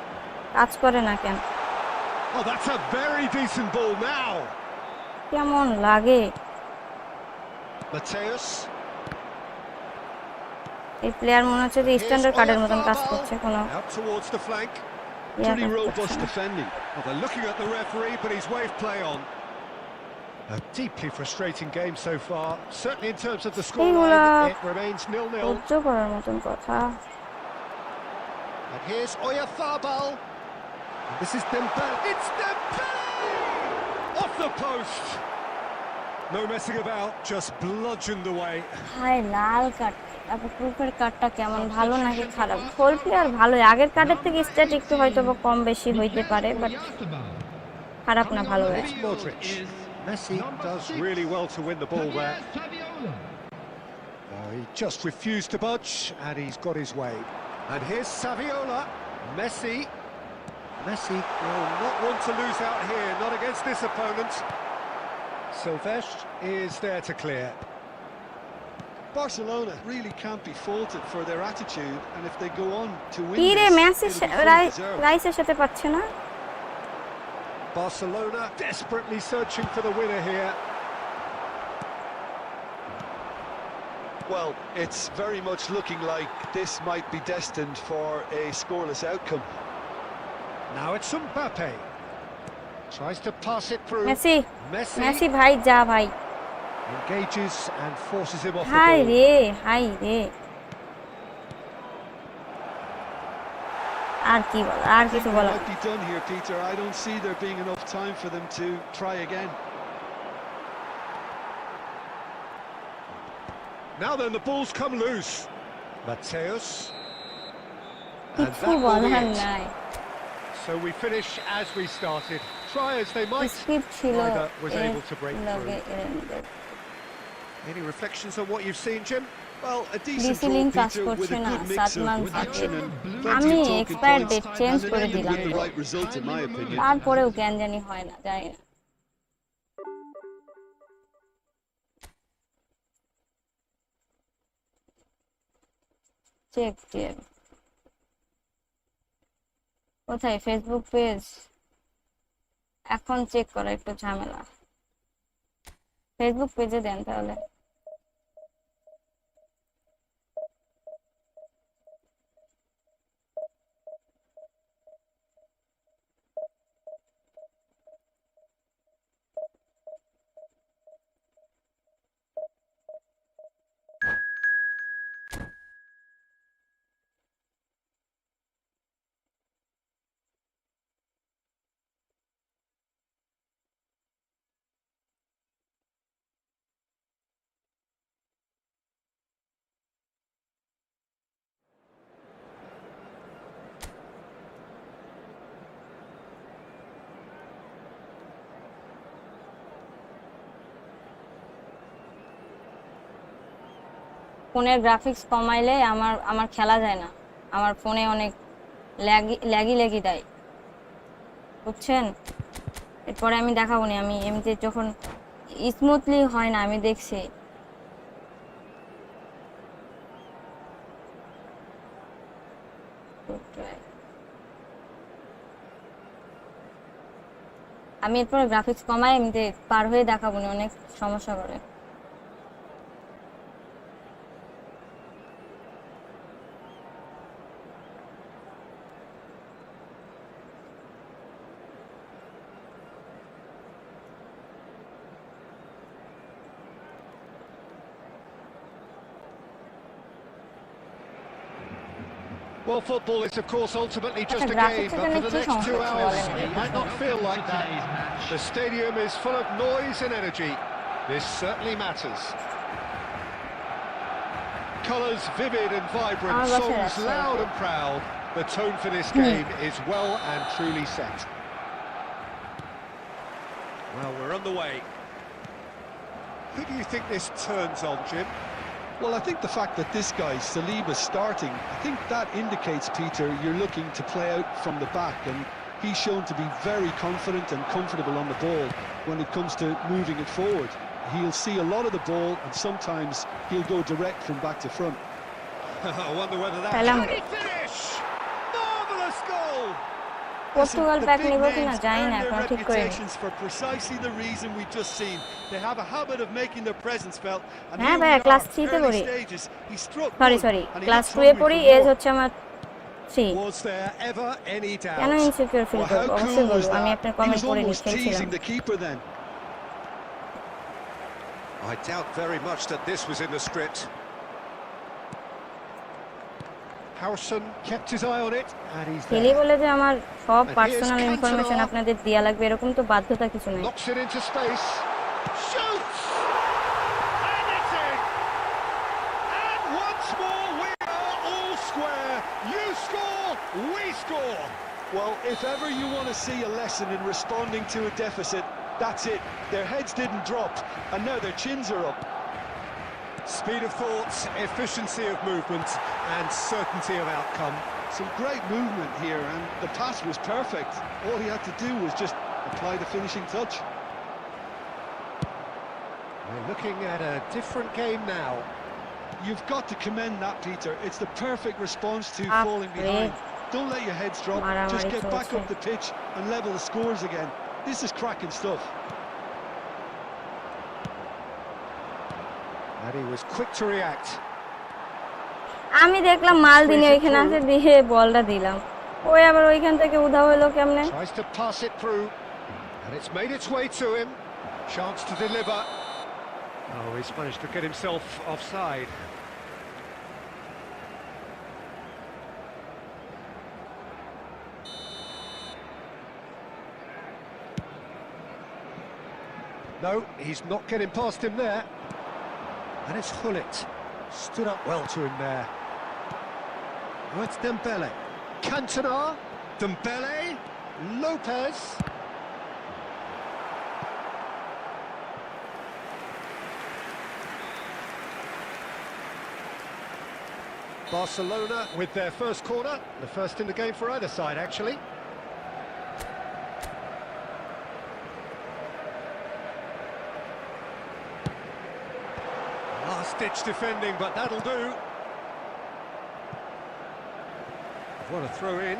কাজ করে না কেন? Oh, that's a very decent ball now. কেমন লাগে Mateus. এই প্লেয়ার, মনে হচ্ছে যে স্ট্যান্ডার্ড কার্ডের মতন কাজ করছে, কোনো Out towards the flank. Pretty robust defending. Well, they're looking at the referee, but he's waved play on. A deeply frustrating game so far. Certainly in terms of the scoreline, it remains 0-0. সহ্য করার মতন কথা। And here's Oyarzabal. And this is Dembele. It's Dembele! Off the post. No messing about, just bludgeoned away. Hi, লাল কার্ড। তারপর গ্রুপের কার্ডটা কেমন, ভালো নাকি খারাপ? গোল প্লেয়ার ভালোই, আগের কার্ডের থেকে স্ট্যাট একটু হয়তো কম বেশি হইতে পারে, বাট খারাপ না, ভালো। It's Modric. Messi does really well to win the ball there. He just refused to budge, and he's got his way. And here's Saviola. Messi will not want to lose out here, not against this opponent. Silvestre is there to clear. Barcelona really can't be faulted for their attitude, and if they go on to win কি রে this, Messi it'll be fully deserved. রাইসের সাথে পাচ্ছে না Barcelona desperately searching for the winner here. Well, it's very much looking like this might be destined for a scoreless outcome. Now it's Mbappe. Tries to pass it through. Messi ভাই যা ভাই Engages and forces him off the high ball. রে আর কি বল আর কিছু বল Might be done here, Peter. I don't see there being enough time for them to try again. Now then, the ball's come loose. Mateus. And কিছু that will be বলার it. নাই So we finish as we started. Try as they might, skip ছিল neither was এর able to break লগে through. এর মধ্যে Any reflections on what you've seen, Jim? Well, a decent ডিসি draw, link কাজ Peter, with করছে a না good mix 7 month of action and আমি plenty of talking expire points, date change and করে they দিলাম with the right result, in my opinion. তারপরেও কেন জানি হয় না জানি না চেক দিয়ে কোথায় ফেসবুক পেজ এখন চেক করা একটু ঝামেলা ফেসবুক পেজে দেন তাহলে ফোনের গ্রাফিক্স কমাইলে আমার খেলা যায় না আমার ফোনে অনেক ল্যাগি দেয় বুঝছেন এরপরে আমি দেখাবো না আমি এমনিতে যখন স্মুথলি হয় না আমি দেখছি আমি এরপরে গ্রাফিক্স কমাই এমনিতে পার হয়ে দেখাবো না অনেক সমস্যা করে Well, football is, of course, ultimately just a game, but for the next 2 hours, it might not feel like that. The stadium is full of noise and energy. This certainly matters. Colours vivid and vibrant, songs loud and proud. The tone for this game is well and truly set. Well, we're on the way. Who do you think this turns on, Jim? Well, I think the fact that this guy, Saliba's starting, I think that indicates, Peter, you're looking to play out from the back, and he's shown to be very confident and comfortable on the ball when it comes to moving it forward. He'll see a lot of the ball, and sometimes he'll go direct from back to front. I wonder whether that can finish! Marvellous goal! Portugal Pack নিব কিনা জানি না এখন ঠিক করে for precisely the reason we've just seen. They have a habit of making their presence felt. হ্যাঁ ভাই class 3 তে পড়ি সরি ক্লাস 2 এ পড়ি এজ হচ্ছে আমার 3 Was there ever any doubt? কেন ইনসিকিউর ফিল করব অবশ্যই বলবো আমি আপনার কমেন্ট পড়ে লিখেছিলাম the keeper then. I doubt very much that this was in the script. Harrison kept his eye on it and he's খেলি there. বলে যে আমার সব পার্সোনাল ইনফরমেশন আপনাদের দেয়া লাগবে এরকম তো বাধ্যতা কিছু নাই Knocks it into space. Shoots! And it's in! And once more we are all square. You score, we score. Well, if ever you want to see a lesson in responding to a deficit, That's it. Their heads didn't drop, and now their chins are up. Speed of thought, efficiency of movement, and certainty of outcome. Some great movement here, and the pass was perfect. All he had to do was just apply the finishing touch. We're looking at a different game now. You've got to commend that, Peter. It's the perfect response to falling behind. Don't let your heads drop. Just get back up the pitch and level the scores again. This is cracking stuff. And he was quick to react. আমি দেখলাম মাল দিনে ওইখানে আছে দিয়ে বলটা দিলাম ওই আবার ওইখান থেকে উধাও হলো কেমনে Tries to pass it through and it's made its way to him. Chance to deliver. Oh, he's managed to get himself offside. No, he's not getting past him there. And it's Hullet. Stood up well to him there. Oh, it's Dembele. Cantona. Dembele. Lopez. Barcelona with their first corner. The first in the game for either side, actually. Last-ditch defending, but that'll do. What a throw in.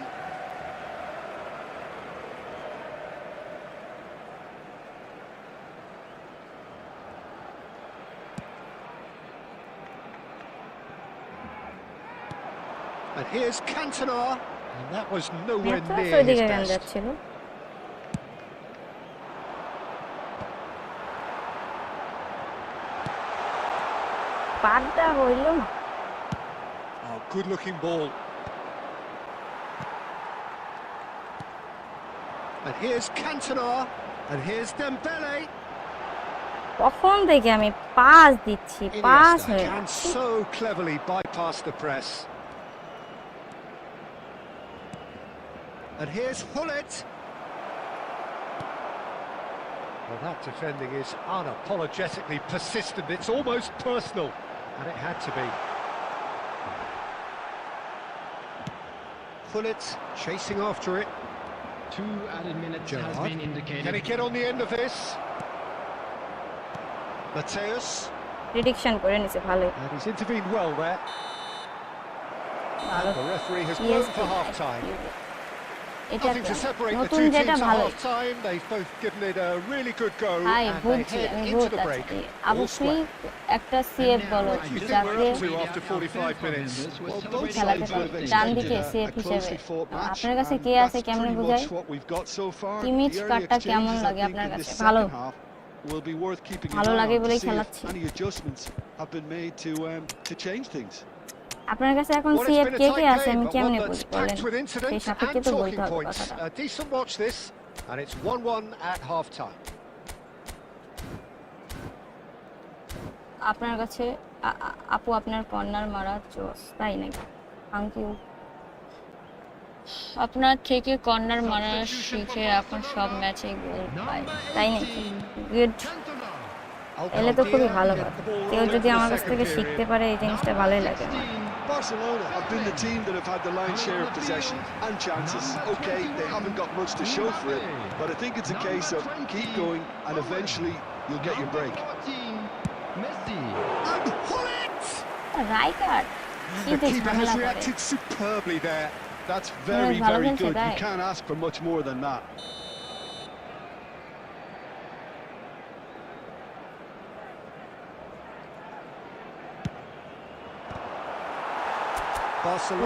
And here's Cantona, and that was nowhere near his best. Oh, good-looking ball. And here's Cantona, and here's Dembele. কখন থেকে আমি pass দিচ্ছি pass হয়ে can so cleverly bypass the press. And here's Hullet. Well, that defending is unapologetically persistent. It's almost personal, and it had to be. Hullet chasing after it. 2 added minutes has been indicated. Can he get on the end of this? Mateus. Prediction করে নিছে ভালোই And he's intervened well there. And the referee has blown for half time. Nothing to separate the two teams at half time. They've both given it a really good go and they head into the break. অবশ্যই একটা CF বলো যাতে After 45 minutes. ডান দিকে CF হিসেবে আপনার কাছে কে আছে কেমনে বোঝায় ইমেজ কার্ডটা কেমন লাগে আপনার কাছে ভালো ভালো লাগে বলেই খেলাচ্ছি আপনার কাছে এখন সিএফ কে কে আছে আমি কেমনে বলতে বলেন সেই সাপেক্ষে তো বলতে হবে কথাটা Decent watch this and it's 1-1 at half time. আপনার কাছে আপু আপনার কর্নার মারা জোস তাই নাকি থ্যাংক ইউ আপনার থেকে কর্নার মারা শিখে এখন সব ম্যাচে গোল পায় তাই নাকি গুড এলে তো খুবই ভালো কথা কেউ যদি আমার কাছ থেকে শিখতে পারে এই জিনিসটা ভালোই লাগে আমার Barcelona have been the team that have had the lion's share of possession and chances. Okay, they haven't got much to show for it, but I think it's a case of keep going and eventually you'll get your break. Messi. And Hullet! Rijkaard. The keeper has reacted superbly there. That's very, very good. You can't ask for much more than that.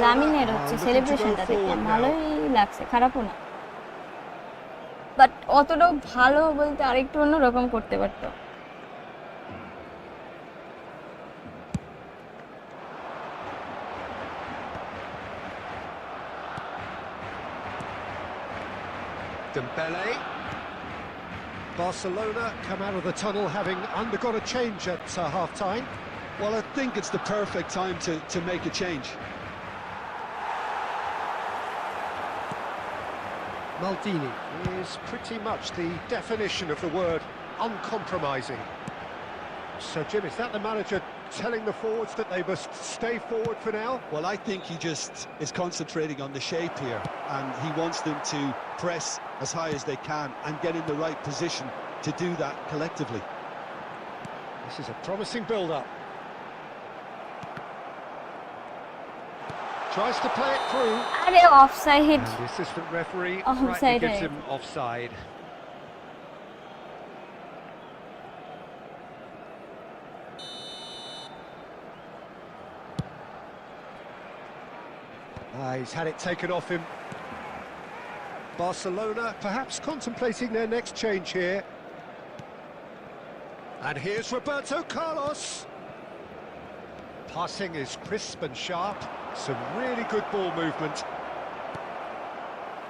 লামিনের হচ্ছে সেলিব্রেশনটা দেখলাম ভালোই লাগছে খারাপও না but অতটাও ভালো বলতে আরেকটু অন্যরকম করতে পারতো Dembele. Barcelona come out of the tunnel having undergone a change at half-time. Well, I think it's the perfect time to make a change. Maldini is pretty much the definition of the word uncompromising. So, Jim, is that the manager telling the forwards that they must stay forward for now? Well, I think he just is concentrating on the shape here, and he wants them to press as high as they can and get in the right position to do that collectively. This is a promising build-up. Tries to play it through. আরে offside And the assistant referee Offside, rightly gives eh? him offside. He's had it taken off him. Barcelona perhaps contemplating their next change here. And here's Roberto Carlos. Passing is crisp and sharp. Some really good ball movement.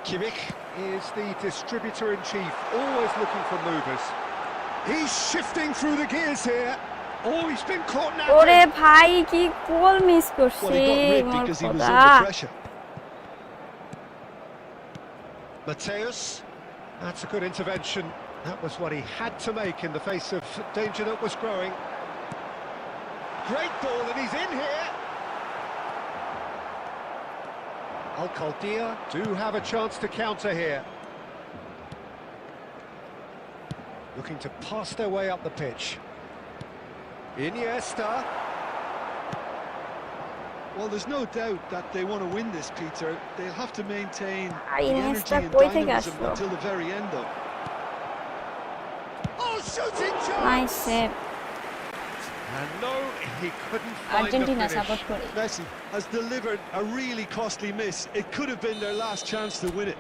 Kimmich is the distributor-in-chief, always looking for movers. He's shifting through the gears here. Oh, he's been caught now. ওরে ভাই কি goal miss Well, করছে he got rid more because he was খোদা under pressure. Mateus, that's a good intervention. That was what he had to make in the face of danger that was growing. Great ball, and he's in here. Alcaldia do have a chance to counter here. Looking to pass their way up the pitch. Iniesta. Well, there's no doubt that they want to win this, Peter. They'll have to maintain the Iniesta energy and কই থেকে dynamism আসলো? until the very end, though. Oh, shooting nice chance! Save And no, he couldn't find Argentina the support finish. করি Messi has delivered a really costly miss. It could have been their last chance to win it.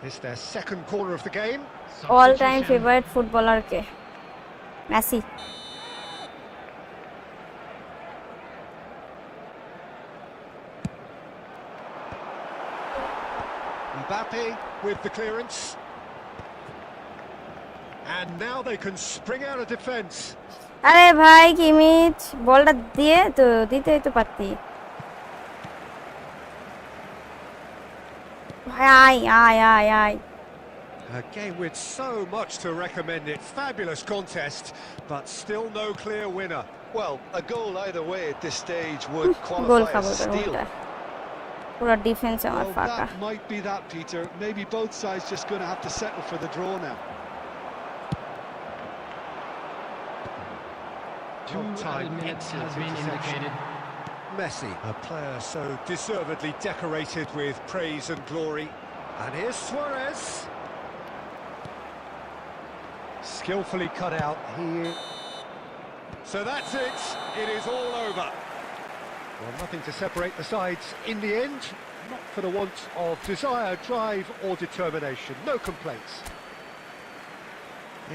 It's their second corner of the game. All time favourite footballer K Messi Mbappe with the clearance. And now they can spring out of defence. আরে ভাই Kimmich বলটা দিয়ে তো দিতেই তো পারতি ভাই আয় আয় আয় A game with so much to recommend it. Fabulous contest, but still no clear winner. Well, a goal either way at this stage would goal qualify খাবো as a steal. পুরো ডিফেন্স আমার Well, ফাঁকা that might be that, Peter. Maybe both sides just going to have to settle for the draw now. Two Time added minutes excellent has been interception. indicated. Messi, a player so deservedly decorated with praise and glory. And here's Suarez. Skillfully cut out here. So that's it. It is all over. Well, nothing to separate the sides in the end. Not for the want of desire, drive or determination. No complaints.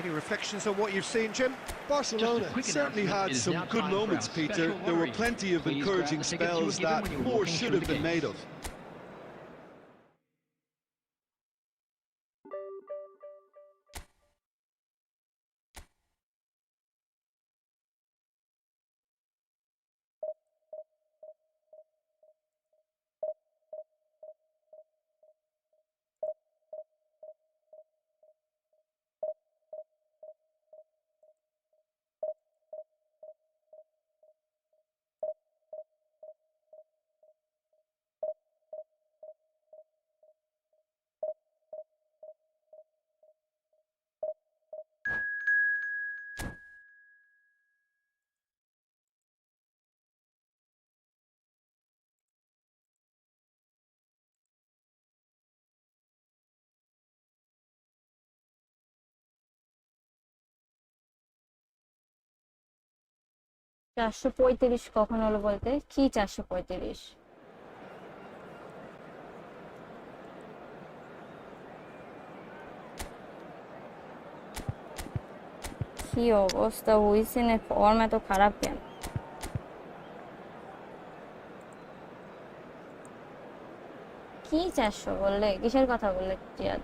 Any reflections on what you've seen, Jim? Barcelona quick certainly announcement. had It is some now good time for moments, our Peter. special There were lottery. plenty of Please encouraging grab the tickets you were spells given that when you were more walking should through have the been made gates. of. চারশো পঁয়ত্রিশ কখন হলো বলতে কি 435 কি অবস্থা, হুইসেনের form এত খারাপ কেন? কি 400 বললে? কিসের কথা বললে জিয়াদ?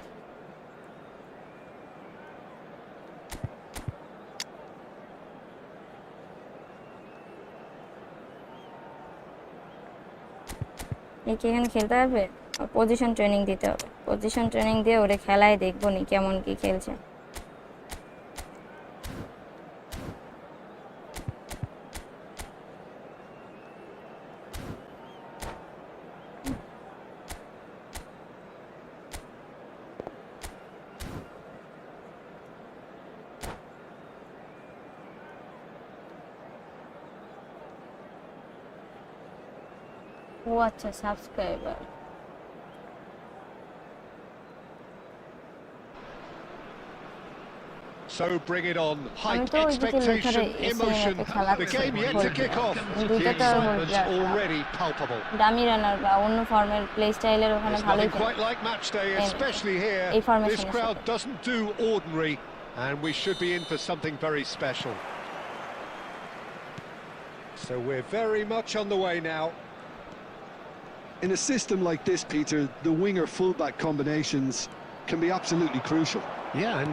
একে এখানে খেলতে হবে, পজিশন ট্রেনিং দিতে হবে। পজিশন ট্রেনিং দিয়ে ওরে খেলায় দেখবো নি কেমন কি খেলছে। ও আচ্ছা, subscriber. So bring it on. আমি Height, তো ওই দিকে expectation, লেখারে emotion. এসে খেলা The game yet to kick off. দুইটা The তো excitement's already palpable. ডামি রানার বা অন্য ফর্মের প্লে স্টাইলের ওখানে It's ভালোই nothing quite like match day, especially here. এই ফরমেশনের This সাথে। crowd doesn't do ordinary, and we should be in for something very special. So we're very much on the way now. In a system like this, Peter, the winger-fullback combinations can be absolutely crucial. Yeah, and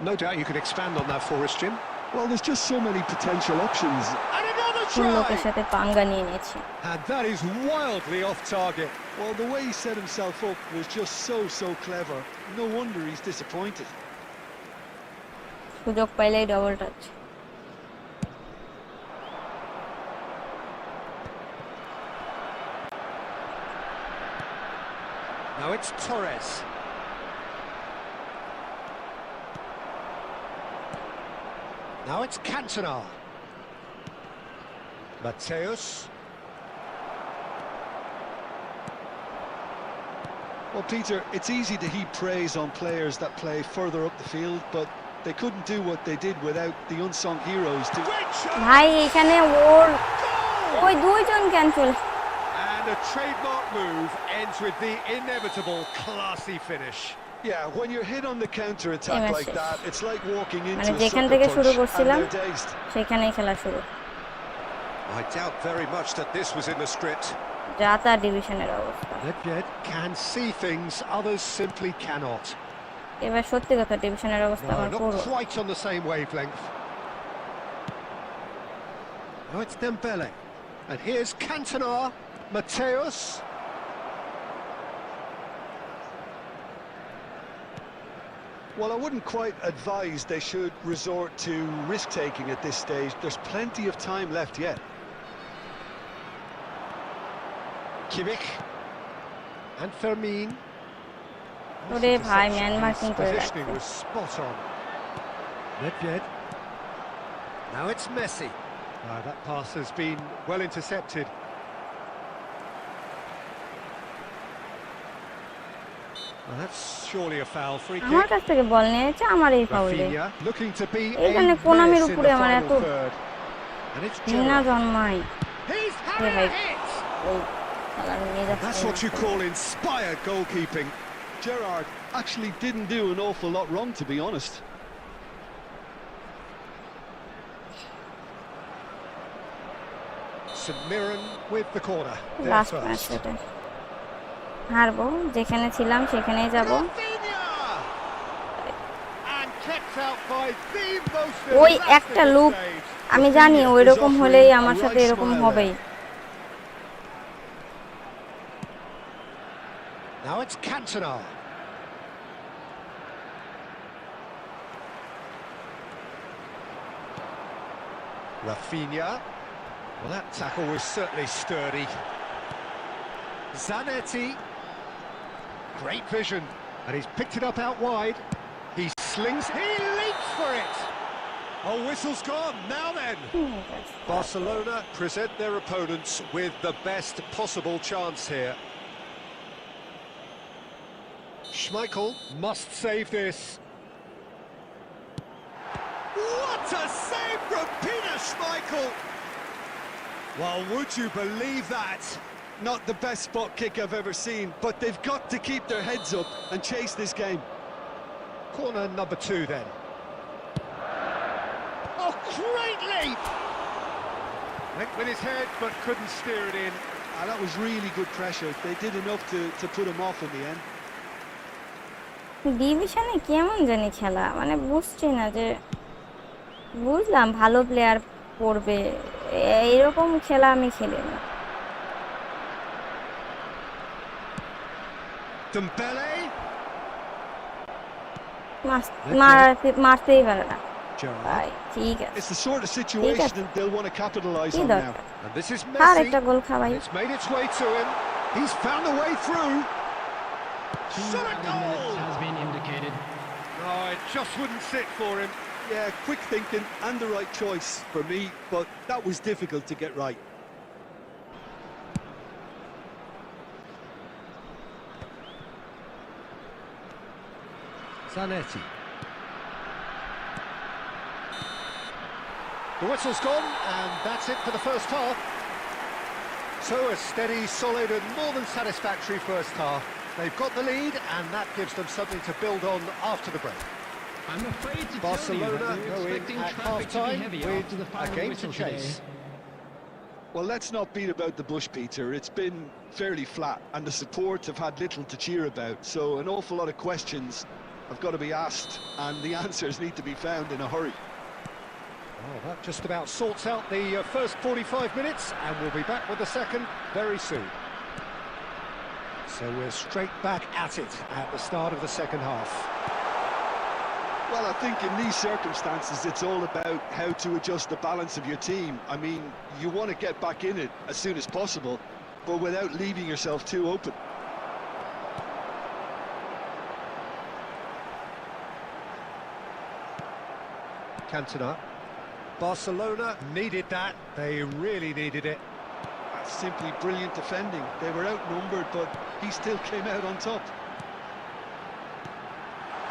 no doubt you could expand on that for us, Jim. Well, there's just so many potential options. And another লোকের try! সাথে পাঙ্গা নিয়ে নিয়েছে। And that is wildly off target. Well, the way he set himself up was just so clever. No wonder he's disappointed. সুযোগ পাইলেই double touch. Now it's Torres. Now it's Cantona. Mateus. Well, Peter, it's easy to heap praise on players that play further up the field, but they couldn't do what they did without the unsung heroes to... ভাই এখানে ওর ওই দুইজন cancel. And a trademark move ends with the inevitable classy finish. Yeah, when you're hit on the counter-attack like that, it's like walking into মানে a যেখান sucker থেকে punch শুরু and করছিলাম they're dazed. সেখানেই খেলা শুরু। I doubt very much that this was in the script. যা তা ডিভিশনের অবস্থা। Nedved can see things others simply cannot. এবার সত্যি কথা ডিভিশনের অবস্থা No, আমার not পুরো। quite on the same wavelength. Now it's Dembele. And here's Cantona, Mateus. Well, I wouldn't quite advise they should resort to risk-taking at this stage. There's plenty of time left yet. Kimmich. And Fermin. ওরে ভাই man marking করে Positioning রাখছে। was spot on. Nedved. Now it's Messi. That pass has been well intercepted. Well, that's surely a foul. Free kick. আমার কাছ থেকে বল নিয়েছে আমার এই ফাউলে। Rafinha looking to be a এইখানে কোনামির menace in উপরে the আমার final এত third. And it's ঘৃণা Gerrard. জন্মায়। He's এ having ভাই a hit. ওই খেলার নিয়ে যাচ্ছে। That's what you call inspired goalkeeping. Gerrard actually didn't do an awful lot wrong, to be honest. St Mirren with the corner. Last match এটা। হারবো, যেখানে ছিলাম সেখানেই যাব। ওই একটা লুপ আমি জানি ওইরকম হলেই আমার সাথে এরকম হবেই। Now it's Cantona. Rafinha. Well, that tackle was certainly sturdy. Zanetti. Great vision. And he's picked it up out wide. He slings, he leaps for it! Oh, whistle's gone, now then! Barcelona present their opponents with the best possible chance here. Schmeichel must save this. What a save from Peter Schmeichel! Well, would you believe that? Not the best spot kick I've ever seen, but they've got to keep their heads up and chase this game. Corner number 2 then. Oh, great leap! Went with his head, but couldn't steer it in. And that was really good pressure. They did enough to put him off in the end. ডিভিশনে কেমন জানি খেলা, মানে বুঝছি না যে, বুঝলাম ভালো প্লেয়ার পড়বে, এরকম খেলা আমি খেলি না। মারতেই পারে না ভাই, ঠিক আছে, It's the sort of situation they'll want to capitalize on now. And this is R Messi. একটা গোল খাওয়াই। It's made its way to him. He's found a way through. Shot a goal! Has been indicated. Oh, it just wouldn't sit for him. Yeah, quick thinking and the right choice for me, but that was difficult to get right. Zanetti. The whistle's gone, and that's it for the first half. So a steady, solid and more than satisfactory first half. They've got the lead, and that gives them something to build on after the break. I'm afraid to Barcelona tell you that go we're in expecting at traffic to be half-time heavy with after the a final game to whistle chase. today. Well, let's not beat about the bush, Peter. It's been fairly flat, and the support have had little to cheer about. So an awful lot of questions have got to be asked, and the answers need to be found in a hurry. Oh, that just about sorts out the first 45 minutes, and we'll be back with the second very soon. So we're straight back at it at the start of the second half. Well, I think in these circumstances, it's all about how to adjust the balance of your team. I mean, you want to get back in it as soon as possible, but without leaving yourself too open. Cantona. Barcelona needed that. They really needed it. That's simply brilliant defending. They were outnumbered, but he still came out on top.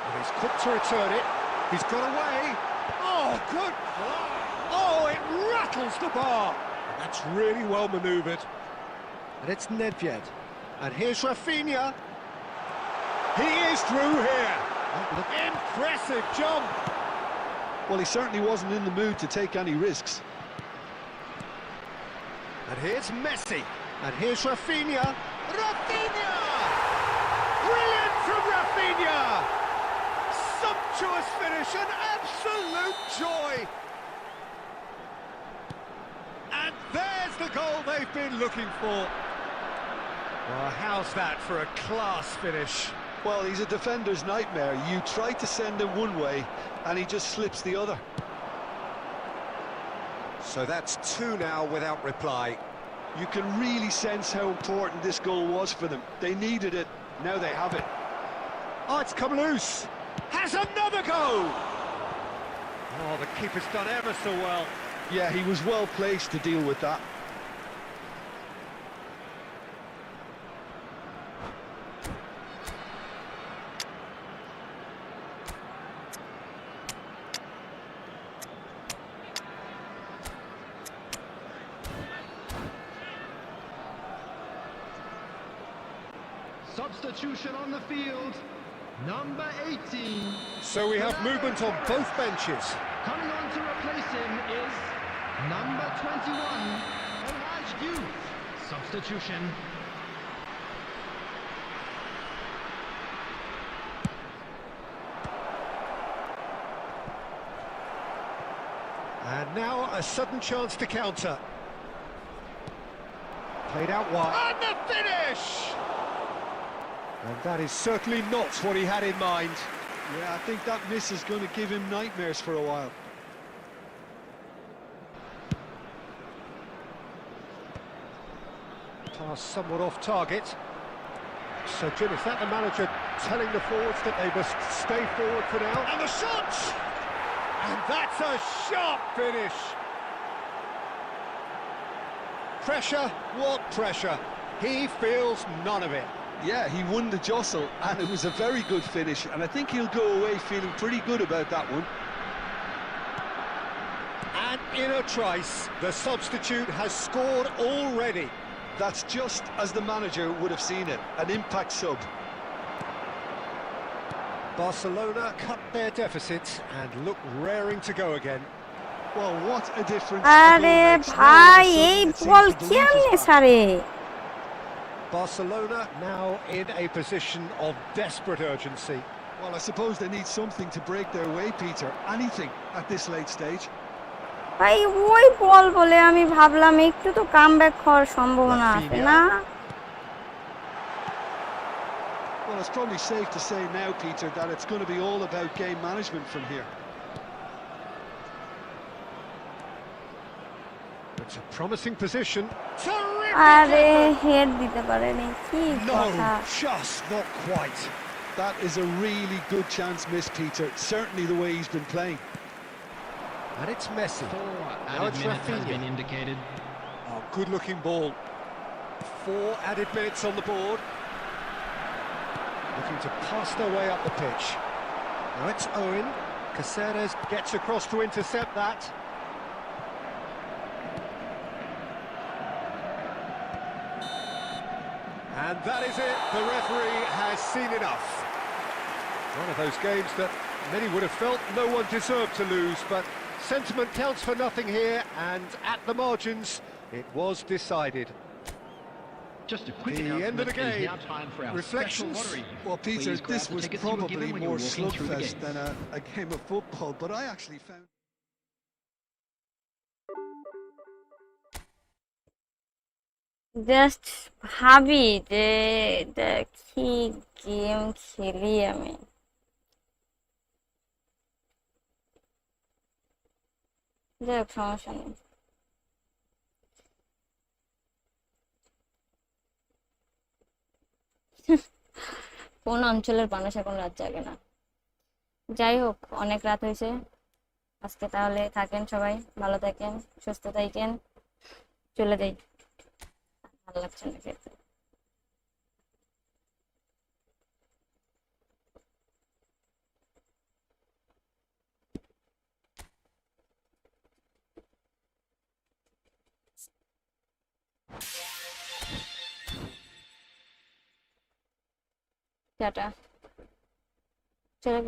And he's quick to return it. He's got away. Oh, good. Oh, it rattles the bar. And that's really well manoeuvred. And it's Nedved. And here's Rafinha. He is through here. Impressive jump. Well, he certainly wasn't in the mood to take any risks. And here's Messi. And here's Rafinha. Rafinha! Brilliant from Rafinha! Sumptuous finish, an absolute joy! And there's the goal they've been looking for. Well, how's that for a class finish? Well, he's a defender's nightmare. You try to send him one way, and he just slips the other. So that's two now without reply. You can really sense how important this goal was for them. They needed it, now they have it. Oh, it's come loose. Has another go! Oh, the keeper's done ever so well. Yeah, he was well placed to deal with that. Substitution on the field, number 18. So we have movement on both benches. Coming on to replace him is number 21, Elhaj Youth. Substitution. And now a sudden chance to counter. Played out wide. And the finish! And that is certainly not what he had in mind. Yeah, I think that miss is going to give him nightmares for a while. Pass somewhat off target. So, Jim, is that the manager telling the forwards that they must stay forward for now? And the shot! And that's a sharp finish! Pressure? What pressure? He feels none of it. Yeah, he won the jostle, and it was a very good finish, and I think he'll go away feeling pretty good about that one. And in a trice, the substitute has scored already. That's just as the manager would have seen it, an impact sub. Barcelona cut their deficit and look raring to go again. Well, what a difference আরে ভাই এই বল কেমনে সারে Barcelona now in a position of desperate urgency. Well, I suppose they need something to break their way, Peter. Anything at this late stage. ভাই ওই বল বলে আমি ভাবলাম একটু তো কামব্যাক হওয়ার সম্ভাবনা আছে না Well, it's probably safe to say now, Peter, that it's going to be all about game management from here. It's a promising position. আরে হেড দিতে পারেনি কি কথা No, just not quite. That is a really good chance missed, Peter. Certainly the way he's been playing. And it's Messi. Now Added it's minute has been Rafinha. indicated. Oh, good-looking ball. 4 added minutes on the board. Looking to pass their way up the pitch. Now it's Owen. Caceres gets across to intercept that. And that is it. The referee has seen enough. One of those games that many would have felt no one deserved to lose, but sentiment counts for nothing here, and at the margins, it was decided. Just a quick The end of the announcement, it is game. now time for our Reflections. special lottery. Well, Peter, Please grab this the was tickets you were probably given when you more were walking through the slugfest gates. than a game of football, but I actually found... just ভাবি যে কি game খেলি আমি যাই হোক সমস্যা নেই কোন অঞ্চলের মানুষ এখন রাত জাগে না যাই হোক অনেক রাত হয়েছে আজকে তাহলে থাকেন সবাই ভালো থাকেন সুস্থ থাকেন চলে যাই ভালো লাগছে না খেতে টাটা চলে